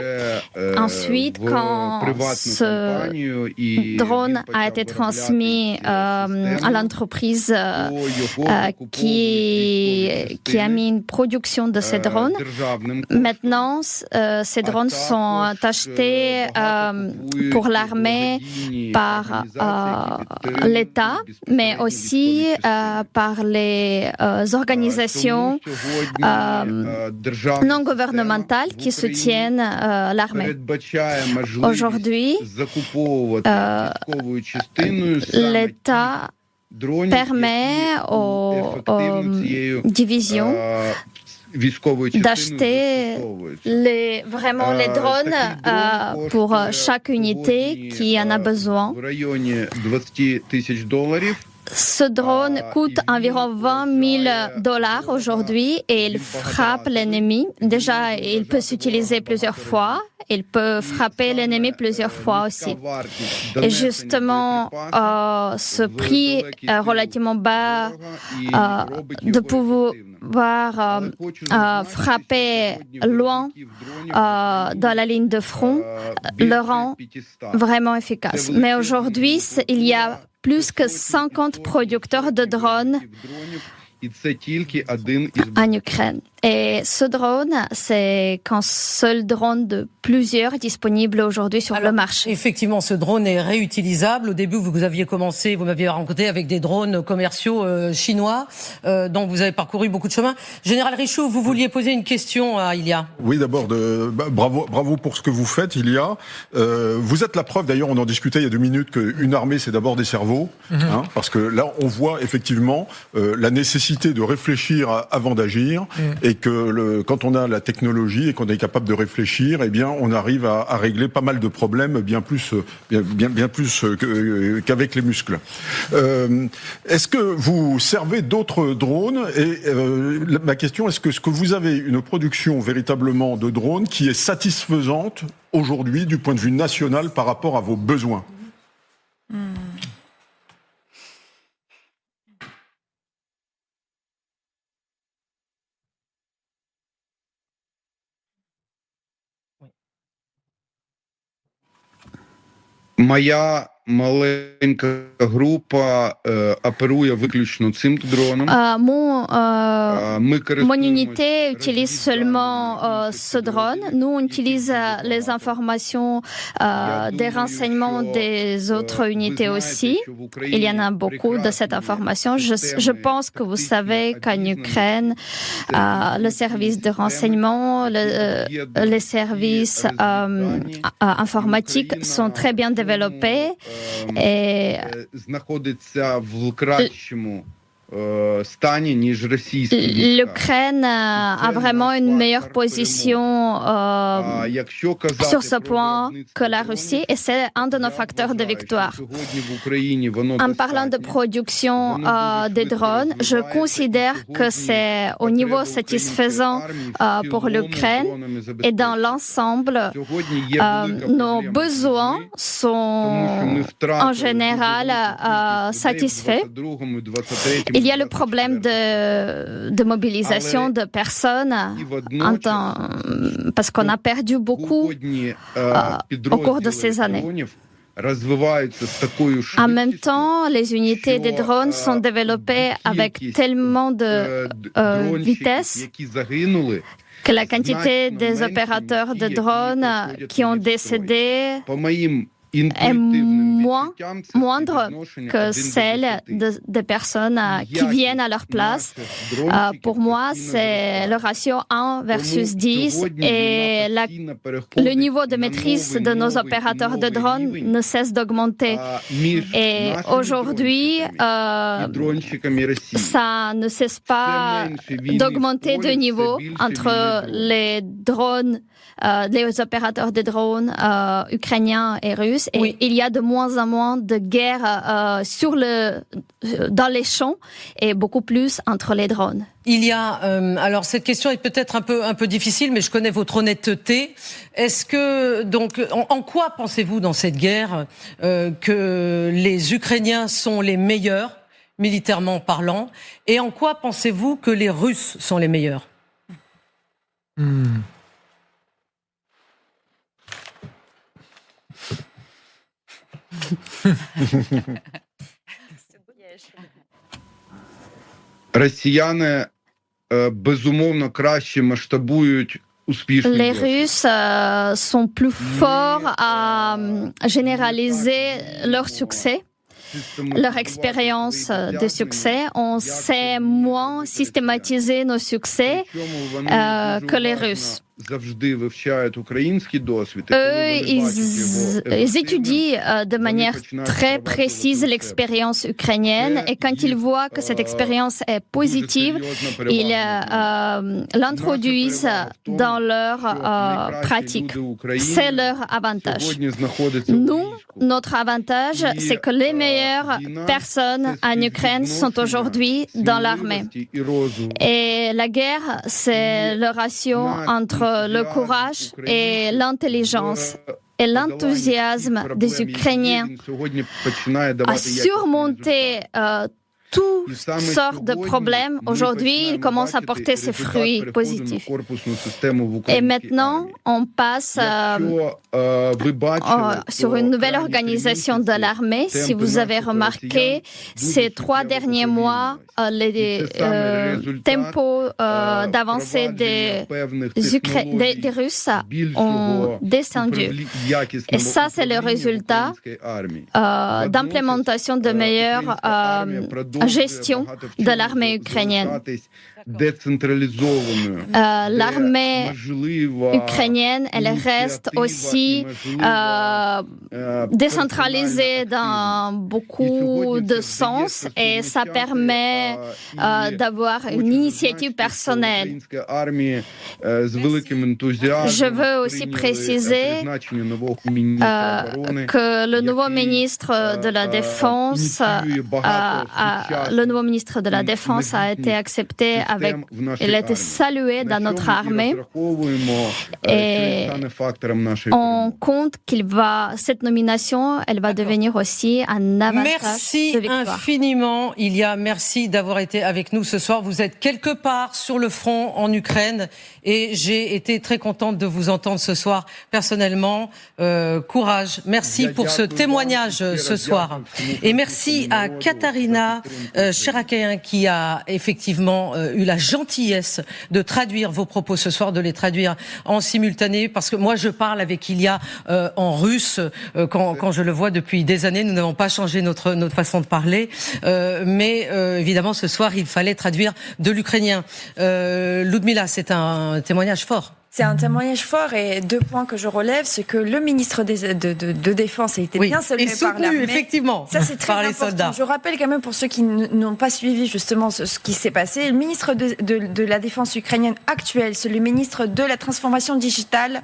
Ensuite, quand ce drone a été transmis à l'entreprise qui a mis une production de ces drones. Maintenant, ces drones sont achetés pour l'armée par l'État, mais aussi par les organisations non gouvernementales qui soutiennent l'armée. Aujourd'hui, l'État permet aux divisions d'acheter vraiment les drones pour chaque unité qui en a besoin. Ce drone coûte environ $20,000 aujourd'hui et il frappe l'ennemi. Déjà, il peut s'utiliser plusieurs fois. Il peut frapper l'ennemi plusieurs fois aussi. Et justement, ce prix relativement bas de pouvoir frapper loin dans la ligne de front le rend vraiment efficace. Mais aujourd'hui, il y a plus que 50 producteurs de drones en Ukraine. Et ce drone, c'est qu'un seul drone de plusieurs disponibles aujourd'hui sur le marché. Effectivement, ce drone est réutilisable. Au début, vous aviez commencé, vous m'aviez rencontré avec des drones commerciaux chinois, dont vous avez parcouru beaucoup de chemin. Général Richoux, vous vouliez poser une question à Ilia. Oui, d'abord, bravo pour ce que vous faites, Ilia. Vous êtes la preuve, d'ailleurs, on en discutait il y a 2 minutes, qu'une armée, c'est d'abord des cerveaux. Parce que là, on voit effectivement la nécessité de réfléchir avant d'agir. Et que quand on a la technologie et qu'on est capable de réfléchir, eh bien, on arrive à régler pas mal de problèmes bien plus qu'avec les muscles. Est-ce que vous servez d'autres drones? Et ma question, est-ce que vous avez une production véritablement de drones qui est satisfaisante aujourd'hui du point de vue national par rapport à vos besoins? Моя маленька група оперує виключно цим дроном. Mon unité utilise seulement ce drone. Nous, on utilise les informations des renseignements des autres unités aussi. Il y en a beaucoup de cette information. Je pense que vous savez qu'en Ukraine, le service de renseignement, les services informatiques sont très bien développés. Et l'Ukraine a vraiment une meilleure position sur ce point que la Russie, et c'est un de nos facteurs de victoire. En parlant de production des drones, je considère que c'est au niveau satisfaisant pour l'Ukraine, et dans l'ensemble, nos besoins sont en général satisfaits. Il y a le problème de mobilisation de personnes parce qu'on a perdu beaucoup au cours de ces années. En même temps, les unités des drones sont développées avec tellement de vitesse que la quantité des opérateurs de drones qui ont décédé est moindre que celle des personnes qui viennent à leur place. Pour moi, c'est le ratio 1 versus 10 et le niveau de maîtrise de nos opérateurs de drones ne cesse d'augmenter. Et aujourd'hui, ça ne cesse pas d'augmenter de niveau entre les drones, les opérateurs de drones ukrainiens et russes. Et il y a de moins en moins de guerre dans les champs et beaucoup plus entre les drones. Il y a, alors cette question est peut-être un peu difficile, mais je connais votre honnêteté. Est-ce que, donc, en quoi pensez-vous dans cette guerre que les Ukrainiens sont les meilleurs, militairement parlant, et en quoi pensez-vous que les Russes sont les meilleurs? Росіяни безумовно краще масштабують успішні. Les Russes sont plus forts à généraliser leur succès, leur expérience de succès. On sait moins systématiser nos succès que les Russes. Eux, ils étudient de manière très précise l'expérience ukrainienne et quand ils voient que cette expérience est positive, ils l'introduisent dans leur pratique. C'est leur avantage. Nous, notre avantage, c'est que les meilleures personnes en Ukraine sont aujourd'hui dans l'armée. Et la guerre, c'est le ratio entre le courage et l'intelligence et l'enthousiasme des Ukrainiens à surmonter toutes sortes de problèmes. Aujourd'hui, il commence à porter ses fruits positifs. Et maintenant, on passe sur une nouvelle organisation de l'armée. Si vous avez remarqué, ces 3 derniers mois, les tempos d'avancée des Russes ont descendu. Et ça, c'est le résultat d'implémentation de meilleures gestion de l'armée ukrainienne. L'armée ukrainienne, elle reste aussi décentralisée dans beaucoup de sens et ça permet d'avoir une initiative personnelle. Je veux aussi préciser que le nouveau ministre de la Défense a été accepté il a été salué dans notre armée et on compte cette nomination, elle va devenir aussi un avantage de victoire. Merci infiniment, Ilia. Merci d'avoir été avec nous ce soir. Vous êtes quelque part sur le front en Ukraine et j'ai été très contente de vous entendre ce soir personnellement. Courage. Merci pour ce témoignage ce soir. Et merci à Katarina Cherakian qui a effectivement eu la gentillesse de traduire vos propos ce soir, de les traduire en simultané, parce que moi je parle avec Ilia en russe quand je le vois depuis des années. Nous n'avons pas changé notre façon de parler, mais évidemment ce soir il fallait traduire de l'ukrainien. Ludmila, c'est un témoignage fort. C'est un témoignage fort et 2 points que je relève, c'est que le ministre de Défense a été bien salué par l'armée. Effectivement, ça c'est très important. Soldats. Je rappelle quand même pour ceux qui n'ont pas suivi justement ce qui s'est passé, le ministre de la Défense ukrainienne actuel, c'est le ministre de la transformation digitale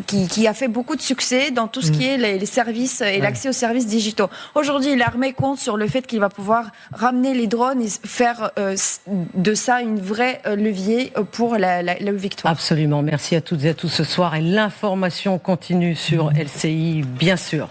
qui a fait beaucoup de succès dans tout ce qui est les services et l'accès aux services digitaux. Aujourd'hui, l'armée compte sur le fait qu'il va pouvoir ramener les drones et faire de ça une vraie levier pour la victoire. Absolument, merci à toutes et à tous ce soir et l'information continue sur LCI, bien sûr.